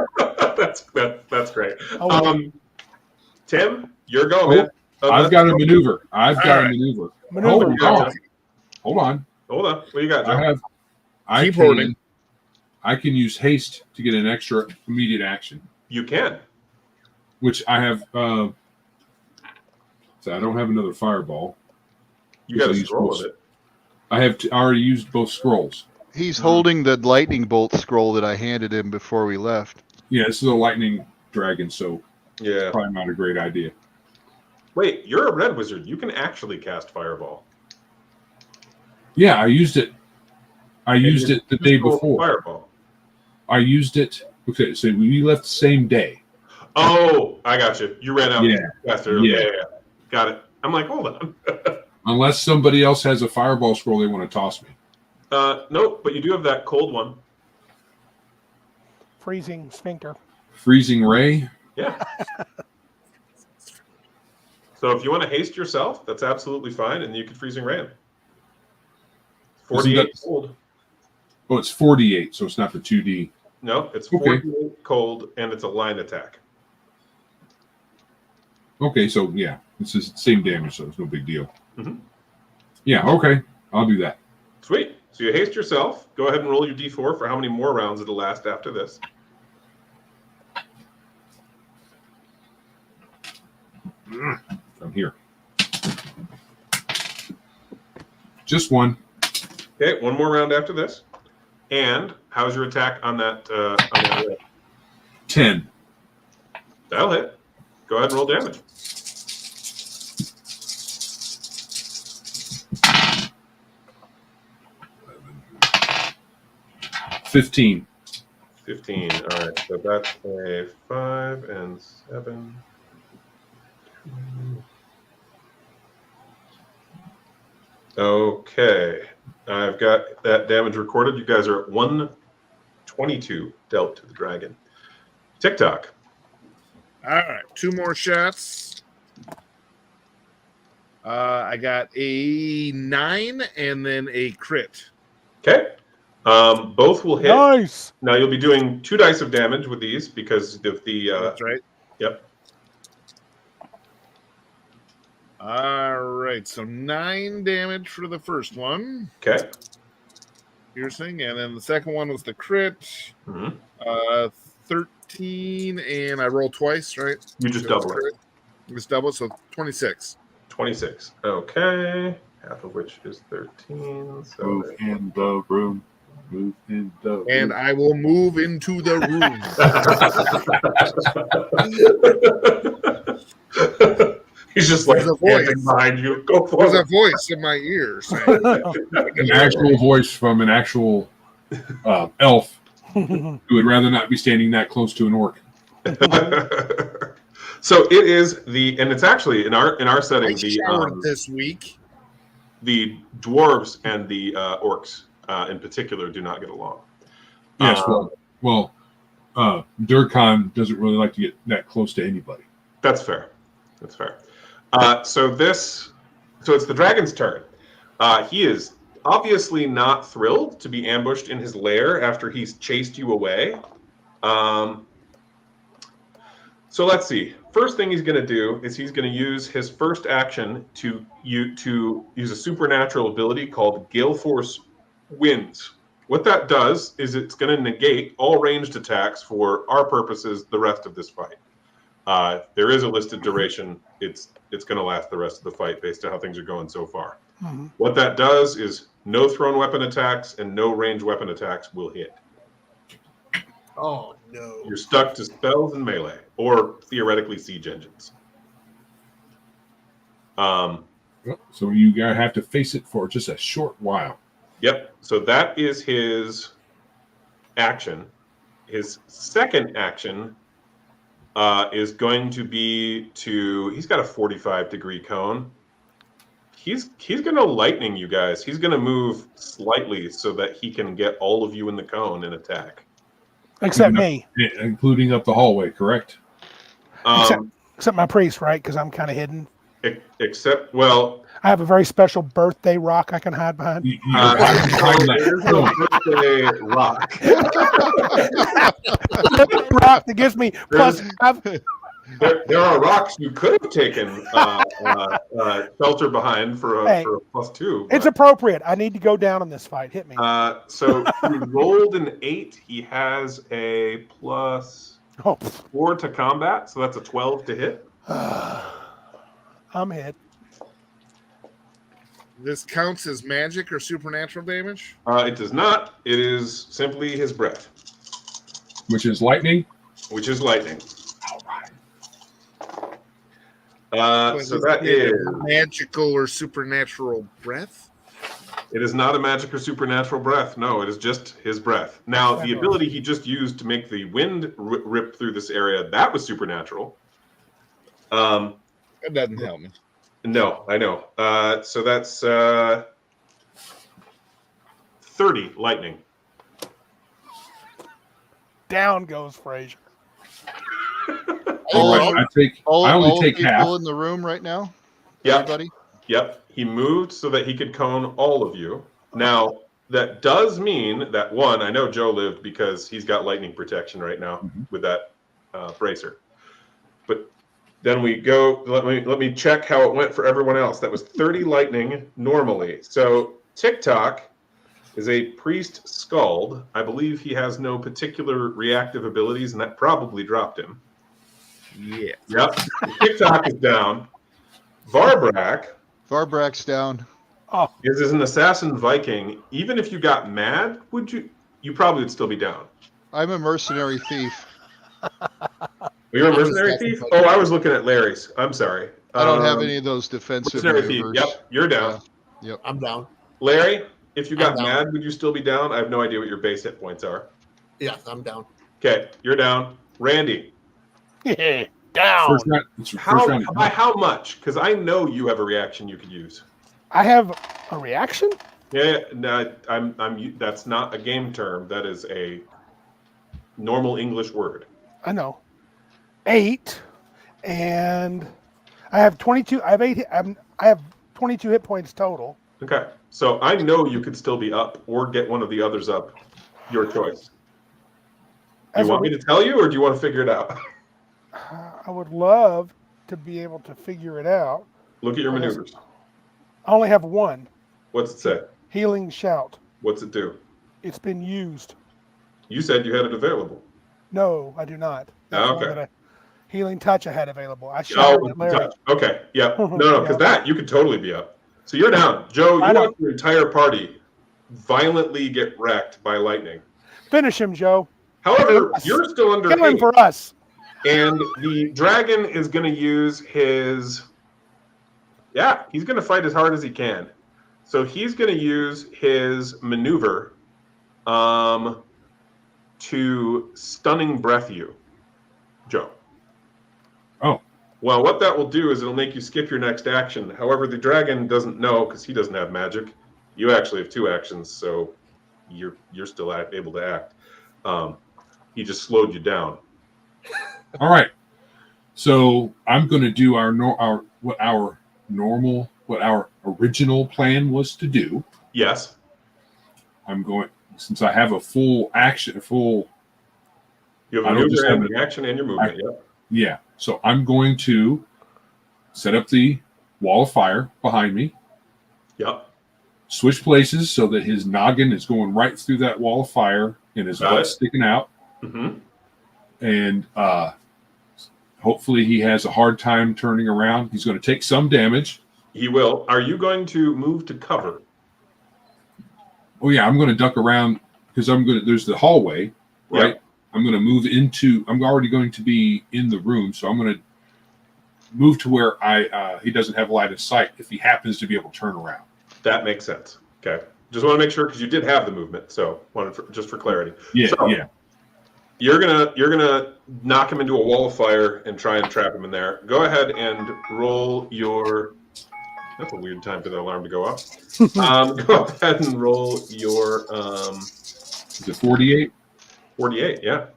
that's great. Oh, Tim, you're going. I've got a maneuver. I've got a right. maneuver. maneuver. Hold on. Hold on. What do you got, Joe? Keep hoarding. I can use haste to get an extra immediate action, You can. which I have. So I don't have another fireball. You got So to you scroll supposed- with it. I have already used both scrolls. He's holding the lightning bolt scroll that I handed him before we left. Yeah, this is a lightning dragon, so Yeah. probably not a great idea. Wait, you're a red wizard. You can actually cast fireball. Yeah, I used it. I used it the day Just roll before. Fireball. I used it. Okay, so we left the same day. Oh, I got you. You ran out. Yeah. Faster. Yeah. Yeah. Got it. I'm like, hold on. Unless somebody else has a fireball scroll they want to toss me. Nope, but you do have that cold one. Freezing sphincter. Freezing ray. Yeah. So if you want to haste yourself, that's absolutely fine, and you can freezing ram. 48 that- cold. Oh, it's 48, so it's not the 2D. No, it's Okay. 48 cold, and it's a line attack. Okay, so yeah, it's the same damage, so it's no big deal. Mhm. Yeah, okay, I'll do that. Sweet. So you haste yourself. Go ahead and roll your d4 for how many more rounds it'll last after this. I'm here. Just one. Okay, one more round after this. And how's your attack on that? On that roll? 10. That'll hit. Go ahead and roll damage. $15. 15. 15. All right, so that's a 5 and 7. Okay, I've got that damage recorded. You guys are at 122 dealt to the dragon. TikTok. All right, 2 more shots. I got a 9 and then a crit. Okay, both will hit. Nice. Now you'll be doing 2 dice of damage with these because of the. That's right. Yep. All right, so 9 damage for the first one, Okay. piercing, and then the second one was the crit. Mhm. 13, and I roll twice, right? You just So it's double it. crit. Just double, so 26. 26. Okay. Half of which is 13. So Move in the room. Move in the room. And I will move into the room. He's just like There's a voice. standing behind you. Go for There's a it. voice in my ear saying, An actual voice from an actual elf who would rather not be standing that close to an orc. So it is and it's actually in our setting I showered this week. the dwarves and the orcs in particular do not get along. Yes, well, Durkhan doesn't really like to get that close to anybody. That's fair. That's fair. So it's the dragon's turn. He is obviously not thrilled to be ambushed in his lair after he's chased you away. So let's see. First thing he's going to do is he's going to use his first action to use a supernatural ability called Gale Force Winds. What that does is it's going to negate all ranged attacks for our purposes the rest of this fight. There is a listed duration. It's going to last the rest of the fight based on how things are going so far. Mhm. What that does is no thrown weapon attacks and no ranged weapon attacks will hit. Oh no. You're stuck to spells and melee, or theoretically siege engines. So you gotta have to face it for just a short while. Yep. So that is his action. His second action is going to be to. He's got a 45-degree cone. He's going to lightning you guys. He's going to move slightly so that he can get all of you in the cone and attack. Except me. Including up the hallway, correct? Except my priest, right? Because I'm kind of hidden. Except, well, I have a very special birthday rock I can hide behind. You're hiding behind that. birthday rock. Rock that gives me plus 5. There are rocks you could have taken shelter behind for a +2. It's appropriate. I need to go down in this fight. Hit me. So he rolled an 8. He has a +4 to combat, so that's a 12 to hit. I'm hit. This counts as magic or supernatural damage? It does not. It is simply his breath. Which is lightning? Which is lightning. All right. So that is magical or supernatural breath? It is not a magic or supernatural breath. No, it is just his breath. Now, the ability he just used to make the wind rip through this area, that was supernatural. That doesn't help me. No, I know. So that's 30 lightning. Down goes Frazier. I only take people half. in the room right now. Yep. Everybody. Yep. He moved so that he could cone all of you. Now, that does mean that one, I know Joe lived because he's got lightning protection right now with that bracer. But then we go, let me check how it went for everyone else. That was 30 lightning normally. So TikTok is a priest scald. I believe he has no particular reactive abilities, and that probably dropped him. Yeah. Yep. TikTok is down. Varbrak's down. Oh, is an assassin Viking. Even if you got mad, would you probably would still be down. I'm a mercenary thief. You're a mercenary thief? Oh, I was looking at Larry's. I'm sorry. I don't have any of those defensive mercenary thief. maneuvers. Yep, you're down. Yeah. Yep. I'm down. Larry, if you got I'm down. mad, would you still be down? I have no idea what your base hit points are. Yes, I'm down. Okay, you're down. Randy, down. First round. by how much? Because I know you have a reaction you could use. I have a reaction? Yeah, no, I'm. That's not a game term. That is a normal English word. I know. 8, and I have 22. I have 8. I have 22 hit points total. Okay, so I know you could still be up or get one of the others up. Your choice. Do you want me to tell you, or do you want to figure it out? I would love to be able to figure it out. Look at your maneuvers. I only have one. What's it say? Healing shout. What's it do? It's been used. You said you had it available. No, I do not. That's Oh, okay. one that healing touch I had available. I shouted at Larry. Okay. Yeah. No, because that you could totally be up. So you're down, Joe. You want your entire party violently get wrecked by lightning. Finish him, Joe. However, you're still under Kill him 8, for us. and the dragon is going to use his. Yeah, he's going to fight as hard as he can. So he's going to use his maneuver to stunning breath you, Joe. Oh. Well, what that will do is it'll make you skip your next action. However, the dragon doesn't know because he doesn't have magic. You actually have 2 actions, so you're still able to act. He just slowed you down. All right. So I'm going to do what our original plan was to do. Yes. I'm going, since I have a full action, You have a maneuver and an action and your movement. Yep. Yeah. So I'm going to set up the wall of fire behind me. Yep. switch places so that his noggin is going right through that wall of fire and his butt's sticking out. Mm-hmm. And hopefully he has a hard time turning around. He's going to take some damage. He will. Are you going to move to cover? Oh yeah, I'm going to duck around because there's the hallway, right? Yep. I'm going to move I'm already going to be in the room, so I'm going to move to where he doesn't have line of sight if he happens to be able to turn around. That makes sense. Okay. Just want to make sure because you did have the movement, so just for clarity. Yeah, so, yeah. You're gonna knock him into a wall of fire and try and trap him in there. Go ahead and roll your. That's a weird time for the alarm to go off. Go ahead and roll your. Is it 48? 48. Yeah.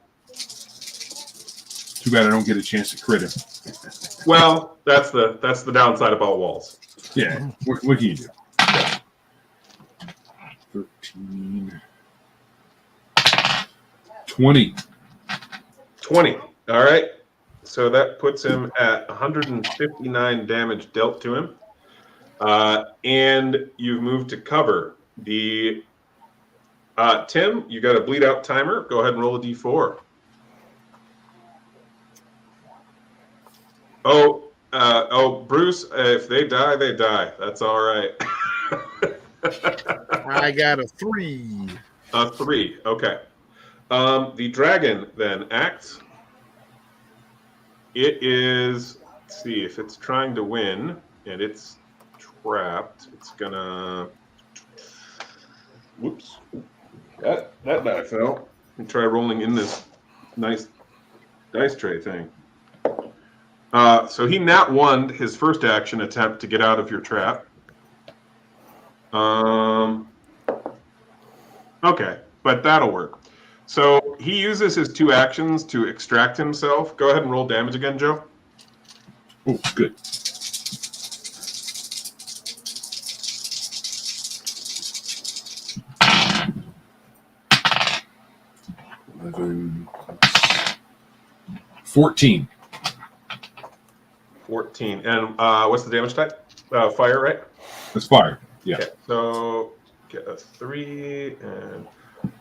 Too bad I don't get a chance to crit him. Well, that's the downside about walls. Yeah. What can you do? 13. 20. 20. All right. So that puts him at 159 damage dealt to him. And you've moved to cover. The Tim, you got a bleed out timer. Go ahead and roll a d4. Bruce, if they die, they die. That's all right. I got a 3. A 3. Okay. The dragon then acts. It is, let's see, if it's trying to win and it's trapped, it's gonna, whoops, that die fell. And try rolling in this nice dice tray thing. So he nat won his first action attempt to get out of your trap. Okay, but that'll work. So he uses his 2 actions to extract himself. Go ahead and roll damage again, Joe. Oh, good. $11 + 14. 14. And what's the damage type? Fire, right? That's fire. Yeah. Okay, so get a 3 and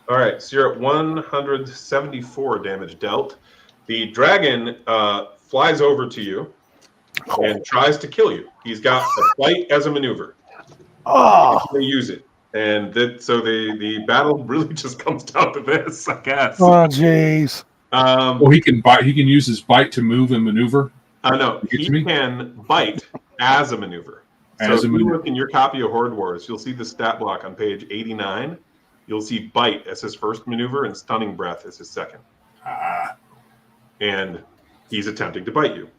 all right, so you're at 174 damage dealt. The dragon flies over to you and tries to kill you. He's got a bite as a maneuver. Oh, They use it, and so the battle really just comes down to this, I guess. oh, jeez. Well, he can bite. He can use his bite to move and maneuver. No, he can bite as a maneuver. So if you look in your copy of HordeWars, you'll see the stat block on page 89. You'll see bite as his first maneuver and stunning breath as his second. And he's attempting to bite you.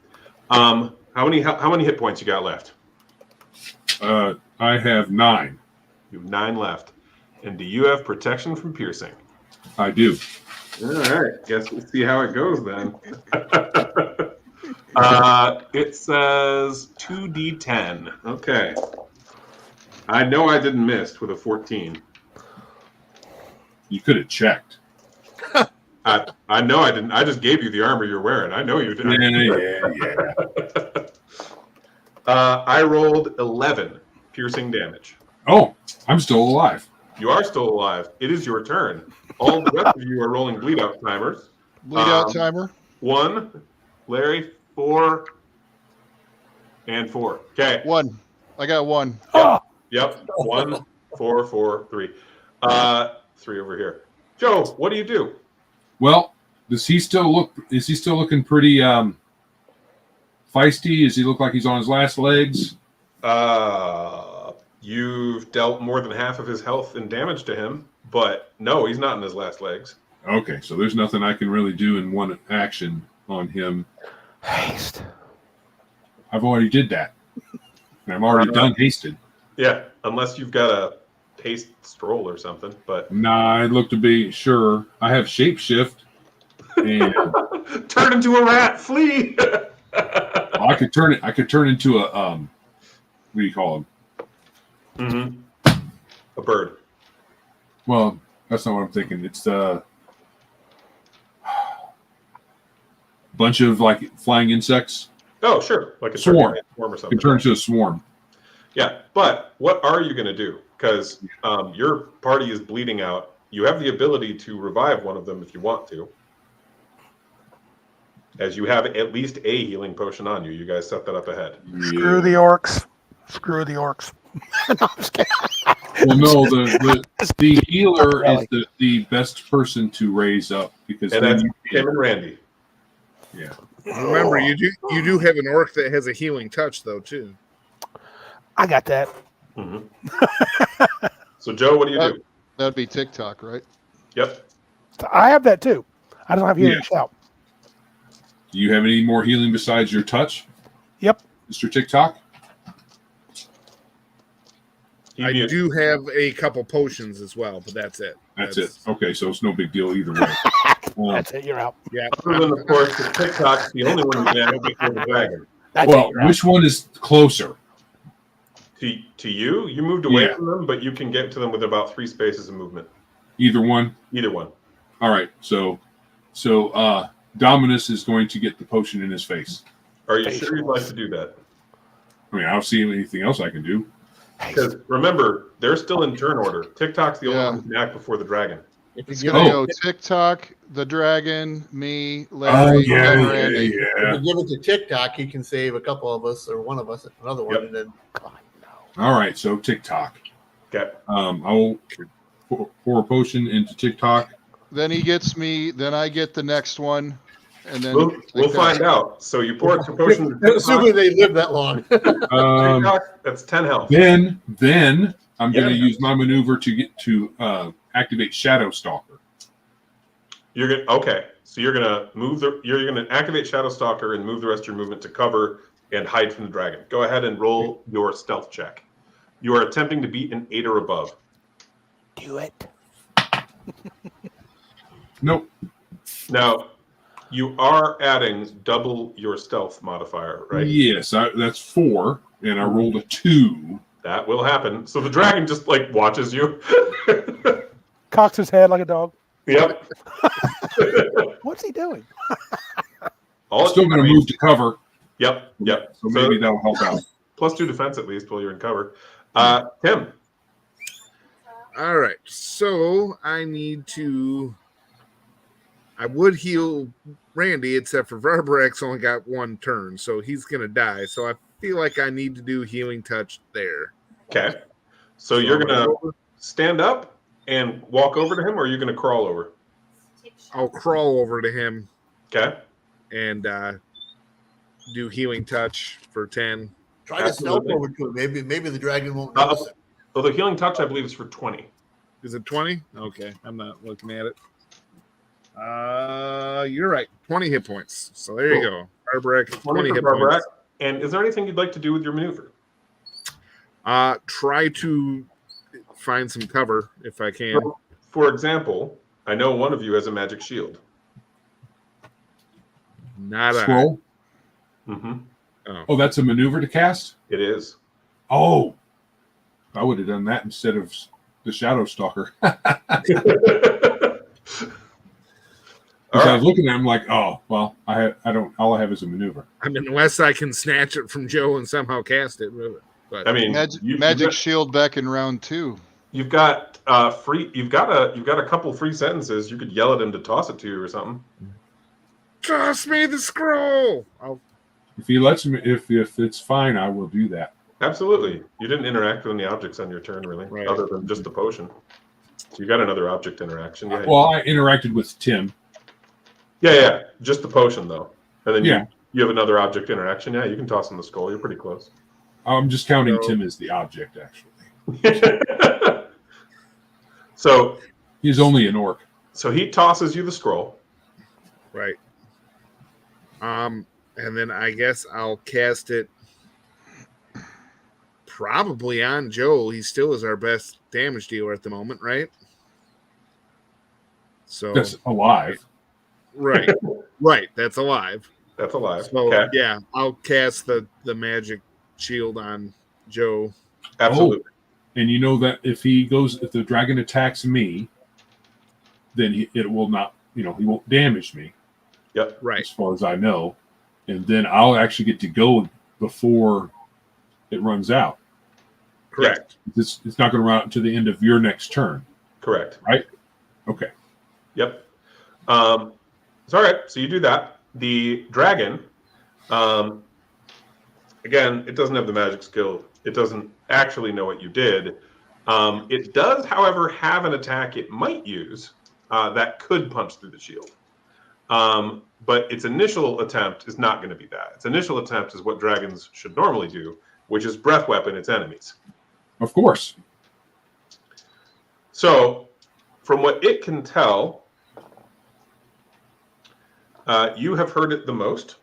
How many hit points you got left? I have 9. You have 9 left. And do you have protection from piercing? I do. All right. Guess we'll see how it goes then. It says 2d10. Okay. I know I didn't miss with a 14. You could have checked. I know I didn't. I just gave you the armor you're wearing. I know you did. Yeah. I rolled 11 piercing damage. Oh, I'm still alive. You are still alive. It is your turn. All the rest of you are rolling bleed out timers. Bleed out timer. 1, Larry, 4, and 4. Okay. 1. I got 1. Yep. 1, 4, 4, 3. 3 over here. Joe, what do you do? Well, is he still looking pretty feisty? Does he look like he's on his last legs? You've dealt more than half of his health and damage to him, but no, he's not in his last legs. Okay, so there's nothing I can really do in one action on him. Haste. I've already did that. And I'm already done hasted. Yeah, unless you've got a haste stroll or something, but Nah, I'd look to be sure. I have shapeshift, and turn into a rat, flee. I could turn into a what do you call him? Mm-hmm. A bird. Well, that's not what I'm thinking. It's a bunch of like flying insects. Oh, sure, like a Swarm. swarm or You something. can turn into a swarm. Yeah, but what are you going to do? because your party is bleeding out. You have the ability to revive one of them if you want to, as you have at least a healing potion on you. You guys set that up ahead. Screw the orcs. Screw the orcs. No, I'm just kidding. Well, no, the healer Really. is the best person to raise up because And then that's you Tim and Randy. yeah. Remember, you do have an orc that has a healing touch though too. I got that. Mm-hmm. So, Joe, what do you do? That'd be TikTok, right? Yep. I have that too. I don't have healing Yeah. shout. Do you have any more healing besides your touch? Yep. Mr. TikTok? I do have a couple potions as well, but that's it. That's it. Okay, so it's no big deal either way. That's it. You're out. Yeah. Other than, of course, the TikTok's the only one you can have before the dragon. That's Well, it. You're out. which one is closer? To you, you moved away Yeah. from them, but you can get to them with about 3 spaces of movement. Either one? Either one. All right. So Dominus is going to get the potion in his face. Are you sure you'd like to do that? I mean, I don't see anything else I can do. Because remember, they're still in turn order. TikTok's the only Yeah. one who can act before the dragon. It's you gonna Oh. go TikTok, the dragon, me, Larry, and Randy. If you give it to TikTok, he can save a couple of us or one of us, another one, Yep. and then All right. So TikTok. Okay. I will pour a potion into TikTok. Then he gets me. Then I get the next one, and then We'll find out. So you pour a potion into assuming they live that long. TikTok, that's 10 health. Then I'm going to Yeah. use my maneuver to get to activate Shadow Stalker. So you're gonna activate Shadow Stalker and move the rest of your movement to cover and hide from the dragon. Go ahead and roll your stealth check. You are attempting to beat an 8 or above. do it. Nope. Now, you are adding double your stealth modifier, right? Yes, that's 4, and I rolled a 2. That will happen. So the dragon just like watches you. Cocks his head like a dog. Yep. What's he doing? I'm still going to move to cover, Yep. so maybe that'll help out. +2 defense at least while you're in cover. Tim. All right. So I would heal Randy, except for Varbrax only got 1 turn, so he's gonna die. So I feel like I need to do healing touch there. Okay. So you're gonna stand up and walk over to him, or are you gonna crawl over? I'll crawl over to him Okay. and do healing touch for 10. Try to stealth Absolutely. over to him. Maybe the dragon won't Uh, notice it. So the healing touch, I believe, is for 20. Is it 20? Okay, I'm not looking at it. You're right. 20 hit points. So there you go. Varbrax, 20 for hit Barbara. points. And is there anything you'd like to do with your maneuver? Try to find some cover if I can. So, for example, I know one of you has a magic shield. Not a. Scroll. Mm-hmm. Oh, that's a maneuver to cast? It is. Oh, I would have done that instead of the Shadow Stalker. Because I was looking at him like, oh, well, I don't. All I have is a maneuver. I mean, unless I can snatch it from Joe and somehow cast it. But I mean, Magic shield back in round 2. You've got free. You've got a couple free sentences. You could yell at him to toss it to you or something. toss me the scroll. If he lets me, if it's fine, I will do that. Absolutely. You didn't interact with any objects on your turn, really, Right. other than just the potion. So you got another object interaction. Yeah. Well, I interacted with Tim. Yeah. Just the potion, though. And then Yeah. you have another object interaction. Yeah, you can toss him the skull. You're pretty close. I'm just counting So- Tim as the object, actually. So He's only an orc. he tosses you the scroll. Right. And then I guess I'll cast it probably on Joe. He still is our best damage dealer at the moment, right? So That's alive. right. Right. That's alive. That's alive. So Okay. yeah, I'll cast the magic shield on Joe. Absolutely. And you know that if the dragon attacks me, then it will not, he won't damage me, Yep. Right. as far as I know. And then I'll actually get to go before it runs out. Correct. It's not going to run out to the end of your next turn. Correct. Right? Okay. Yep. So all right. So you do that. The dragon, again, it doesn't have the magic skill. It doesn't actually know what you did. It does, however, have an attack it might use that could punch through the shield. But its initial attempt is not going to be that. Its initial attempt is what dragons should normally do, which is breath weapon its enemies. Of course. So, from what it can tell, you have heard it the most.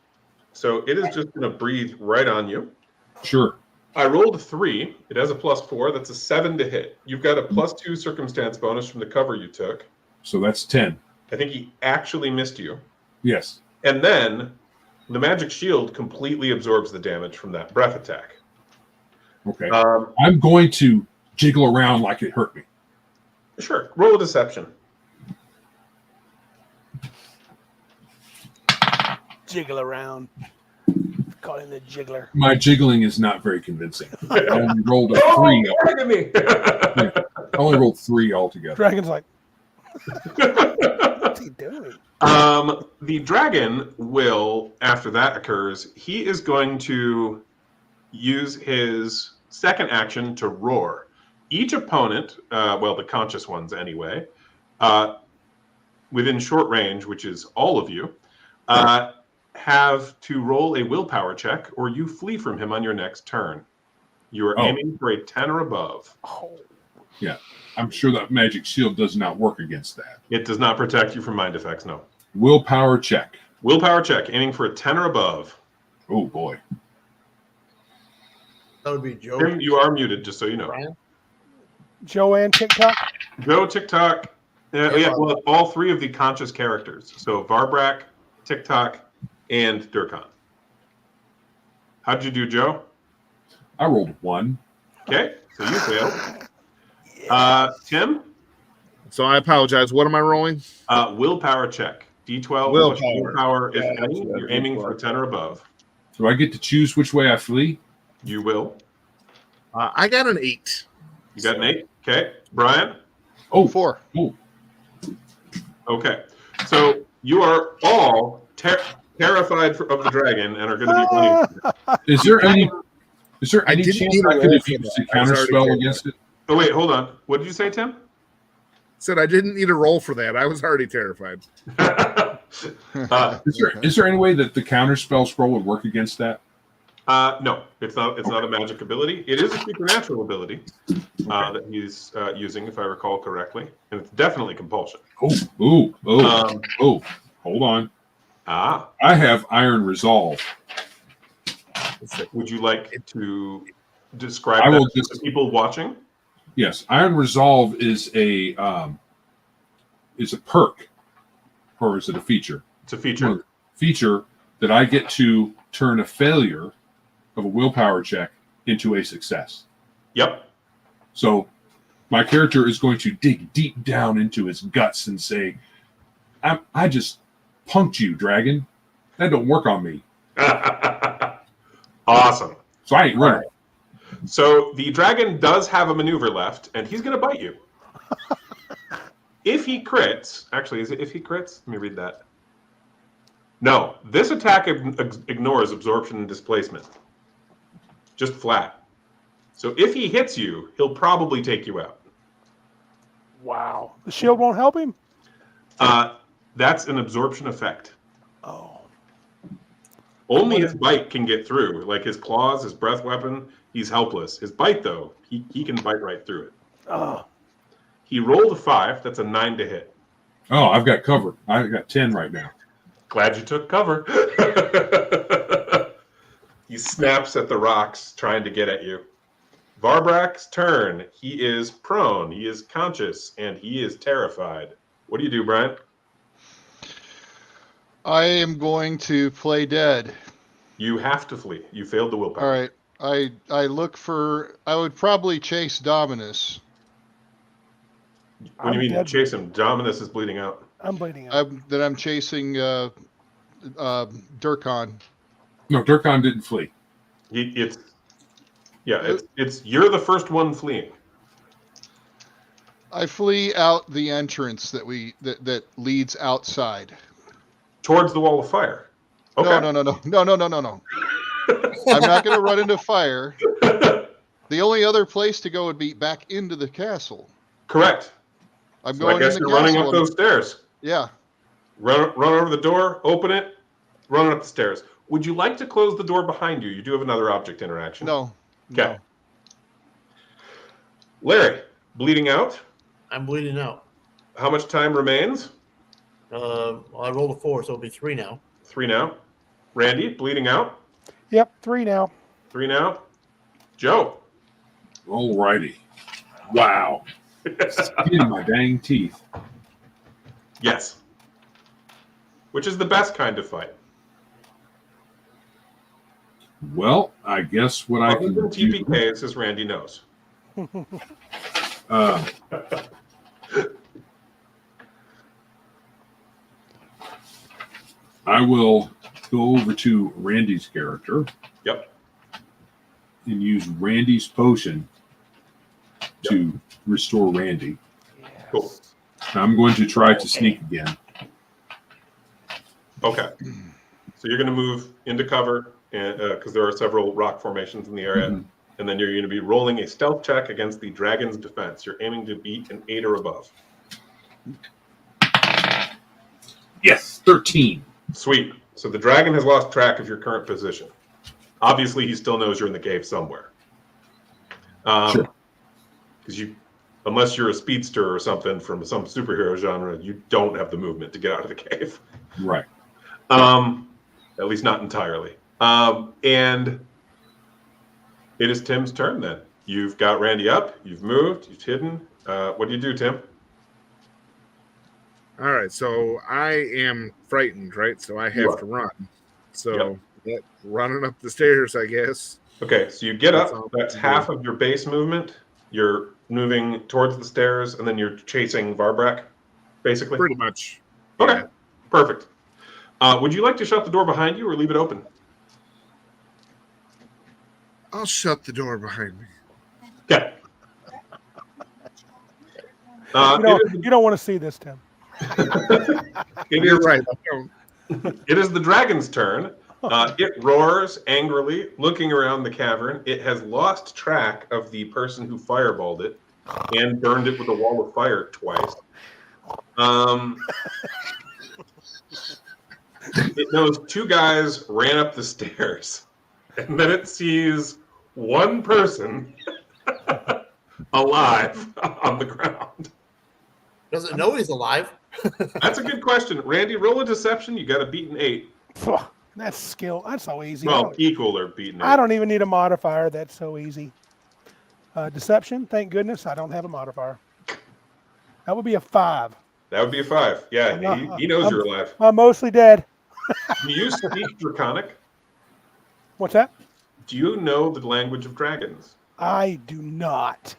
So it is just going to breathe right on you. Sure. I rolled a 3. It has a +4. That's a 7 to hit. You've got a +2 circumstance bonus from the cover you took. So that's 10. I think he actually missed you. Yes. And then the magic shield completely absorbs the damage from that breath attack. Okay. I'm going to jiggle around like it hurt me. Sure. Roll a deception. Jiggle around. Call him the jiggler. My jiggling is not very convincing. I only rolled a 3. Look at me. I only rolled 3 altogether. Dragon's like, what's he doing? The dragon will, after that occurs, he is going to use his second action to roar. Each opponent, well, the conscious ones anyway, within short range, which is all of you, have to roll a willpower check, or you flee from him on your next turn. You are aiming for a 10 or above. Oh. Yeah. I'm sure that magic shield does not work against that. It does not protect you from mind effects, no. Willpower check. Willpower check, aiming for a 10 or above. Oh, boy. That would be Joe. Tim, you are muted, just so you know. Brian? Joanne TikTok. Go TikTok. Well, all 3 of the conscious characters. So Varbrak, TikTok, and Durkan. How'd you do, Joe? I rolled 1. Okay, so you failed. Tim? So I apologize. What am I rolling? Willpower check. D12. Willpower, if any. You're aiming for 10 or above. Do I get to choose which way I flee? You will. I got an 8. You got an 8? Okay. Brian? Oh, 4. Oh, Okay. So you are all terrified of the dragon and are going to be running. is there any I didn't chance need a I could roll have for used that. the I was counter already spell doing against it? Oh, wait, hold on. What did you say, Tim? Said I didn't need a roll for that. I was already terrified. Is there any way that the counter spell scroll would work against that? No, it's not. It's not a magic ability. It is a supernatural ability that he's using, if I recall correctly, and it's definitely compulsion. Oh, hold on. Ah, I have Iron Resolve. would you like to describe I that will to the people watching? Yes, Iron Resolve is a perk, or is it a feature? It's a feature. Feature that I get to turn a failure of a willpower check into a success. Yep. So my character is going to dig deep down into his guts and say, I just punked you, dragon. That don't work on me. Awesome. So I ain't running. So the dragon does have a maneuver left, and he's going to bite you. If he crits, actually, is it if he crits? Let me read that. No, this attack ignores absorption and displacement. Just flat. So if he hits you, he'll probably take you out. Wow. The shield won't help him? That's an absorption effect. Oh. Only his bite can get through. Like his claws, his breath weapon, he's helpless. His bite, though, he can bite right through it. Oh. He rolled a 5. That's a 9 to hit. Oh, I've got cover. I've got 10 right now. Glad you took cover. He snaps at the rocks, trying to get at you. Varbrak's turn. He is prone, he is conscious, and he is terrified. What do you do, Brian? I am going to play dead. You have to flee. You failed the willpower. All right. I look for. I would probably chase Dominus. What do you mean dead. chase him? Dominus is bleeding out. I'm bleeding out. I'm chasing Durkan. No, Durkan didn't flee. It's Yeah, it's you're the first one fleeing. I flee out the entrance that leads outside. Towards the wall of fire. Okay. No. I'm not going to run into fire. The only other place to go would be back into the castle. Correct. I'm So I going in guess the you're castle. running up those stairs. Yeah. Run over the door, open it, run up the stairs. Would you like to close the door behind you? You do have another object interaction. No. Okay. No. Larry, bleeding out. I'm bleeding out. How much time remains? Well, I rolled a 4, so it'll be 3 now. 3 now. Randy, bleeding out. Yep, 3 now. 3 now. Joe. Alrighty. Wow. Skin in my dang teeth. Yes. Which is the best kind of fight? Well, I guess what I Other can than do. TPKs, as Randy knows. I will go over to Randy's character. Yep. And use Randy's potion to restore Randy. Cool. Now I'm going to try to sneak again. Okay. So you're going to move into cover because there are several rock formations in the area. Mhm. And then you're going to be rolling a stealth check against the dragon's defense. You're aiming to beat an 8 or above. Yes, 13. Sweet. So the dragon has lost track of your current position. Obviously, he still knows you're in the cave somewhere. Sure. Because unless you're a speedster or something from some superhero genre, you don't have the movement to get out of the cave. Right. At least not entirely. And it is Tim's turn then. You've got Randy up. You've moved. You've hidden. What do you do, Tim? All right, so I am frightened, right? So I have to run. So running up the stairs, I guess. Okay, so you get That's up. all That's I can half do. of your base movement. You're moving towards the stairs, and then you're chasing Varbrak, basically. Pretty much. Okay, Yeah. perfect. Would you like to shut the door behind you or leave it open? I'll shut the door behind me. Okay. You don't want to see this, Tim. You're right. I don't. It is the dragon's turn. It roars angrily, looking around the cavern. It has lost track of the person who fireballed it and burned it with a wall of fire twice. It knows 2 guys ran up the stairs, and then it sees 1 person alive on the ground. Does it know he's alive? That's a good question. Randy, roll a deception. You got to beat an 8. That's skill. That's so easy. Well, equal or beat an 8. I don't even need a modifier. That's so easy. Deception. Thank goodness I don't have a modifier. That would be a 5. That would be a 5. Yeah, he knows you're alive. I'm mostly dead. Do you speak Draconic? What's that? Do you know the language of dragons? I do not.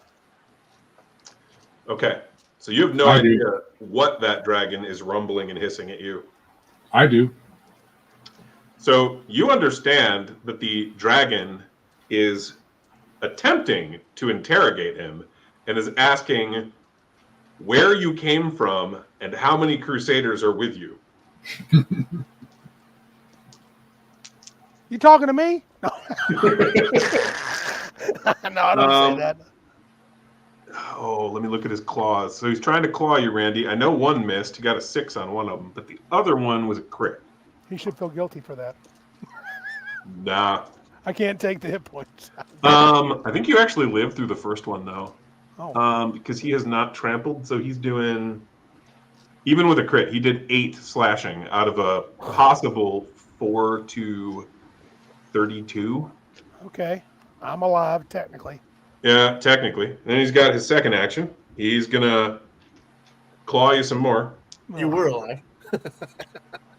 Okay. So you have no I idea do. what that dragon is rumbling and hissing at you. I do. So you understand that the dragon is attempting to interrogate him and is asking where you came from and how many crusaders are with you. You talking to me? No, no, I don't say that. Oh, let me look at his claws. So he's trying to claw you, Randy. I know 1 missed. You got a 6 on one of them, but the other one was a crit. He should feel guilty for that. Nah. I can't take the hit points. I think you actually lived through the first one, though. Oh. Because he has not trampled, so he's doing... Even with a crit, he did 8 slashing out of a possible 4 to 32. Okay. I'm alive, technically. Yeah, technically. Then he's got his second action. He's going to claw you some more. You were alive.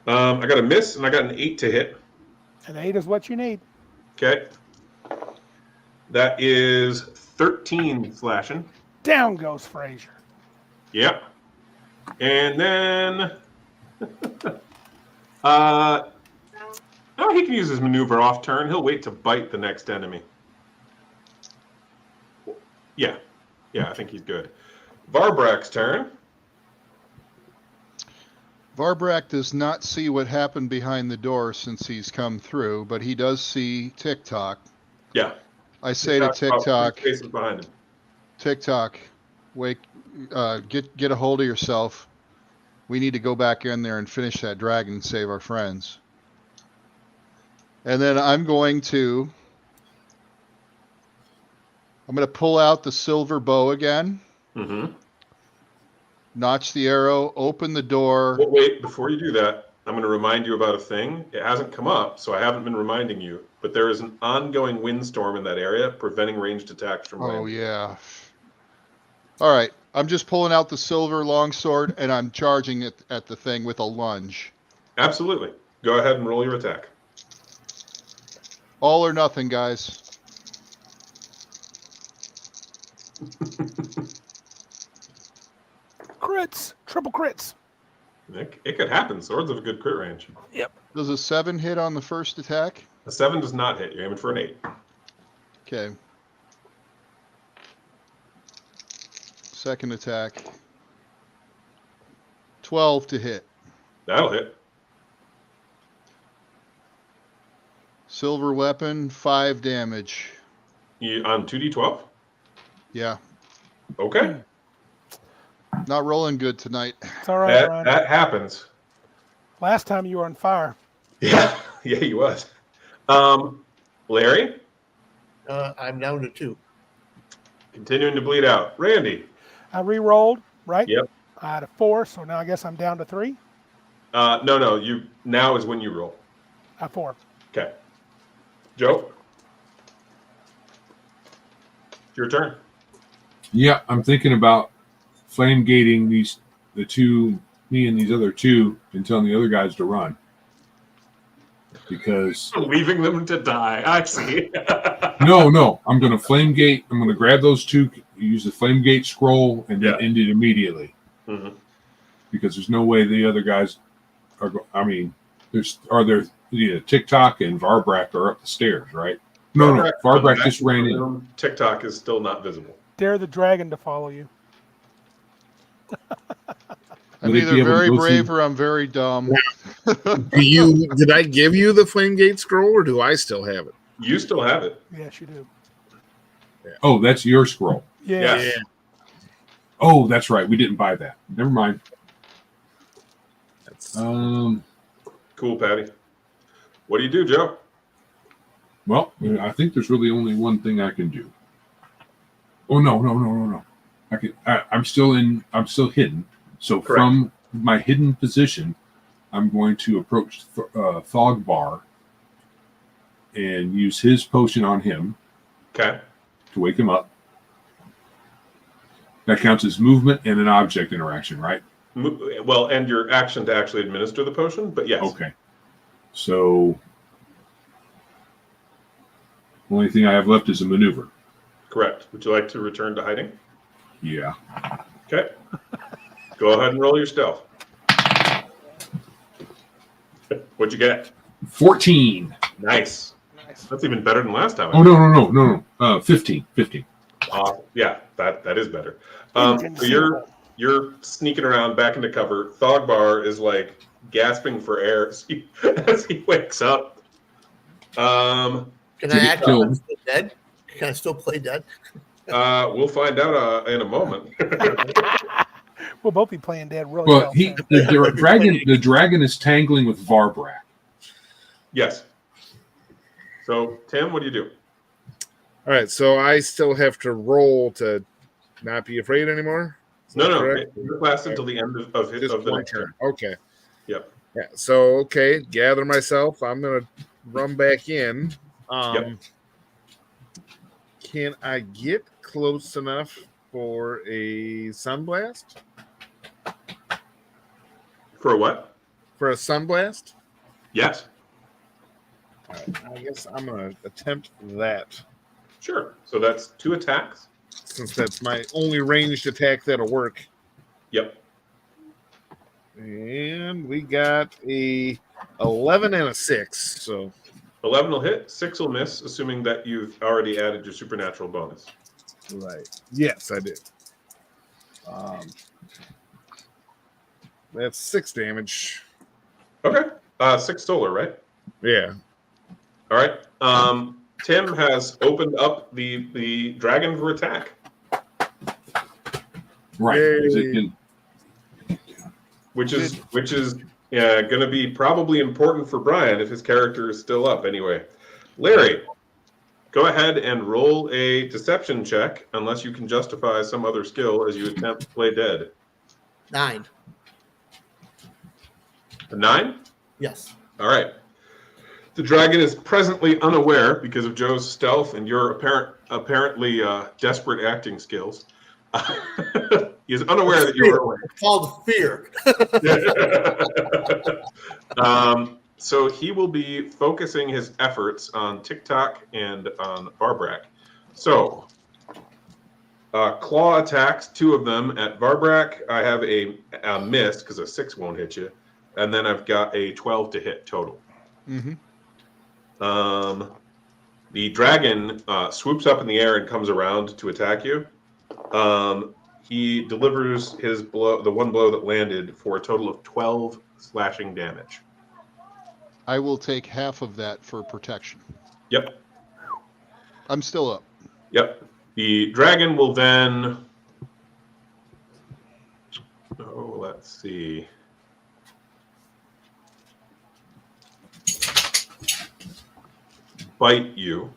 I got a miss, and I got an 8 to hit. An 8 is what you need. Okay. That is 13 slashing. Down goes Frazier. Yep. And then... he can use his maneuver off turn. He'll wait to bite the next enemy. Yeah. Yeah, I think he's good. Varbrak's turn. Varbrak does not see what happened behind the door since he's come through, but he does see TikTok. Yeah. I say to TikTok's about TikTok, 3 spaces behind him. TikTok, get a hold of yourself. We need to go back in there and finish that dragon and save our friends. And then I'm going to pull out the silver bow again, Mm-hmm. notch the arrow, open the door. Well, wait, before you do that, I'm going to remind you about a thing. It hasn't come up, so I haven't been reminding you. But there is an ongoing windstorm in that area, preventing ranged attacks from landing. Oh, yeah. All right. I'm just pulling out the silver longsword, and I'm charging it at the thing with a lunge. Absolutely. Go ahead and roll your attack. All or nothing, guys. Crits, triple crits. It could happen. Swords have a good crit range. Does a 7 hit on the first attack? A 7 does not hit. You're aiming for an 8. Okay. Second attack. 12 to hit. That'll hit. Silver weapon, 5 damage. You on 2d12? Yeah. Okay. Not rolling good tonight. It's all right, Ryan. That happens. Last time you were on fire. Yeah. Yeah, he was. Larry? I'm down to 2. Continuing to bleed out. Randy? I re-rolled, right? Yep. I had a 4, so now I guess I'm down to 3. No. Now is when you roll. 4. Okay. Joe? Your turn. Yeah, I'm thinking about flame gating me and these other two, and telling the other guys to run. Because Leaving them to die. I see. no, I'm going to flame gate. I'm going to grab those two, use the flame gate scroll, and then end it immediately. Mm-hmm. Because there's no way the other guys are. TikTok and Varbrak are up the stairs, right? No, Varbrak just ran in. TikTok is still not visible. Dare the dragon to follow you. I'm Would it be either able to very go brave through- or I'm very dumb. Did I give you the flame gate scroll, or do I still have it? You still have it. Yes, you do. Oh, that's your scroll. Yes. Yeah. Oh, that's right. We didn't buy that. Never mind. That's Cool, Patty. What do you do, Joe? Well, I think there's really only one thing I can do. Oh no. I'm still hidden. So Correct. from my hidden position, I'm going to approach Thogbar and use his potion on him Okay. to wake him up. That counts as movement and an object interaction, right? Well, and your action to actually administer the potion, but yes. Okay. So, only thing I have left is a maneuver. Correct. Would you like to return to hiding? Yeah. Okay. Go ahead and roll your stealth. What'd you get? 14. Nice. That's even better than last time. Oh, no. 15. Yeah, that is better. So you're sneaking around back into cover. Thogbar is like gasping for air as he wakes up. Can Did I he act kill like I'm him? still dead? Can I still play dead? We'll find out in a moment. We'll both be playing dead really Well, well. Sam. the dragon is tangling with Varbrak. Yes. So, Tim, what do you do? all right. So I still have to roll to not be afraid anymore. Is that No. correct? It lasts until the end of Just the one next turn. turn. Okay. Yep. Yeah. So okay, gather myself. I'm gonna run back in. Can I get close enough for a sunblast? For what? For a sunblast? Yes. All right, I guess I'm gonna attempt that Sure. So that's 2 attacks. since that's my only ranged attack that'll work. Yep. And we got a 11 and a 6. So 11 will hit, 6 will miss, assuming that you've already added your supernatural bonus. Right. Yes, I did. That's 6 damage. Okay. 6 solar, right? Yeah. All right. Tim has opened up the dragon for attack. Right. Yay. 'Cause it can- Which is going to be probably important for Brian if his character is still up anyway. Larry, go ahead and roll a deception check unless you can justify some other skill as you attempt to play dead. 9. A 9? Yes. All right. The dragon is presently unaware because of Joe's stealth and your apparently desperate acting skills. He is unaware that you are aware. It's called fear. So he will be focusing his efforts on TikTok and on Varbrak. So claw attacks, 2 of them at Varbrak. I have a miss because a 6 won't hit you, and then I've got a 12 to hit total. Mm-hmm. The dragon swoops up in the air and comes around to attack you. He delivers his blow, the one blow that landed, for a total of 12 slashing damage. I will take half of that for protection. Yep. I'm still up. Yep. The dragon will then. Oh, let's see. Bite you.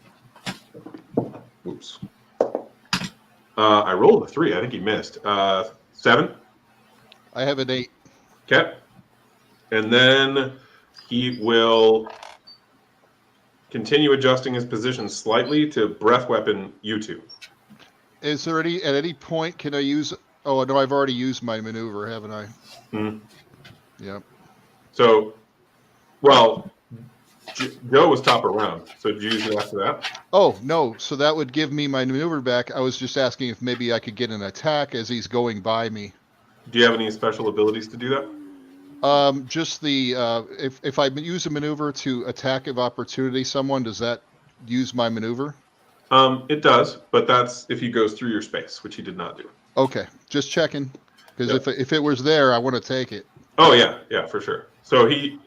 Oops. I rolled a 3. I think he missed. 7. I have an 8. Okay. And then he will continue adjusting his position slightly to breath weapon you 2. Is there at any point can I use? Oh no, I've already used my maneuver, haven't I? Hmm. Yep. So, well, Joe was top of round. So did you use it after that? Oh no, so that would give me my maneuver back. I was just asking if maybe I could get an attack as he's going by me. Do you have any special abilities to do that? Just the if I use a maneuver to attack of opportunity someone, does that use my maneuver? It does, but that's if he goes through your space, which he did not do. Okay, just checking, because Yep. if it was there, I want to take it. Oh yeah, for sure. So he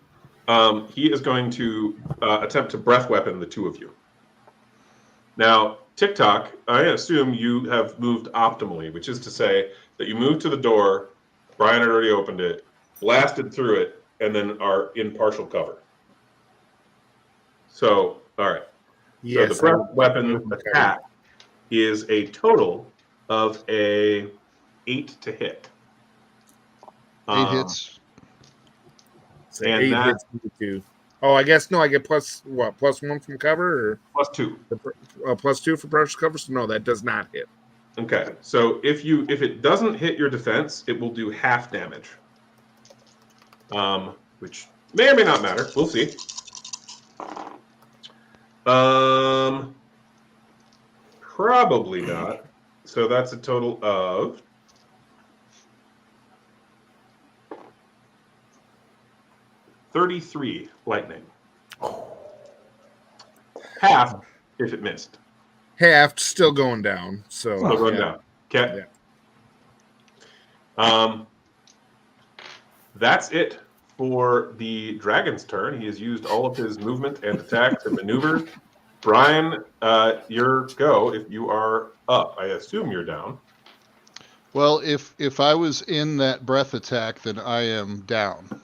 is going to attempt to breath weapon the 2 of you. Now, TikTok, I assume you have moved optimally, which is to say that you moved to the door, Brian had already opened it, blasted through it, and then are in partial cover. So, all right. Yes. So the breath weapon attack is a total of a 8 to hit. 8 hits. So And 8 that- hits me 2. Oh, I guess no. I get +1 from cover, or +2. +2 for partial cover. So no, that does not hit. Okay, so if it doesn't hit your defense, it will do half damage. Which may or may not matter. We'll see. Probably not. So that's a total of 33 lightning. Half if it missed. Half still going down. So Still going yeah. down. Okay. That's it for the dragon's turn. He has used all of his movement and attack to maneuver. Brian, your go. If you are up, I assume you're down. Well, if I was in that breath attack, then I am down.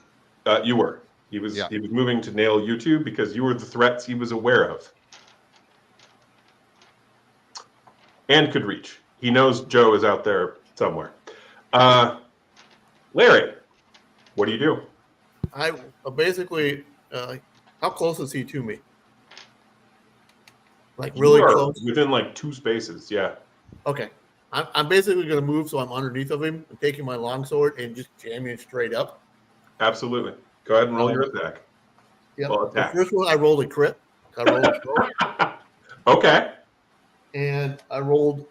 You were. He was moving to nail you 2 because you were the threats he was aware of and could reach. He knows Joe is out there somewhere. Larry, what do you do? I basically, how close is he to me? Like really You are close? within like 2 spaces. Yeah. Okay. I'm basically going to move so I'm underneath of him, and taking my longsword and just jamming it straight up. Absolutely. Go ahead and roll your attack. Yep. Well, The attack. first one I rolled a crit. I rolled a 12, Okay. and I rolled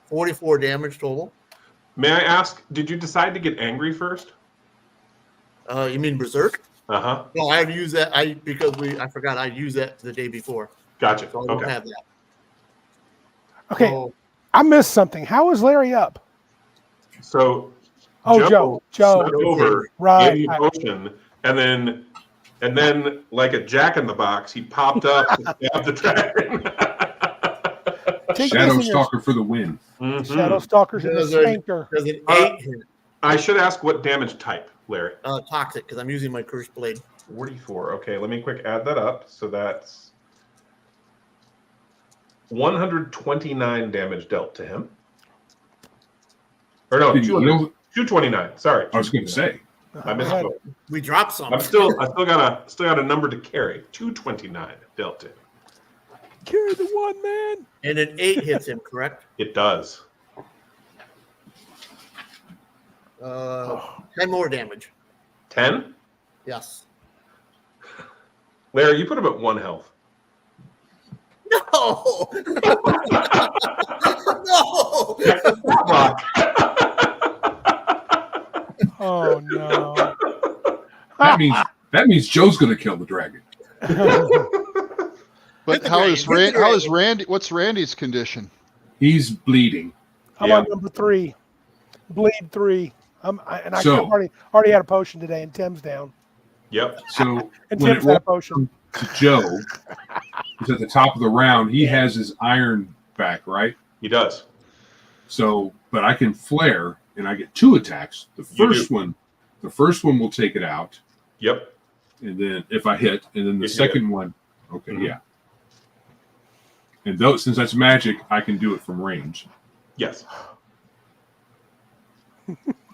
44 damage total. May I ask, did you decide to get angry first? You mean berserk? Uh-huh. No, I had to use that. I forgot I used that the day before, Gotcha. so I don't Okay. have that. Okay, Oh, I missed something. How is Larry up? So Oh, Joe. snuck over, Right. gave you a potion, and then like a jack in the box, he popped up to stab the dragon. Take Shadow this in your Stalker for the win. Shadow Stalkers in the Does an- spanker. Does an 8 hit? I should ask what damage type, Larry. Toxic, because I'm using my cursed blade. 44. Okay, let me quick add that up. So that's 129 damage dealt to him. Or no, Did you 200, heal? 229. Sorry. I was going to say. I misspoke. We dropped some. I still got a number to carry. 229 dealt to him. Carry the one, man. And an 8 hits him, correct? It does. 10 more damage. 10? Yes. Larry, you put him at 1 health. No. No. Oh no. That means Joe's going to kill the dragon. But the how dragon, is hit the dragon. Randy? What's Randy's condition? He's bleeding. I'm on number 3. Bleed 3. I So- already had a potion today, and Tim's down. Yep. So And when it Tim's had a rolls potion. to Joe, he's at the top of the round. He has his iron back, right? He does. So, but I can flare, and I get 2 attacks. The first one will take it out, Yep. and then if I hit, and then the If you second one, okay, Mhm. yeah. And though since that's magic, I can do it from range. Yes.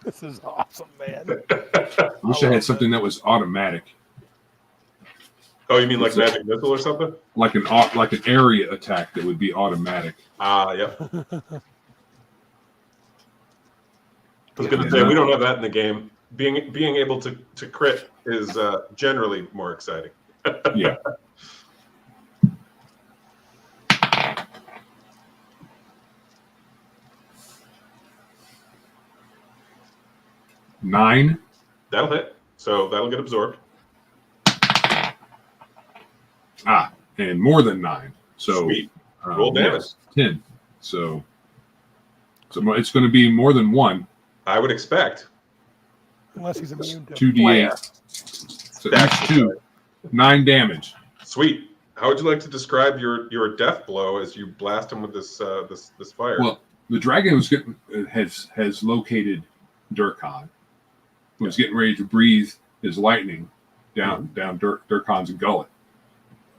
This is awesome, man. I wish I had something that was automatic, Oh, you mean like magic missile or something? like an area attack that would be automatic. Yep. I was going to say we don't have that in the game. Being able to crit is generally more exciting. Yeah. Nine. That'll hit. So that'll get absorbed. And more than 9. So Sweet. Roll damage. 10. So it's going to be more than 1. I would expect. Unless he's immune to 2d8. So that's 2. 9 damage. Sweet. How would you like to describe your death blow as you blast him with this fire? Well, the dragon has located Durkhan. Was getting ready to breathe his lightning down Durkhan's gullet.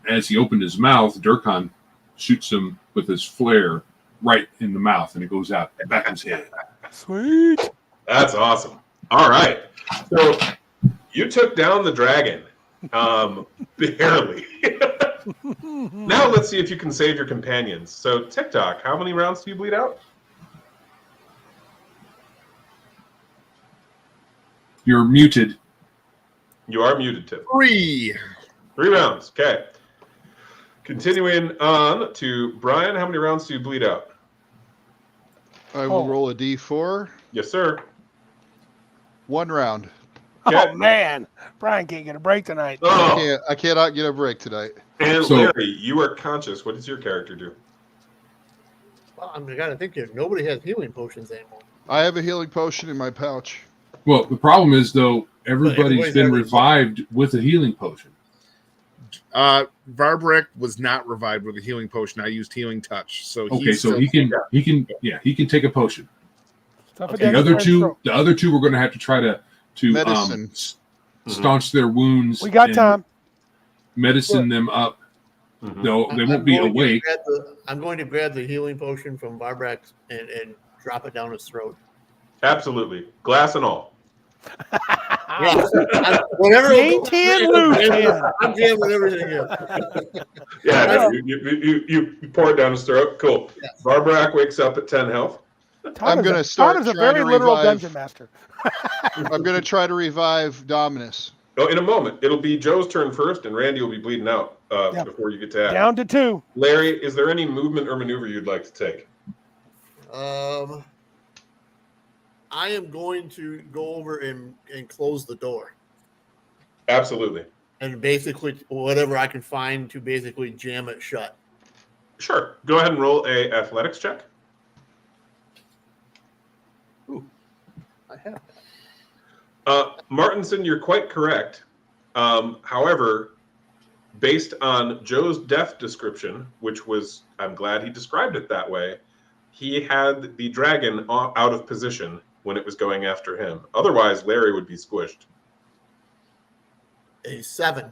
As he opened his mouth, Durkhan shoots him with his flare right in the mouth, and it goes out back in his head. Sweet. That's awesome. All right. So you took down the dragon. Barely. Now let's see if you can save your companions. So TikTok, how many rounds do you bleed out? You're muted. You are muted, Tim. 3. 3 rounds. Okay. Continuing on to Brian, how many rounds do you bleed out? I will roll a d4. Yes, sir. 1 round. Okay. Oh man, Brian can't get a break tonight. Oh, I cannot get a break tonight. and So- Larry, you are conscious. What does your character do? Well, I'm gotta think here. Nobody has healing potions anymore. I have a healing potion in my pouch. Well, the problem is though everybody's everybody's been already- revived with a healing potion. Varbrek was not revived with a healing potion. I used healing touch. So Okay, he's so still, he can take a potion. Stuff it The down other Brian's throat. two we're going to have to try to Medicine. staunch their wounds. We got and time. Medicine them up. Mhm. They won't be going to awake. I'm going to grab the healing potion from Barbrax and drop it down his throat. Absolutely. Glass and all. Yeah, whatever. Maintain loose, man. I'm jamming everything in. Yeah, you pour it down his throat. Cool. Yes. Barbarac wakes up at 10 health. I'm gonna start Todd is a trying very to literal revive- dungeon master. I'm going to try to revive Dominus. Oh, in a moment. It'll be Joe's turn first, and Randy will be bleeding out Yeah. before you get to act. Down to 2. Larry, is there any movement or maneuver you'd like to take? I am going to go over and close the door. Absolutely. And basically, whatever I can find to basically jam it shut. Sure. Go ahead and roll a athletics check. I have. Martinson, you're quite correct. However, based on Joe's death description, which was, I'm glad he described it that way, he had the dragon out of position when it was going after him. Otherwise, Larry would be squished. A 7.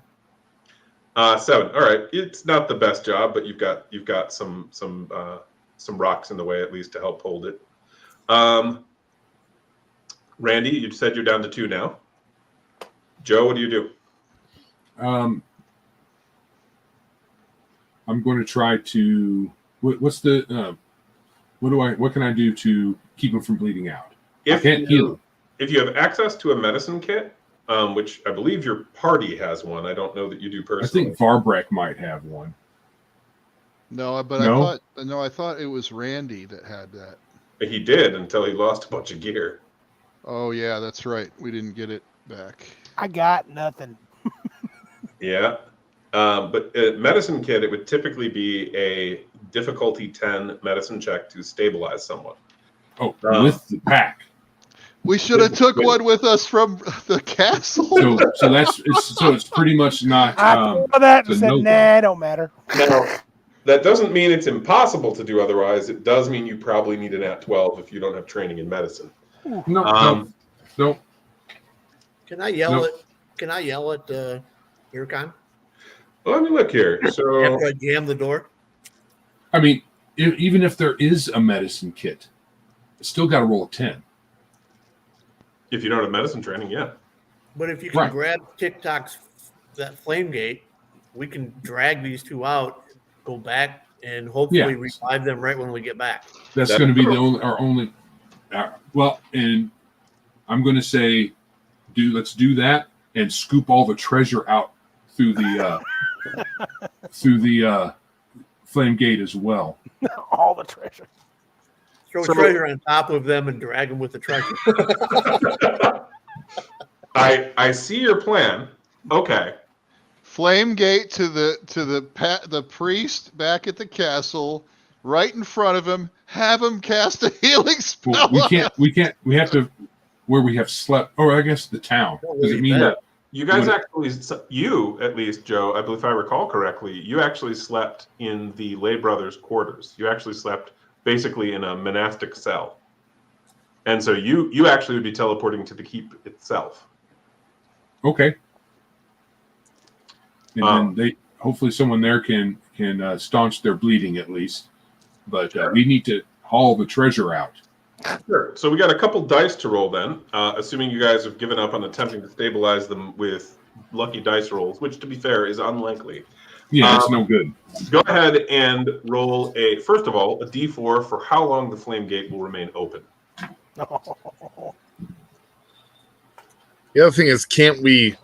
7. All right. It's not the best job, but you've got some rocks in the way at least to help hold it. Randy, you said you're down to 2 now. Joe, what do you do? I'm going to try to. What's the? What can I do to keep him from bleeding out? I can't heal him. If you have access to a medicine kit, which I believe your party has one, I don't know that you do personally. I think Varbrek might have one. No, but No? I thought it was Randy that had that. He did until he lost a bunch of gear. Oh yeah, that's right. We didn't get it back. I got nothing. Yeah. But medicine kit, it would typically be a difficulty 10 medicine check to stabilize someone. Oh, with the pack. We should have took one with us from the castle. So it's pretty much not. I thought that and said, nah, it don't matter. Now, that doesn't mean it's impossible to do otherwise. It does mean you probably need an at 12 if you don't have training in medicine. No. Can I yell at Ircon? Well, let me look here. So After I jam the door? I mean, even if there is a medicine kit, it's still got to roll a 10. if you don't have medicine training, yeah. But if you can grab TikTok's that flame gate, we can drag these two out, go back, and hopefully revive them right when we get back. That's going to be our only. Well, and I'm going to say, let's do that and scoop all the treasure out through the flame gate as well. All the treasure. Throw treasure on top of them and drag them with the treasure. I see your plan. Okay. Flame gate to the priest back at the castle, right in front of him. Have him cast a healing spell. Well, we can't. We have to where we have slept. Or I guess the town. Does it mean that? You guys actually, you at least, Joe, I believe if I recall correctly, you actually slept in the Lay Brothers' quarters. You actually slept basically in a monastic cell. And so you actually would be teleporting to the keep itself. Okay. And then hopefully someone there can staunch their bleeding at least. But we need to haul the treasure out. Sure. So we got a couple dice to roll then, assuming you guys have given up on attempting to stabilize them with lucky dice rolls, which, to be fair, is unlikely. Yeah, it's no good. Go ahead and roll first of all, a d4 for how long the flame gate will remain open. The other thing is, can't we,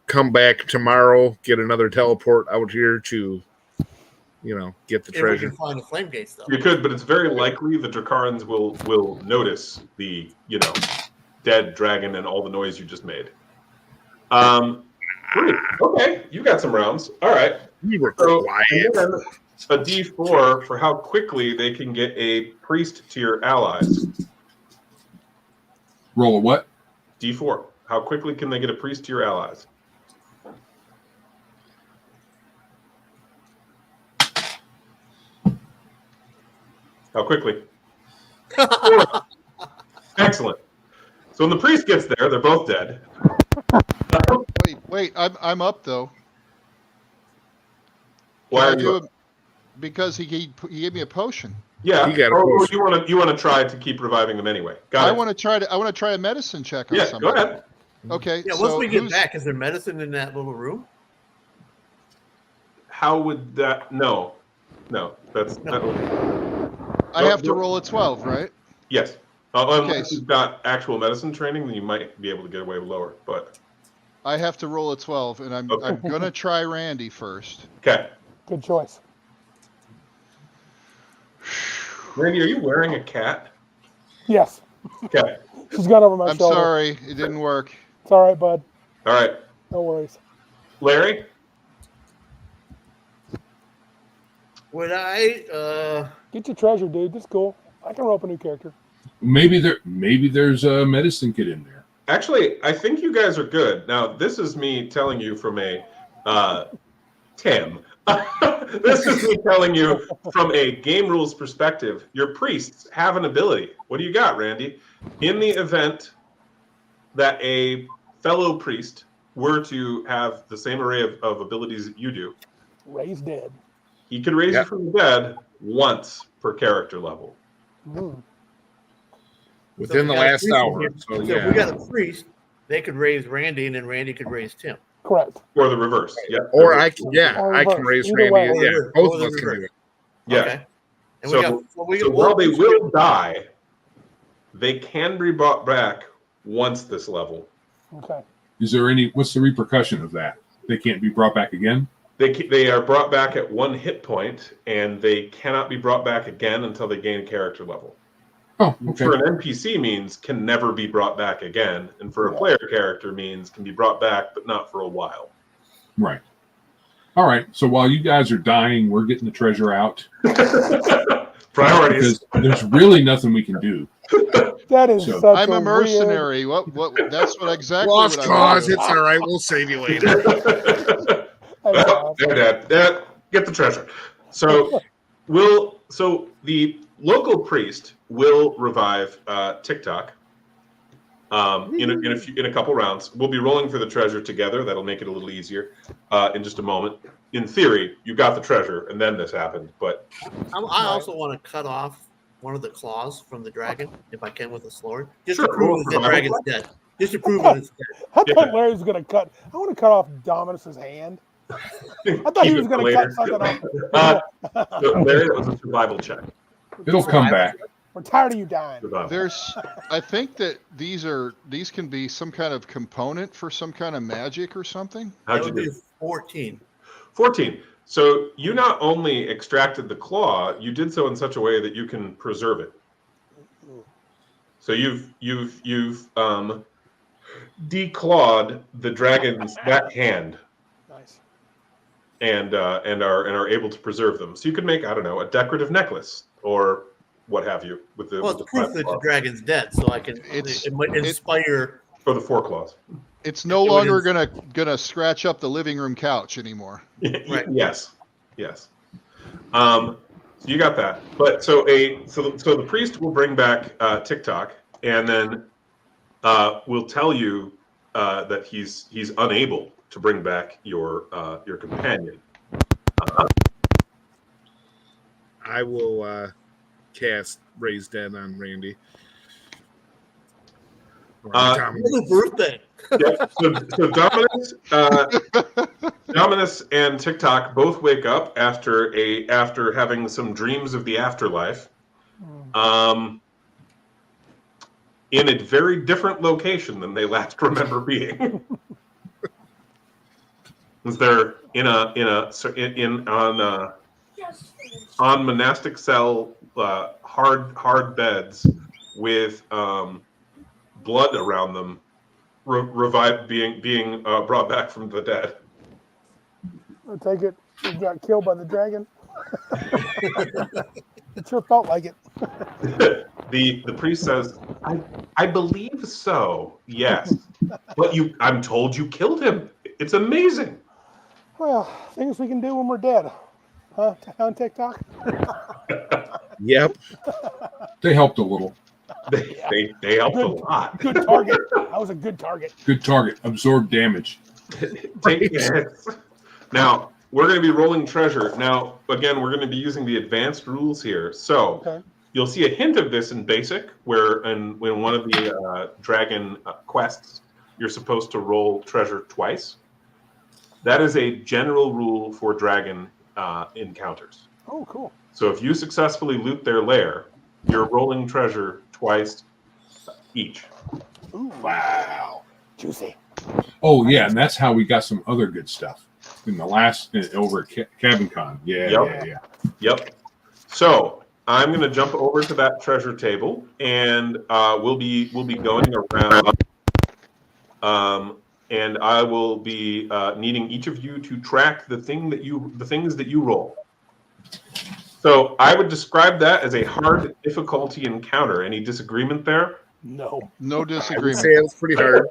come back tomorrow, get another teleport out here to, get the treasure? We can find the flame gates, though. You could, but it's very likely the Dracarans will notice the, dead dragon and all the noise you just made. Great. Okay, you got some rounds. All right. We were quiet. A d4 for how quickly they can get a priest to your allies. Roll a what? D4. How quickly can they get a priest to your allies? How quickly? Excellent. So when the priest gets there, they're both dead. Wait, I'm up though. Why are you? Because he gave me a potion. Yeah. You got a potion. You want to try to keep reviving them anyway. I want to try a medicine check on somebody. Go ahead. Okay. Yeah, once we get back, is there medicine in that little room? How would that? No. That's. I have to roll a 12, right? Yes. Unless you've got actual medicine training, then you might be able to get away with lower. But I have to roll a 12, and I'm gonna try Randy first. Okay. Good choice. Randy, are you wearing a cat? Yes. Okay. She's got over my I'm shoulder. sorry, it didn't work. It's all right, bud. All right. No worries. Larry? Would I? Get your treasure, dude. That's cool. I can roll up a new character. Maybe there's a medicine kit in there. Actually, I think you guys are good. Now, this is me telling you from a Tim. This is me telling you from a game rules perspective. Your priests have an ability. What do you got, Randy? In the event that a fellow priest were to have the same array of abilities that you do, Raise dead. he could raise you from the dead once per character level. Mm. Within the last hour. So if yeah. we got a priest, they could raise Randy, and then Randy could raise Tim. Correct. Or the reverse. Yeah. Or I can, Or I can reverse. raise Either Randy. way. Yeah, Or both of the us can do reverse. it. Yeah. Okay. And So while they will die, they can be brought back once this level. Okay. What's the repercussion of that? They can't be brought back again? They are brought back at 1 hit point, and they cannot be brought back again until they gain character level. Oh, okay. For an NPC means can never be brought back again, and for a player character means can be brought back, but not for a while. Right. All right. So while you guys are dying, we're getting the treasure out. Priorities. Because there's really nothing we can do. That is So- such I'm a weird- mercenary. What? That's what exactly. Lost what I cause. wanted. It's all right. We'll save you later. That's Oh, awesome. there, Dad. Get the treasure. So the local priest will revive TikTok in a couple rounds. We'll be rolling for the treasure together. That'll make it a little easier in just a moment. In theory, you got the treasure, and then this happened. But I also want to cut off one of the claws from the dragon, if I can, with a sword, just Sure, to prove roll that the survival. dragon's dead. Just to prove that it's dead. I Yeah. thought Larry was going to cut. I want to cut off Dominus's hand. I thought he keep was it going for to cut later. something off. So Larry, that was a survival check. It'll come back. We're tired of you dying. Survival. I think that these can be some kind of component for some kind of magic or something. That How'd you would do? be 14. 14. So you not only extracted the claw, you did so in such a way that you can preserve it. So you've declawed the dragon's that hand Nice. and are able to preserve them. So you could make, I don't know, a decorative necklace or what have you with the Well, with it's the proof five that the claws. dragon's dead, so I can. It's- It might inspire. Or the 4 claws. It's no It longer is- gonna scratch up the living room couch anymore. Right. Yes. So you got that. But so the priest will bring back TikTok, and then will tell you that he's unable to bring back your companion. I will cast Raise Dead on Randy. Or Dominic. It's his birthday. Yep. So Dominus and TikTok both wake up after having some dreams of the afterlife, in a very different location than they last remember being. They're on monastic cell hard beds with blood around them, revived being brought back from the dead. I take it you got killed by the dragon. It sure felt like it. The priest says, I believe so, yes. But I'm told you killed him. It's amazing. Well, things we can do when we're dead. Huh? On TikTok? Yep. They helped a little. They helped a lot. Good target. That was a good target. Good target. Absorb damage. Take hits. Now, we're going to be rolling treasure. Now, again, we're going to be using the advanced rules here. So Okay. you'll see a hint of this in basic, where in one of the dragon quests, you're supposed to roll treasure twice. That is a general rule for dragon encounters. Oh, cool. So if you successfully loot their lair, you're rolling treasure twice each. Ooh, Wow. juicy. Oh yeah, and that's how we got some other good stuff in the last over at Cabin Con. Yeah, Yep. yeah. Yep. So I'm going to jump over to that treasure table, and we'll be going around. And I will be needing each of you to track the things that you roll. So I would describe that as a hard difficulty encounter. Any disagreement there? No. No I would say disagreement. it was pretty hard.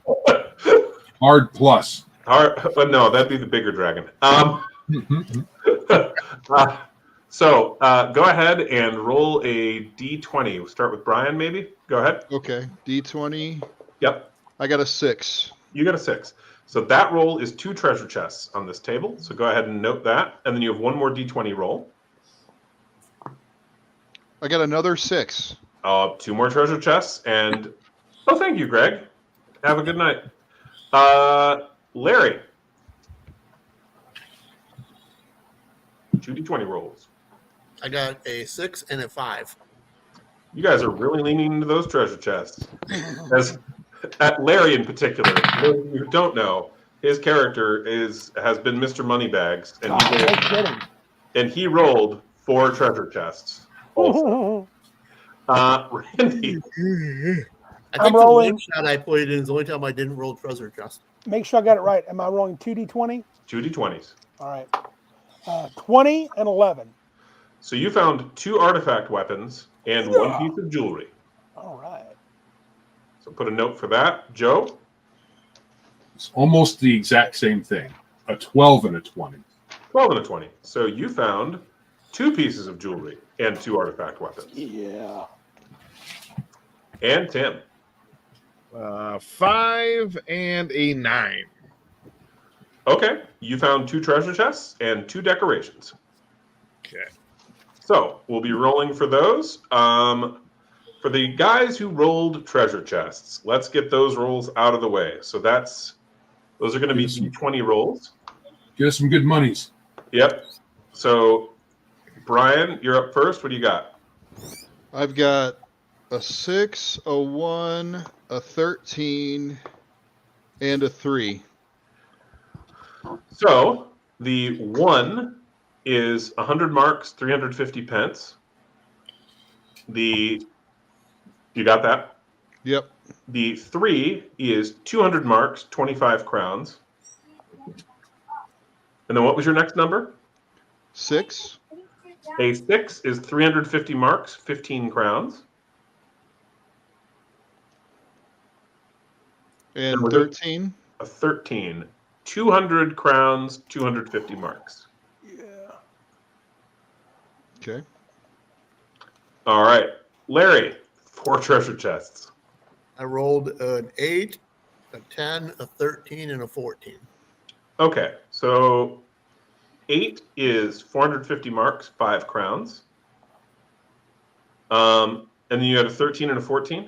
Hard plus. Hard, but no, that'd be the bigger dragon. Go ahead and roll a d20. We'll start with Brian, maybe. Go ahead. Okay. D20. Yep, I got a 6. you got a 6. So that roll is 2 treasure chests on this table. So go ahead and note that, and then you have one more d20 roll. I got another 6. 2 more treasure chests, and oh, thank you, Greg. Have a good night. Larry. 2 d20 rolls. I got a 6 and a 5. You guys are really leaning into those treasure chests. As at Larry in particular, for those of you who don't know, his character has been Mr. Moneybags, and Oh, no kidding. he rolled 4 treasure chests. Also. Randy. I I'm think the rolling. one shot I played in is the only time I didn't roll treasure chest. Make sure I got it right. Am I rolling 2d20? 2 d20s. All right. 20 and 11. So you found 2 artifact weapons and 1 piece of jewelry. All right. So put a note for that. Joe? It's almost the exact same thing. A 12 and a 20. 12 and a 20. So you found 2 pieces of jewelry and 2 artifact weapons. Yeah. And Tim? 5 and a 9. Okay. You found 2 treasure chests and 2 decorations. Okay. So we'll be rolling for those. For the guys who rolled treasure chests, let's get those rolls out of the way. So those are going to be d20 rolls. Get us some good monies. Yep. So Brian, you're up first. What do you got? I've got a 6, a 1, a 13, and a 3. So the 1 is 100 marks, 350 pence. You got that? Yep. The 3 is 200 marks, 25 crowns. And then what was your next number? 6. A 6 is 350 marks, 15 crowns. And was it? 13. A 13, 200 crowns, 250 marks. Yeah. Okay. All right. Larry, 4 treasure chests. I rolled an 8, a 10, a 13, and a 14. Okay. So 8 is 450 marks, 5 crowns. And then you had a 13 and a 14?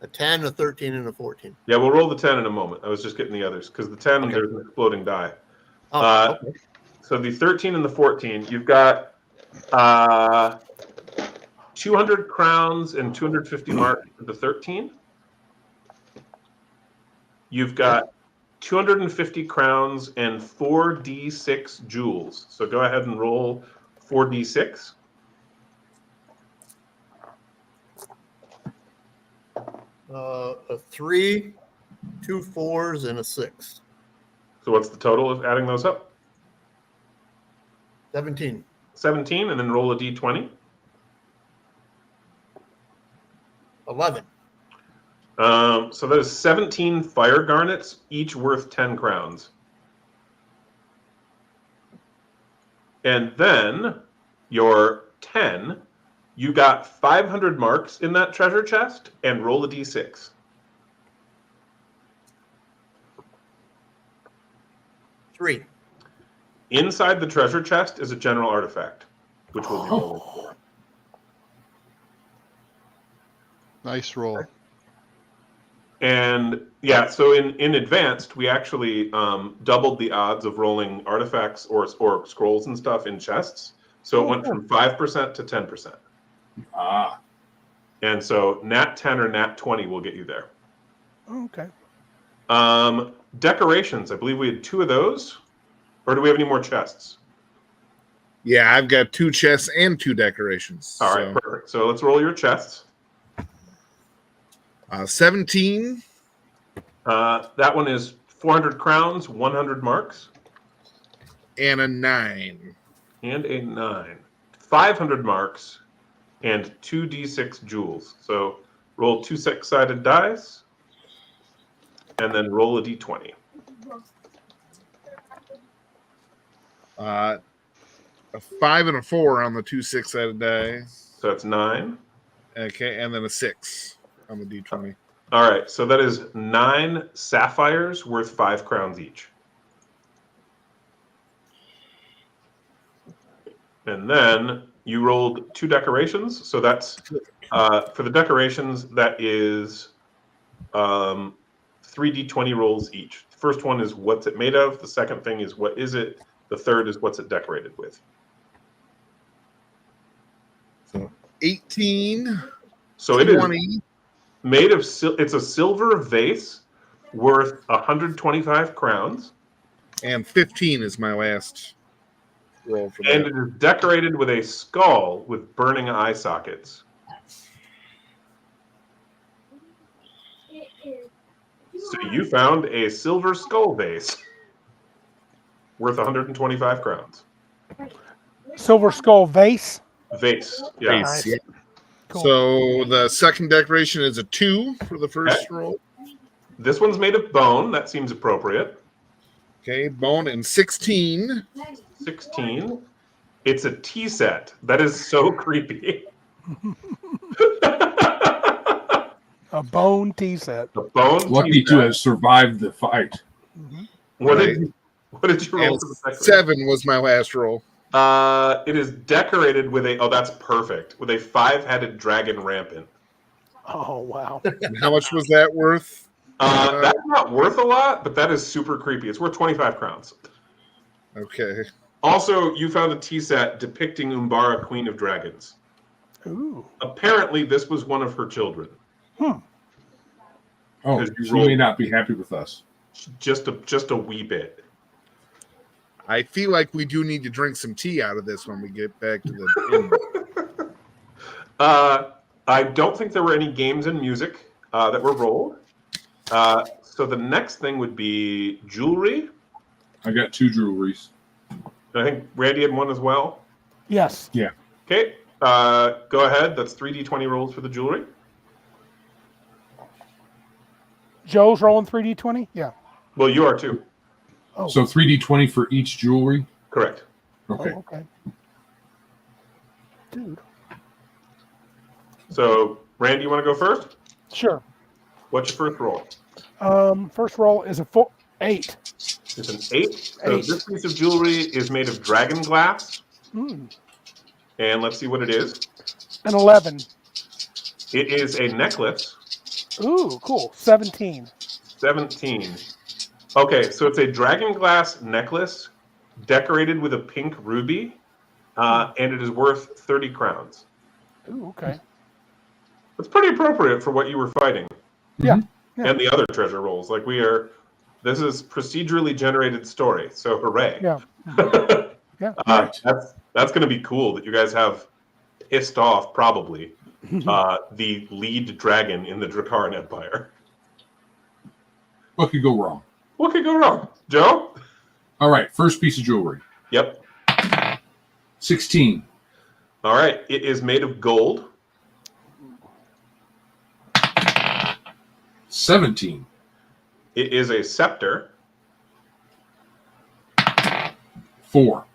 A 10, a 13, and a 14. Yeah, we'll roll the 10 in a moment. I was just getting the others because the 10, Okay. there's an exploding die. Oh, okay. So the 13 and the 14, you've got 200 crowns and 250 marks for the 13. You've got 250 crowns and 4d6 jewels. So go ahead and roll 4d6. A 3, 2 4s, and a 6. So what's the total of adding those up? 17. 17, and then roll a d20. 11. So that is 17 fire garnets, each worth 10 crowns. And then your 10, you got 500 marks in that treasure chest, and roll a d6. 3. Inside the treasure chest is a general artifact, which we'll be rolling for. Nice roll. And yeah, so in advanced, we actually doubled the odds of rolling artifacts or scrolls and stuff in chests. So it went from 5% to 10%. Ah. And so nat 10 or nat 20 will get you there. Okay. Decorations, I believe we had 2 of those. Or do we have any more chests? Yeah, I've got 2 chests and 2 decorations. All right, perfect. So let's roll your chests. 17. That one is 400 crowns, 100 marks. And a 9. And a 9. 500 marks, and 2d6 jewels. So roll 2 six-sided dice, and then roll a d20. A 5 and a 4 on the 2 6-sided die. So that's 9. Okay, and then a 6 on the d20. All right, so that is 9 sapphires worth 5 crowns each. And then you rolled 2 decorations. So that's, for the decorations, that is 3d20 rolls each. The first one is what's it made of. The second thing is what is it. The third is what's it decorated with. So 18. So 20. it is made of, it's a silver vase worth 125 crowns. And 15 is my last roll for that. And it is decorated with a skull with burning eye sockets. So you found a silver skull vase worth 125 crowns. Silver skull vase. Vase, yeah. Nice, Nice. yeah. Cool. So the second decoration is a 2 for the first roll. This one's made of bone. That seems appropriate. Okay, bone and 16. 16. It's a tea set. That is so creepy. A bone tea set. The bone Lucky tea to set. have survived the fight. What Right. did you roll And for the second? 7 was my last roll. It is decorated with that's perfect. With a 5-headed dragon rampant. Oh wow. And how much was that worth? That's not worth a lot, but that is super creepy. It's worth 25 crowns. Okay. Also, you found a tea set depicting Umbara, Queen of Dragons. Ooh. Apparently, this was one of her children. Oh, Because you she rolled- may not be happy with us. Just a wee bit. I feel like we do need to drink some tea out of this when we get back to the inn. I don't think there were any games and music that were rolled. So the next thing would be jewelry. I got 2 jewelries. I think Randy had one as well. Yes. Okay, go ahead. That's 3d20 rolls for the jewelry. Joe's rolling 3d20. Yeah. Well, you are too. Oh. So 3d20 for each jewelry. Correct. Okay. Oh, okay. Dude. So, Randy, you want to go first? Sure. What's your first roll? First roll is a 8. It's an 8. So 8. this piece of jewelry is made of dragon glass. Mm. And let's see what it is. An 11. It is a necklace. Ooh, cool. 17. 17. Okay, so it's a dragon glass necklace decorated with a pink ruby, and it is worth 30 crowns. Ooh, okay. It's pretty appropriate for what you were fighting. Yeah. Yeah. And the other treasure rolls. Like this is procedurally generated story, so hooray. Yeah. Yeah. That's going to be cool that you guys have pissed off, probably, the lead dragon in the Dracaran Empire. What could go wrong? What could go wrong? Joe? All right. First piece of jewelry. Yep. 16. All right. It is made of gold. 17. It is a scepter. 4.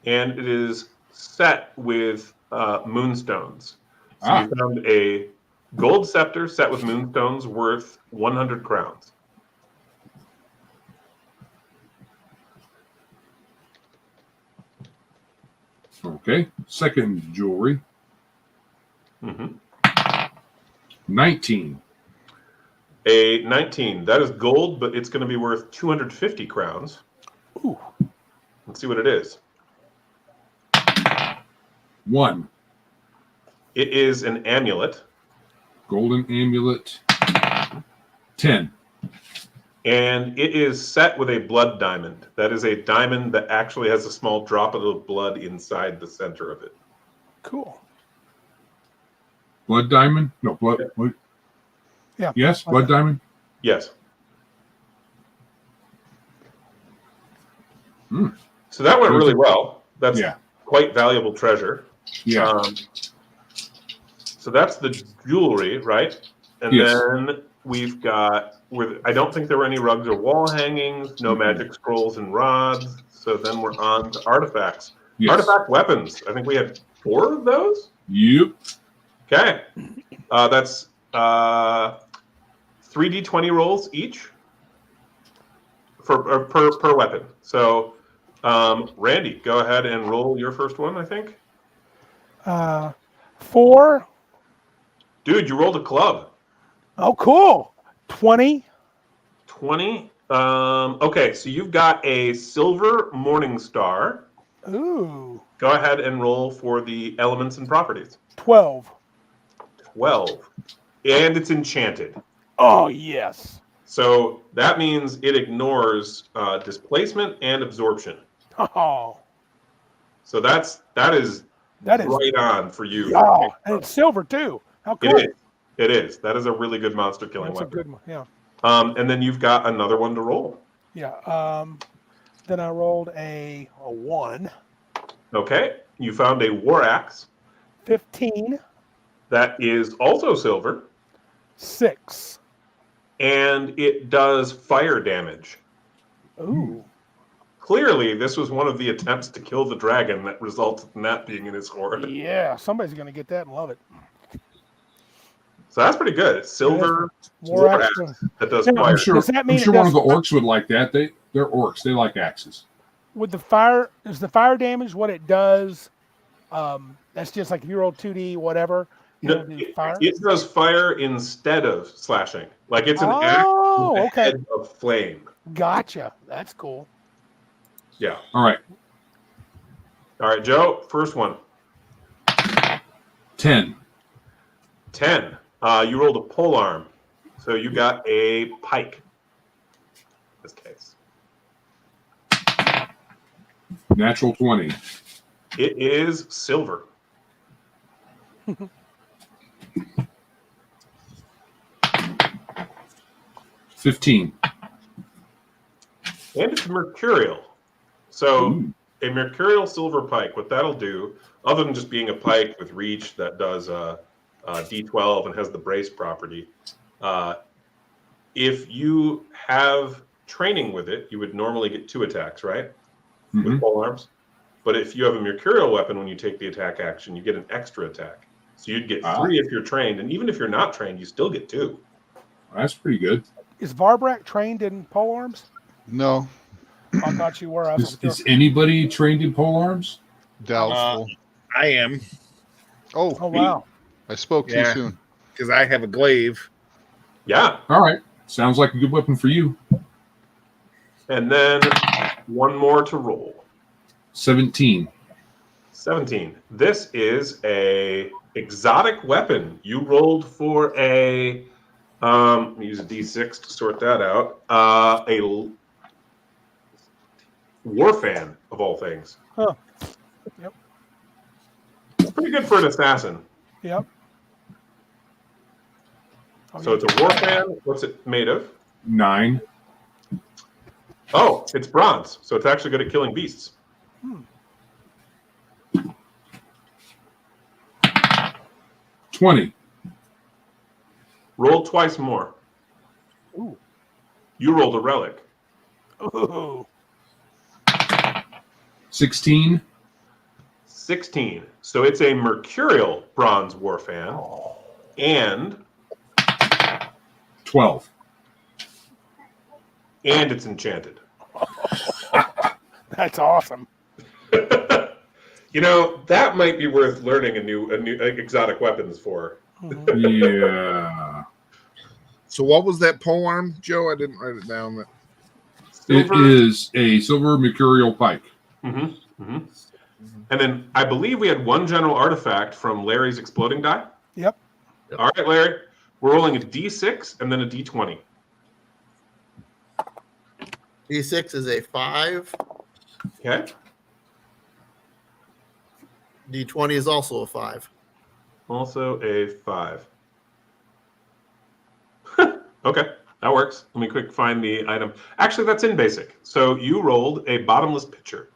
And it is set with moonstones. So Ah. you found a gold scepter set with moonstones worth 100 crowns. Okay. Second jewelry. Mm-hmm. 19. A 19. That is gold, but it's going to be worth 250 crowns. Ooh. Let's see what it is. 1. It is an amulet, Golden amulet. 10. and it is set with a blood diamond. That is a diamond that actually has a small drop of blood inside the center of it. Cool. Blood diamond? No, blood. What? Yeah. Yes, blood diamond. Yes. Hmm. So that went really well. That's Yeah. quite valuable treasure. Yeah. So that's the jewelry, right? And Yes. then we've got, I don't think there were any rugs or wall hangings, no magic scrolls and rods. So then we're on to artifacts. Yes. Artifact weapons. I think we had 4 of those. Yep. Okay. That's 3d20 rolls each per weapon. So, Randy, go ahead and roll your first one, I think. 4. Dude, you rolled a club. Oh, cool. 20. 20. Okay, so you've got a silver morning star. Ooh. Go ahead and roll for the elements and properties. 12. 12. And it's enchanted. Oh, yes. So that means it ignores displacement and absorption. Oh. So that is right on for you. Oh, and it's silver too. How cool. It is. It is. That is a really good monster killing That's a weapon. good one. Yeah. And then you've got another one to roll. Yeah. Then I rolled a 1. Okay. You found a war axe. 15. That is also silver. 6. And it does fire damage. Ooh. Clearly, this was one of the attempts to kill the dragon that resulted in that being in his horde. Yeah, somebody's going to get that and love it. So that's pretty good. It's silver War war axe. axe that does Now, fire. I'm sure. Does that mean I'm it sure one of does- the orcs would like that. They're orcs. They like axes. With the fire, is the fire damage what it does? That's just like if you roll 2D, whatever. You No, don't do fire. it does fire instead of slashing. Like it's an axe Oh, with a okay. head of flame. Gotcha. That's cool. Yeah. All right. All right, Joe, first one. 10. 10. You rolled a polearm. So you got a pike. In this case. Natural 20. It is silver. 15. And it's mercurial. So Ooh. a mercurial silver pike, what that'll do, other than just being a pike with reach that does D12 and has the brace property, if you have training with it, you would normally get 2 attacks, right? Mhm. With polearms. But if you have a mercurial weapon, when you take the attack action, you get an extra attack. So you'd get 3 if you're trained, and even if you're not trained, you still get 2. That's pretty good. Is Varbrak trained in polearms? No, I thought you were. I was Is anybody trained in polearms? doubtful. I am, Oh, Oh, wow. I spoke too Yeah. soon. because I have a glaive. Yeah. All right. Sounds like a good weapon for you. And then one more to roll. 17. 17. This is a exotic weapon. You rolled for a let me use a D6 to sort that out. A war fan of all things. Huh. Yep. It's pretty good for an assassin. Yep. So it's a war fan. What's it made of? 9. Oh, it's bronze. So it's actually good at killing beasts. 20. Roll twice more. Ooh. You rolled a relic. Ooh. 16. 16. So it's a mercurial bronze war fan. And 12. it's enchanted. That's awesome. You know, that might be worth learning a new exotic weapons for. Yeah. So what was that polearm, Joe? I didn't write it down. It is a silver mercurial pike. Mm-hmm. Mm-hmm. And then I believe we had one general artifact from Larry's exploding die. Yep. All right, Larry. We're rolling a D6 and then a D20. D6 is a 5. Okay. D20 is also a 5. Also a 5. Okay, that works. Let me quick find the item. Actually, that's in basic. So you rolled a bottomless pitcher.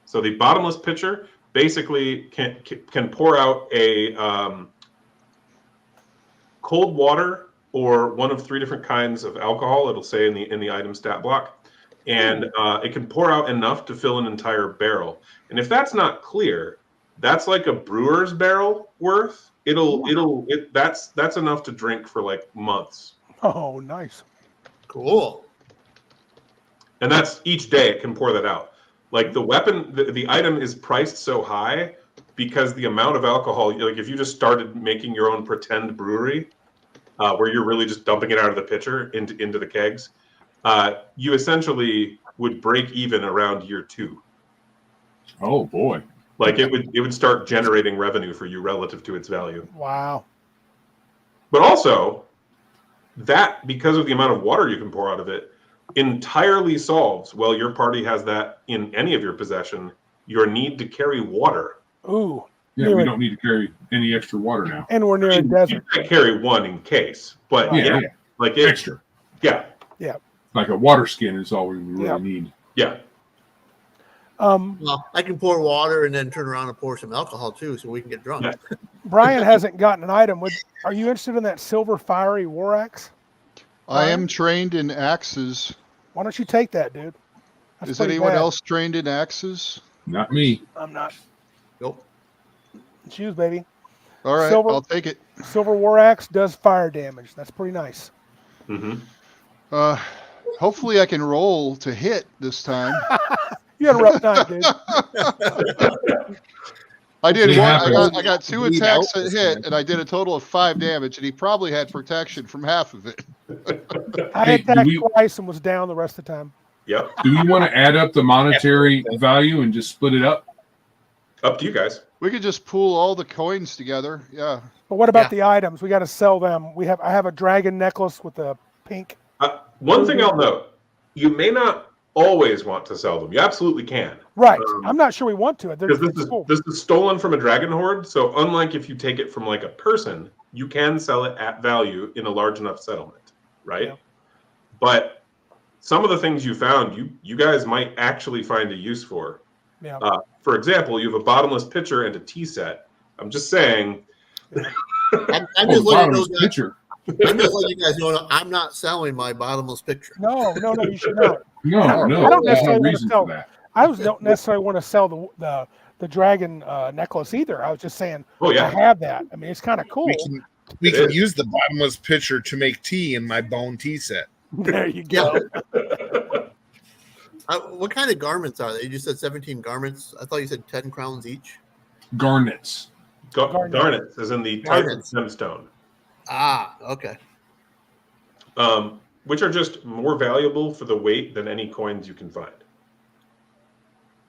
So the bottomless pitcher basically can pour out a cold water or one of 3 different kinds of alcohol. It'll say in the item stat block, and it can pour out enough to fill an entire barrel. And if that's not clear, that's like a brewer's barrel worth. That's enough to drink for like months. Oh, nice. Cool. And that's each day it can pour that out. Like the weapon, the item is priced so high because the amount of alcohol, like if you just started making your own pretend brewery, where you're really just dumping it out of the pitcher into the kegs, you essentially would break even around year 2. Oh boy. Like it would start generating revenue for you relative to its value. Wow. But also, that, because of the amount of water you can pour out of it, entirely solves, well, your party has that in any of your possession, your need to carry water. Ooh. Yeah, we don't need to carry any extra water now. And we're near a desert. You can carry one in case, but Yeah, like extra. Yeah. Like a water skin is all we really need. Yeah. Well, I can pour water and then turn around and pour some alcohol too, so we can get drunk. Yeah. Brian hasn't gotten an item. Are you interested in that silver fiery war axe? I am trained in axes. Why don't you take that, dude? That's Is pretty anyone bad. else trained in axes? Not me. I'm not. Nope. Choose, baby. All right, Silver- I'll take it. Silver war axe does fire damage. That's pretty nice. Mm-hmm. Hopefully I can roll to hit this time. You had a rough night, dude. I did It one. happens. I got 2 Bleed attacks out that this hit, time. and I did a total of 5 damage, and he probably had protection from half of it. I Hey, do attacked we- twice and was down the rest of the time. Yep. Do we want to add up the monetary value and just split it up? Up to you guys. We could just pool all the coins together. Yeah. But what about the items? We got to sell them. I have a dragon necklace with a pink. One thing I'll note, you may not always want to sell them. You absolutely can. Right. I'm not sure we want to. Because They're cool. this is stolen from a dragon horde, so unlike if you take it from like a person, you can sell it at value in a large enough settlement, right? Yeah. But some of the things you found, you guys might actually find a use for. Yeah. For example, you have a bottomless pitcher and a tea set. I'm just saying. I'm Oh, just letting you know, bottomless guys, pitcher. I'm just letting you guys know I'm not selling my bottomless picture. No, you should not. No, I don't there's no necessarily want to reason sell. for that. Don't necessarily want to sell the dragon necklace either. I was just saying Oh I yeah. have that. I mean, it's kind of cool. We It can is. use the bottomless pitcher to make tea in my bone tea set. There you go. What kind of garments are they? You just said 17 garments. I thought you said 10 crowns each. Garnets. Garnets, as in the type of Garnets. gemstone, Ah, okay. which are just more valuable for the weight than any coins you can find.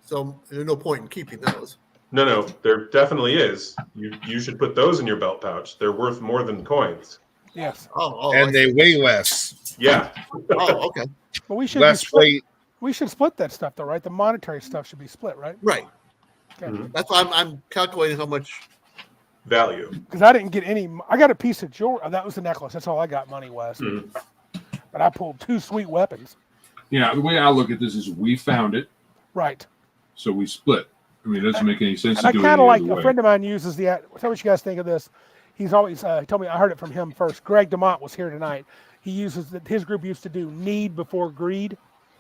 So there's no point in keeping those. No, there definitely is. You should put those in your belt pouch. They're worth more than coins. Yes. Oh, And I they see. weigh less. Yeah. Oh, okay. But we should Less weight. We should split that stuff though, right? The monetary stuff should be split, right? Right. Okay. Mhm. That's why I'm calculating how much. Value. Because I didn't get any. I got a piece of jewelry. That was the necklace. That's all I got money wise. Mhm. But I pulled 2 sweet weapons. Yeah, the way I look at this is we found it, Right. so we split. I mean, it doesn't make any sense And to I do it kind any of like other a way. friend of mine uses the. Tell what you guys think of this. He's always he told me I heard it from him first. Greg DeMont was here tonight. He uses his group used to do need before greed.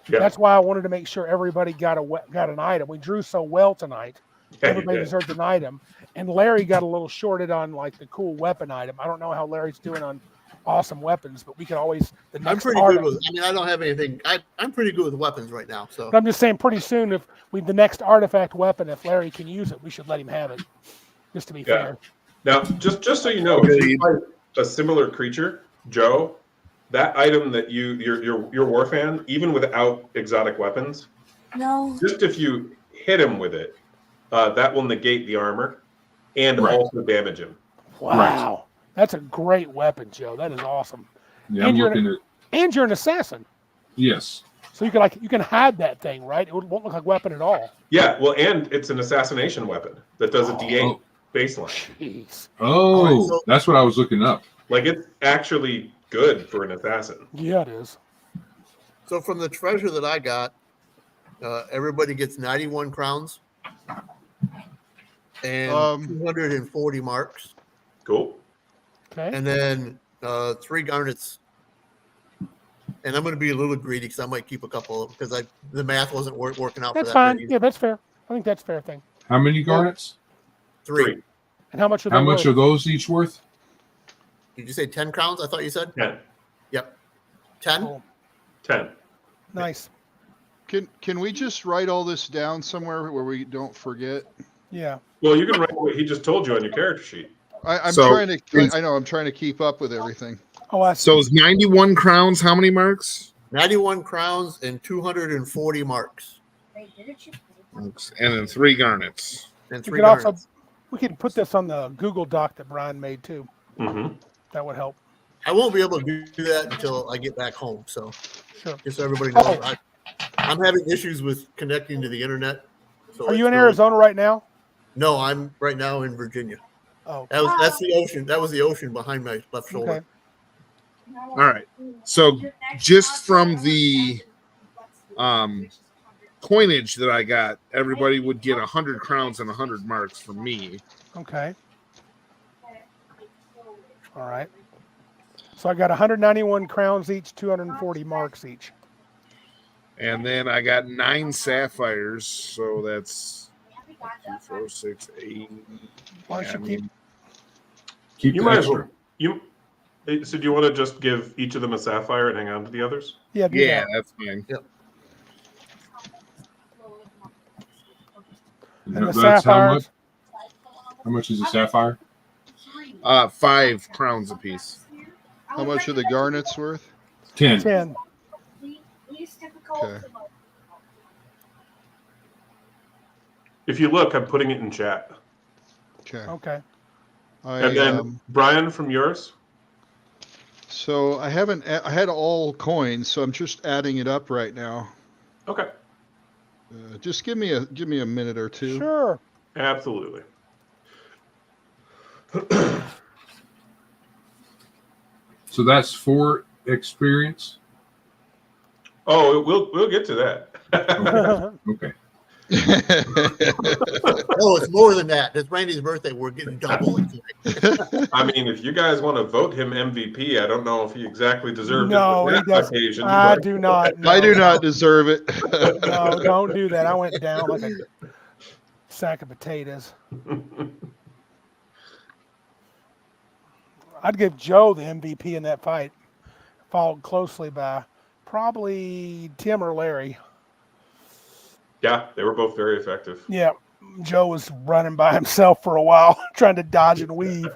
Yeah. That's why I wanted to make sure everybody got an item. We drew so well tonight. Yeah, you Everybody did. deserved an item. And Larry got a little shorted on like the cool weapon item. I don't know how Larry's doing on awesome weapons, but we can always the I'm next pretty art. good with. I mean, I don't have anything. I'm pretty good with weapons right now. So But I'm just saying, pretty soon, if the next artifact weapon, if Larry can use it, we should let him have it. Just to be Yeah. fair. Now, just so you know, if you find a similar creature, Joe, that item that your war fan, even without exotic weapons, No. just if you hit him with it, that will negate the armor and Right. also damage him. Wow, that's a great weapon, Joe. That is awesome. Yeah, And I'm you're- looking at And you're an assassin, yes. so you can hide that thing, right? It won't look like a weapon at all. Yeah, well, and it's an assassination weapon that does a D8 Oh. baseline. Jeez. Oh, Alright, so- that's what I was looking up. Like, it's actually good for an assassin. Yeah, it is. So from the treasure that I got, everybody gets 91 crowns. Um, 240 marks, Cool. Okay. and then 3 garnets. And I'm going to be a little greedy because I might keep a couple because the math wasn't working out That's for that. fine. very easy. Yeah, that's fair. I think that's a fair thing. How many garnets? 3. And how much are they How much worth? are those each worth? Did you say 10 crowns? I thought you said. 10. Yep. 10. Cool. 10. Nice. can we just write all this down somewhere where we don't forget? Yeah. Well, you can write what he just told you on your character sheet. I'm So, trying to. it's- I know. I'm trying to keep up with everything. Oh, I see. So is 91 crowns how many marks? 91 crowns and 240 marks. Wait, didn't you? And then 3 garnets. And We 3 could also garnets. we can put this on the Google Doc that Brian made too. Mm-hmm. That would help. I won't be able to do that until I get back home. So Sure. just so everybody knows, Oh. I'm having issues with connecting to the internet. So Are it's you in really- Arizona right now? No, I'm right now in Virginia. Oh, That's the ocean. That was the ocean behind my left shoulder. okay. All right. So just from the coinage that I got, everybody would get 100 crowns and 100 marks from me. Okay. All right. So I got 191 crowns each, 240 marks each. And then I got 9 sapphires. So that's 2, 4, 6, 8. Why don't you keep? Keep You the might as extra. well. So do you want to just give each of them a sapphire and hang on to the others? Yeah. Do Yeah, that. that's fine. And the That's how sapphires. much? How much is a sapphire? 5 crowns apiece. How much are the garnets worth? 10. 10. Okay. If you look, I'm putting it in chat. Okay. Okay. And then Brian from yours. So I haven't. I had all coins, so I'm just adding it up right now. Okay. Just give me a minute or two. Sure. Absolutely. So that's 4 experience. Oh, we'll get to that. Okay. Oh, it's more than that. It's Randy's birthday. We're getting double. I mean, if you guys want to vote him MVP, I don't know if he exactly deserved No, it he for that doesn't. occasion. I but- do not. I do No. not deserve it. No, don't do that. I went down like a sack of potatoes. I'd give Joe the MVP in that fight, followed closely by probably Tim or Larry. Yeah, they were both very effective. Yeah, Joe was running by himself for a while, trying to dodge and weave.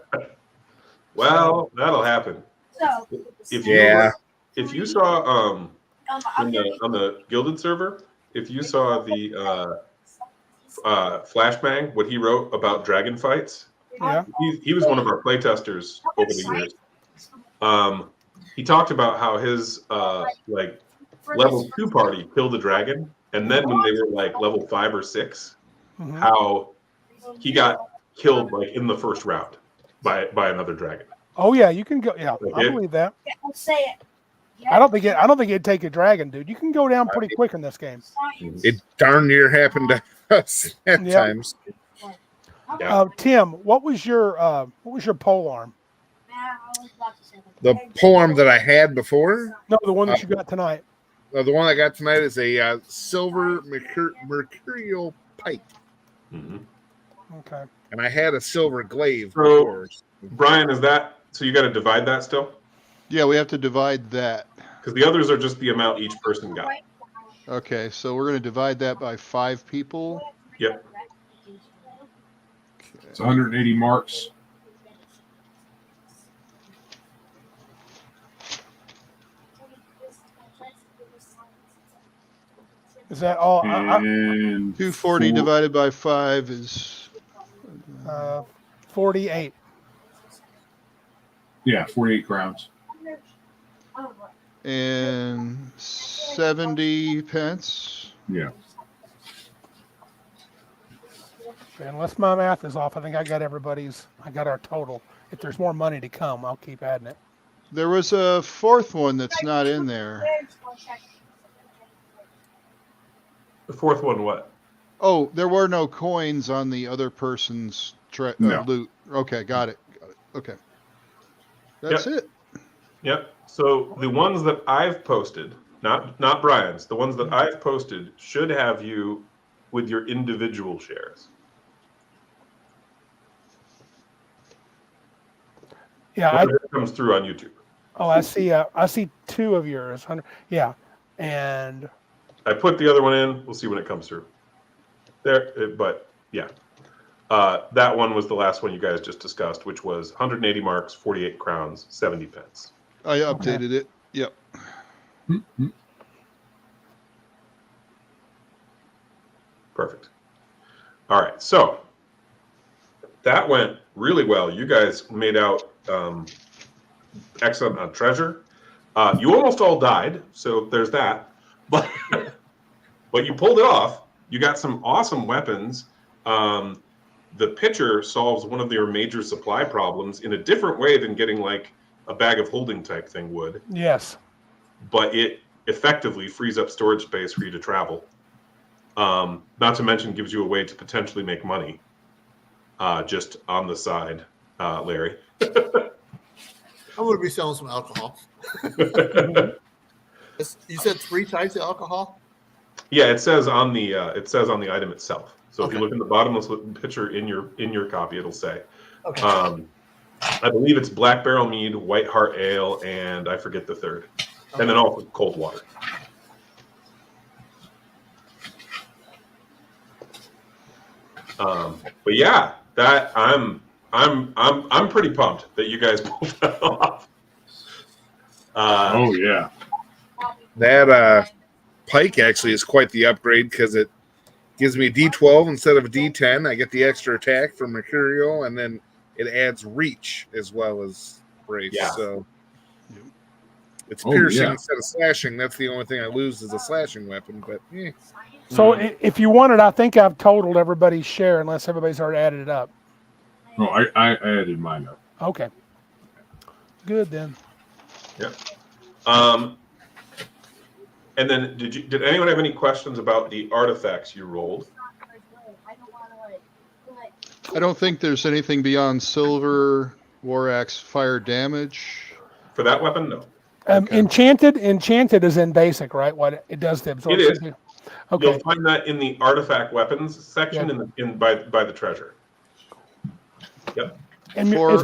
Well, that'll happen. So, If Yeah. you saw on the Gilded server, if you saw the Flashbang, what he wrote about dragon fights, Yeah. he was one of our playtesters over the years. He talked about how his level 2 party killed a dragon, and then when they were like level 5 or 6, Mhm. how he got killed like in the first round by another dragon. Oh yeah, you can go. Yeah, I Okay. believe that. I'll say it. I don't think it'd take a dragon, dude. You can go down pretty quick in this game. It darn near happened to us at Yeah. times. Yeah. Tim, what was your pole arm? The polearm that I had before, No, the one that you got tonight. the one I got tonight is a silver mercurial pike. Mhm. Okay. And I had a silver glaive So- before. Brian, is that so? You got to divide that still, Yeah, we have to divide that. because the others are just the amount each person got. Okay, so we're going to divide that by 5 people. Yep. It's 180 marks. Is that all? And 240 4 divided by 5 is 48. Yeah, 48 crowns. and 70 pence. Yeah. Unless my math is off, I think I got our total. If there's more money to come, I'll keep adding it. There was a 4th one that's not in there. The 4th one, what? Oh, there were no coins on the other person's No. loot. Okay, got it. Okay. That's it. Yep. So the ones that I've posted, not Brian's, the ones that I've posted should have you with your individual shares. Yeah, Whatever comes through on YouTube. I see 2 of yours. Yeah, and I put the other one in. We'll see when it comes through. But yeah, that one was the last one you guys just discussed, which was 180 marks, 48 crowns, 70 pence. I updated it. Yep. Perfect. All right, so that went really well. You guys made out excellent on treasure. You almost all died, so there's that. But but you pulled it off. You got some awesome weapons. The pitcher solves one of your major supply problems in a different way than getting like a bag of holding type thing would. yes, But it effectively frees up storage space for you to travel. Not to mention gives you a way to potentially make money just on the side, Larry. I'm going to be selling some alcohol. You said 3 types of alcohol? Yeah, it says on the item itself. So if you Okay. look in the bottomless picture in your copy, it'll say. Okay. I believe it's Black Barrel Mead, White Heart Ale, and I forget the third, and then also cold water. But yeah, that I'm pretty pumped that you guys pulled that off. Oh yeah. That pike actually is quite the upgrade because it gives me a D12 instead of a D10. I get the extra attack from Mercurial, and then it adds reach as well as brace. Yeah. So it's Oh, piercing yeah. instead of slashing. That's the only thing I lose is a slashing weapon. But so if you wanted, I think I've totaled everybody's share unless everybody's already added it up. Oh, I added mine up. Okay, good then. Yep. And then did anyone have any questions about the artifacts you rolled? I don't think there's anything beyond silver, war axe, fire damage. For that weapon, no. Okay. Enchanted is in basic, right? What it does to absorb. It is. something? Okay. You'll find that in the artifact weapons section by the treasure. Yep. And 4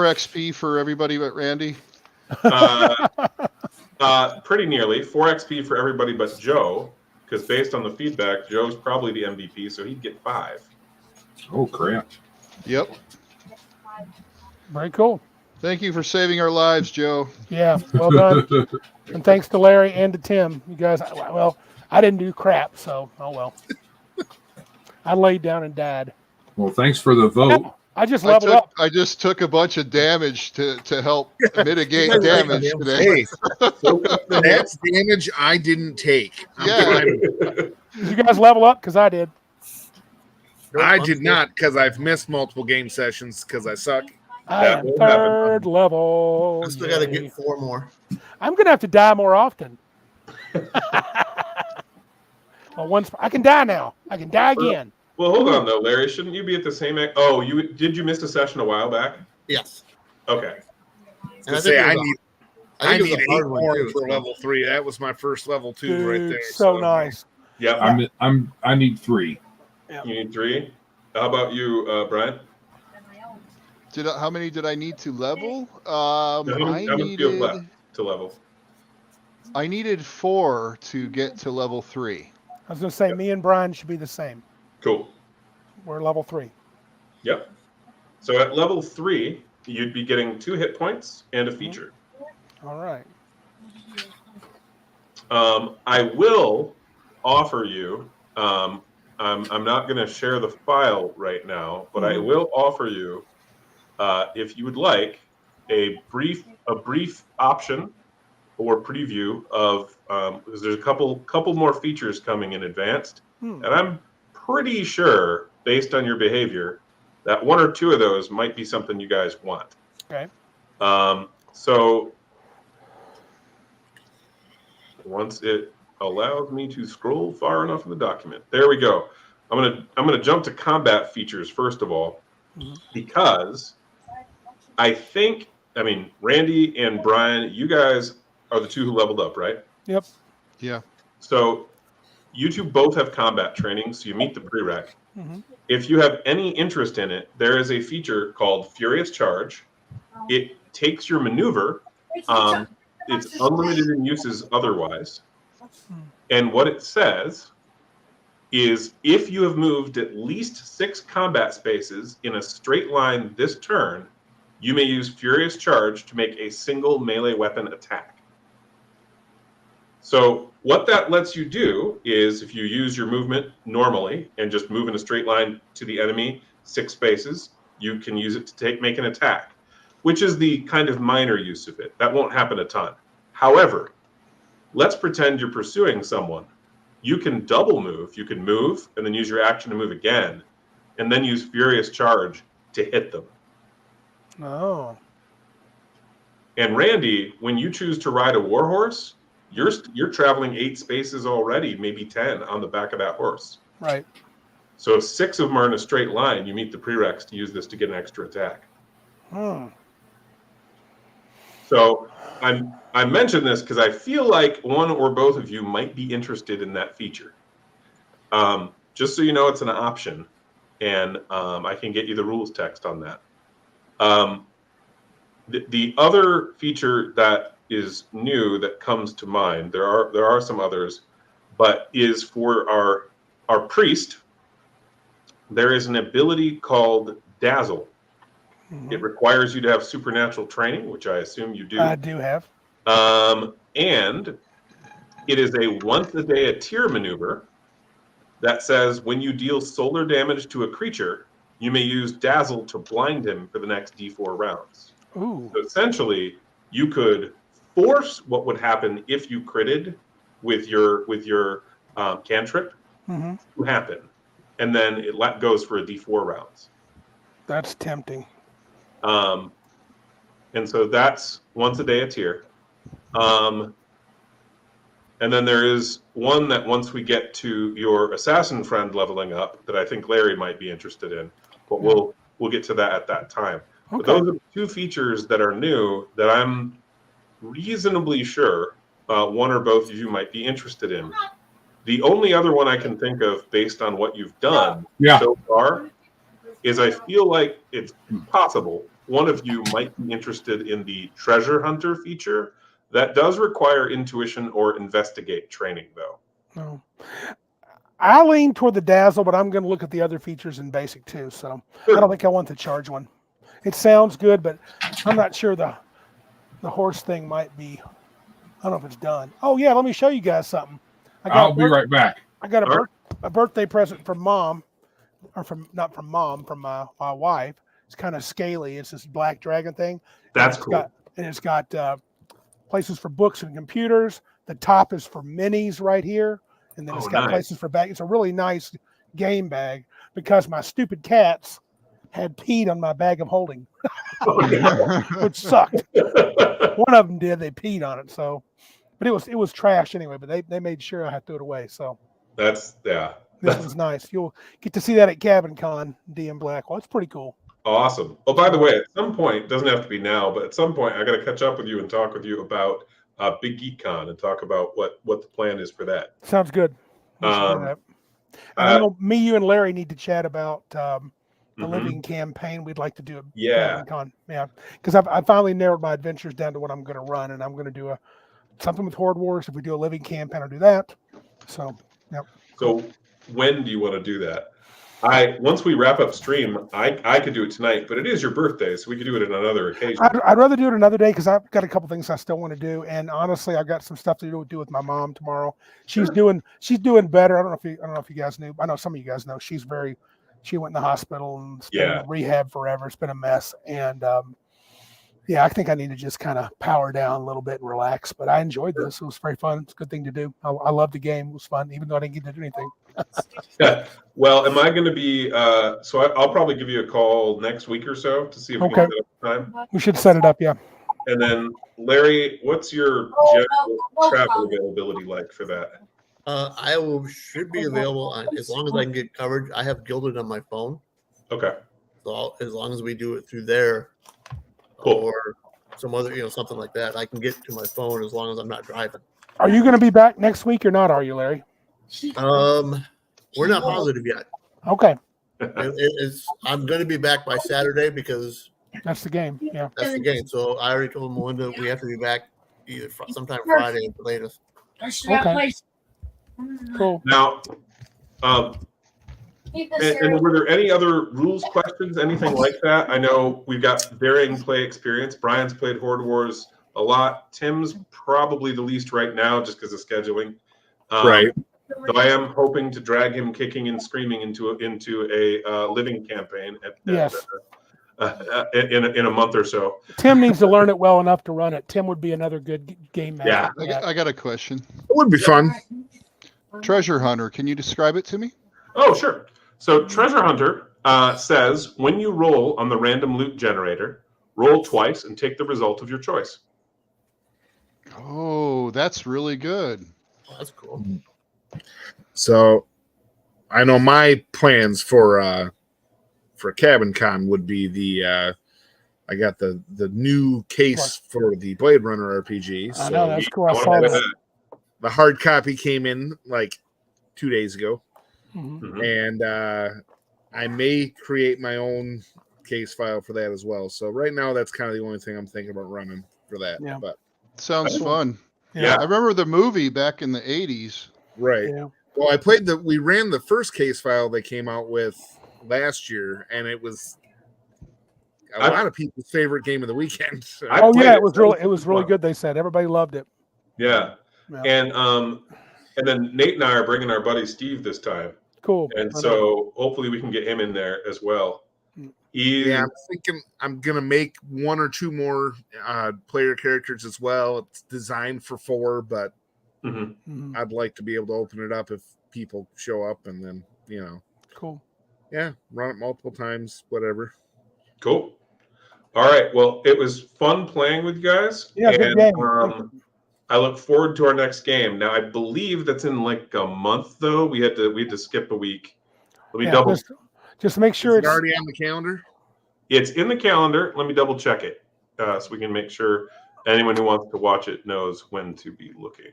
XP for everybody but Randy. Pretty nearly 4 XP for everybody but Joe, because based on the feedback, Joe's probably the MVP, so he'd get 5. Oh crap. Yep. Very cool. Thank you for saving our lives, Joe. Yeah, well done. And thanks to Larry and to Tim. You guys, well, I didn't do crap, so oh well. I laid down and died. Well, thanks for the vote. I just leveled up. I just took a bunch of damage to help mitigate damage today. hey, that's damage I didn't take. Yeah. Did you guys level up? Because I did. I did not because I've missed multiple game sessions because I suck. I am will happen. 3rd level. I still got to Yay. get 4 more. I'm gonna have to die more often. Well, once I can die now. I can die again. Well, hold on though, Larry. Shouldn't you be at the same? Oh, did you miss a session a while back? Yes. Okay. And To say I think need it was a 8 hard one, more too, for so. level 3. That was my first level 2 Dude, right there. so nice. Yeah. I need 3. You need 3. How about you, Brian? How many did I need to level? How many do you have left to level? I needed 4 to get to level 3. I was gonna say me and Brian should be the same. Cool. We're level 3. Yep. So at level 3, you'd be getting 2 hit points and a feature. All right. I will offer you. I'm not going to share the file right now, but I will offer you, if you would like, a brief option or preview of because there's a couple more features coming in advanced, and I'm pretty sure, based on your behavior, that 1 or 2 of those might be something you guys want. Okay. So once it allows me to scroll far enough in the document, there we go. I'm gonna jump to combat features first of all, because I mean, Randy and Brian, you guys are the two who leveled up, right? Yep. Yeah. So you two both have combat training, so you meet the prereq. Mhm. If you have any interest in it, there is a feature called Furious Charge. It takes your maneuver. It's unlimited in uses otherwise. And what it says is if you have moved at least 6 combat spaces in a straight line this turn, you may use Furious Charge to make a single melee weapon attack. So what that lets you do is if you use your movement normally and just move in a straight line to the enemy 6 spaces, you can use it to make an attack, which is the kind of minor use of it. That won't happen a ton. However, let's pretend you're pursuing someone. You can double move. You can move and then use your action to move again, and then use Furious Charge to hit them. Oh. And Randy, when you choose to ride a warhorse, you're traveling 8 spaces already, maybe 10 on the back of that horse. Right. So if 6 of them are in a straight line, you meet the prereqs to use this to get an extra attack. So I mention this because I feel like one or both of you might be interested in that feature. Just so you know, it's an option, and I can get you the rules text on that. The other feature that is new that comes to mind, there are some others, but is for our priest. There is an ability called Dazzle. It requires you to have supernatural training, which I assume you do. I do have. And it is a once-a-day tier maneuver that says when you deal solar damage to a creature, you may use Dazzle to blind him for the next D4 rounds. Ooh. So essentially, you could force what would happen if you critted with your cantrip to happen, and then it goes for a D4 rounds. That's tempting. And so that's once a day a tier. And then there is one that once we get to your assassin friend leveling up that I think Larry might be interested in, but we'll get to that at that time. Okay. But those are the 2 features that are new that I'm reasonably sure one or both of you might be interested in. The only other one I can think of based on what you've done so far is I feel like it's possible one of you might be interested in the treasure hunter feature. That does require intuition or investigate training, though. No. I lean toward the Dazzle, but I'm going to look at the other features in basic too. So I don't think I want the charge one. It sounds good, but I'm not sure the horse thing might be. I don't know if it's done. Oh yeah, let me show you guys something. I'll be right back. I got a birthday present from mom, or from my wife. It's kind of scaly. It's this black dragon thing. That's cool. It's got places for books and computers. The top is for minis right here, and then it's got places for bags. It's a really nice game bag because my stupid cats had peed on my bag of holding, which sucked. One of them did. They peed on it. So, but it was trash anyway. But they made sure I had to throw it away. So this one's nice. You'll get to see that at Cabin Con, DM Blackwell. It's pretty cool. Awesome. Oh, by the way, at some point, it doesn't have to be now, but at some point, I got to catch up with you and talk with you about Big Geek Con and talk about what the plan is for that. Sounds good. I know me, you, and Larry need to chat about the living campaign. We'd like to do a Con. Yeah, because I finally narrowed my adventures down to what I'm going to run, and I'm going to do something with HordeWars. If we do a living campaign, I'll do that. So, yeah. So when do you want to do that? Once we wrap up stream, I could do it tonight, but it is your birthday, so we could do it on another occasion. I'd rather do it another day because I've got a couple things I still want to do, and honestly, I've got some stuff to do with my mom tomorrow. She's doing better. I don't know if you guys knew. I know some of you guys know. She went in the hospital and been in rehab forever. It's been a mess, and I think I need to just kind of power down a little bit and relax. But I enjoyed this. It was very fun. It's a good thing to do. I love the game. It was fun, even though I didn't get to do anything. Yeah. Well, am I going to be? So I'll probably give you a call next week or so to see if we can set up time. We should set it up, yeah. And then, Larry, what's your general travel availability like for that? Should be available on, as long as I can get coverage. I have Gilded on my phone, Okay. so as long as we do it through there, Cool. or some other, something like that, I can get to my phone as long as I'm not driving. Are you going to be back next week or not? Are you, Larry? We're not positive yet. Okay, I'm going to be back by Saturday because that's the game. Yeah. that's the game. So I already told Melinda we have to be back either sometime Friday at the latest. Okay. Cool. Now, and were there any other rules questions, anything like that? I know we've got varying play experience. Brian's played Horde Wars a lot. Tim's probably the least right now just because of scheduling. Right. So I am hoping to drag him kicking and screaming into a living campaign Yes. in a month or so. Tim needs to learn it well enough to run it. Tim would be another good game master. Yeah. I got a question. It would be fun. Treasure Hunter, can you describe it to me? Oh, sure. So Treasure Hunter says when you roll on the random loot generator, roll twice and take the result of your choice. Oh, that's really good. Oh, that's cool. So I know my plans for Cabin Con would be I got the new case for the Blade Runner RPG. I So know, that's cool. I saw that. the hard copy came in like 2 days ago. Mhm. And I may create my own case file for that as well. So right now, that's kind of the only thing I'm thinking about running for that. Yeah. But Sounds fun. Yeah. I remember the movie back in the 80s. right. Yeah. Well, we ran the first case file they came out with last year, and it was a lot of people's favorite game of the weekend. So. Oh played yeah, it. it was really good. They said everybody loved it. Yeah. Yeah. And then Nate and I are bringing our buddy Steve this time. Cool. And so hopefully we can get him in there as well. Yeah, I'm thinking I'm gonna make one or two more player characters as well. It's designed for 4, but I'd like to be able to open it up if people show up, and then Cool. Yeah, run it multiple times, whatever. Cool. All right. Well, it was fun playing with you guys. Yeah, good game. I look forward to our next game. Now, I believe that's in like a month, though. We had to skip a week. Let me double. Just make sure Is it's it already on the calendar. It's in the calendar. Let me double check it so we can make sure anyone who wants to watch it knows when to be looking.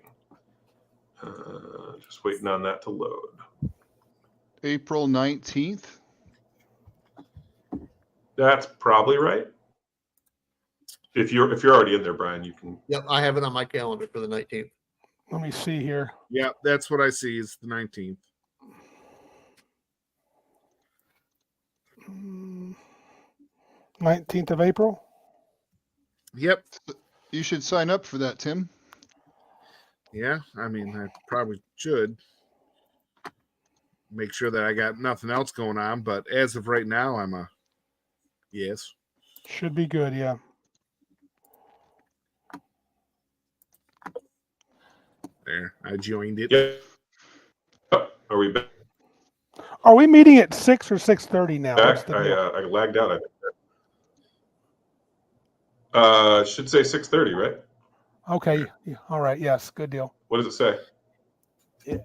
Just waiting on that to load. April 19th. That's probably right. If you're already in there, Brian, you can. Yep, I have it on my calendar for the 19th. Let me see here. Yeah, that's what I see is the 19th. 19th of April. Yep. You should sign up for that, Tim. Yeah, I mean, I probably should make sure that I got nothing else going on. But as of right now, I'm a yes. Should be good, yeah. There, I joined it. Yeah. Are we back? Are we meeting at 6 or 6:30 now? What's the deal? I lagged out. I think. Should say 6:30, right? Okay. Yeah. All right. Yes. Good deal. What does it say? Yeah.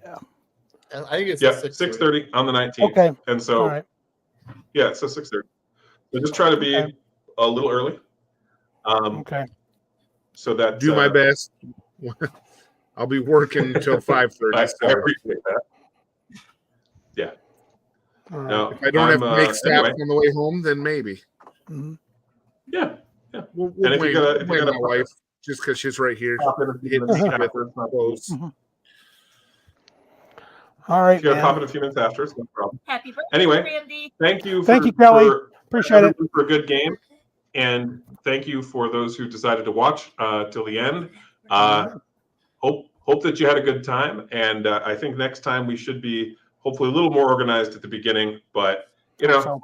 I think it's 6:30 on the 19th. Okay. And so, All right. yeah, it says 6:30. So just try to be a little early. Okay. So that Do my best. I'll be working until 5:30. I So appreciate that. Yeah. All right. No, if I don't have to make stops anyway. on the way home, then maybe. Mhm. Yeah. We'll And if blame, you gotta blame my wife just because she's right here. pop in a few Hit minutes me after, with it's not close. Mhm. All right. If you gotta man. pop in a few minutes after, it's no problem. Happy birthday, Anyway, Randy. thank you. Thank you, Kelly. Appreciate it. For a good game, and thank you for those who decided to watch till the end. Hope that you had a good time, and I think next time we should be hopefully a little more organized at the beginning. But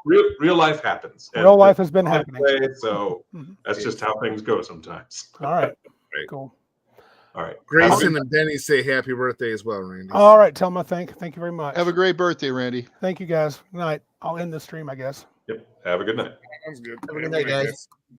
real life happens. Real life has been happening. So that's just how things go sometimes. All right. Right. Cool. All right. Grayson and Denny say happy birthday as well, Randy. All right. Tell them I thank you very much. Have a great birthday, Randy. Thank you guys. Good night. I'll end the stream, I guess. Yep. Have a good night. Sounds good. Have a good night, guys.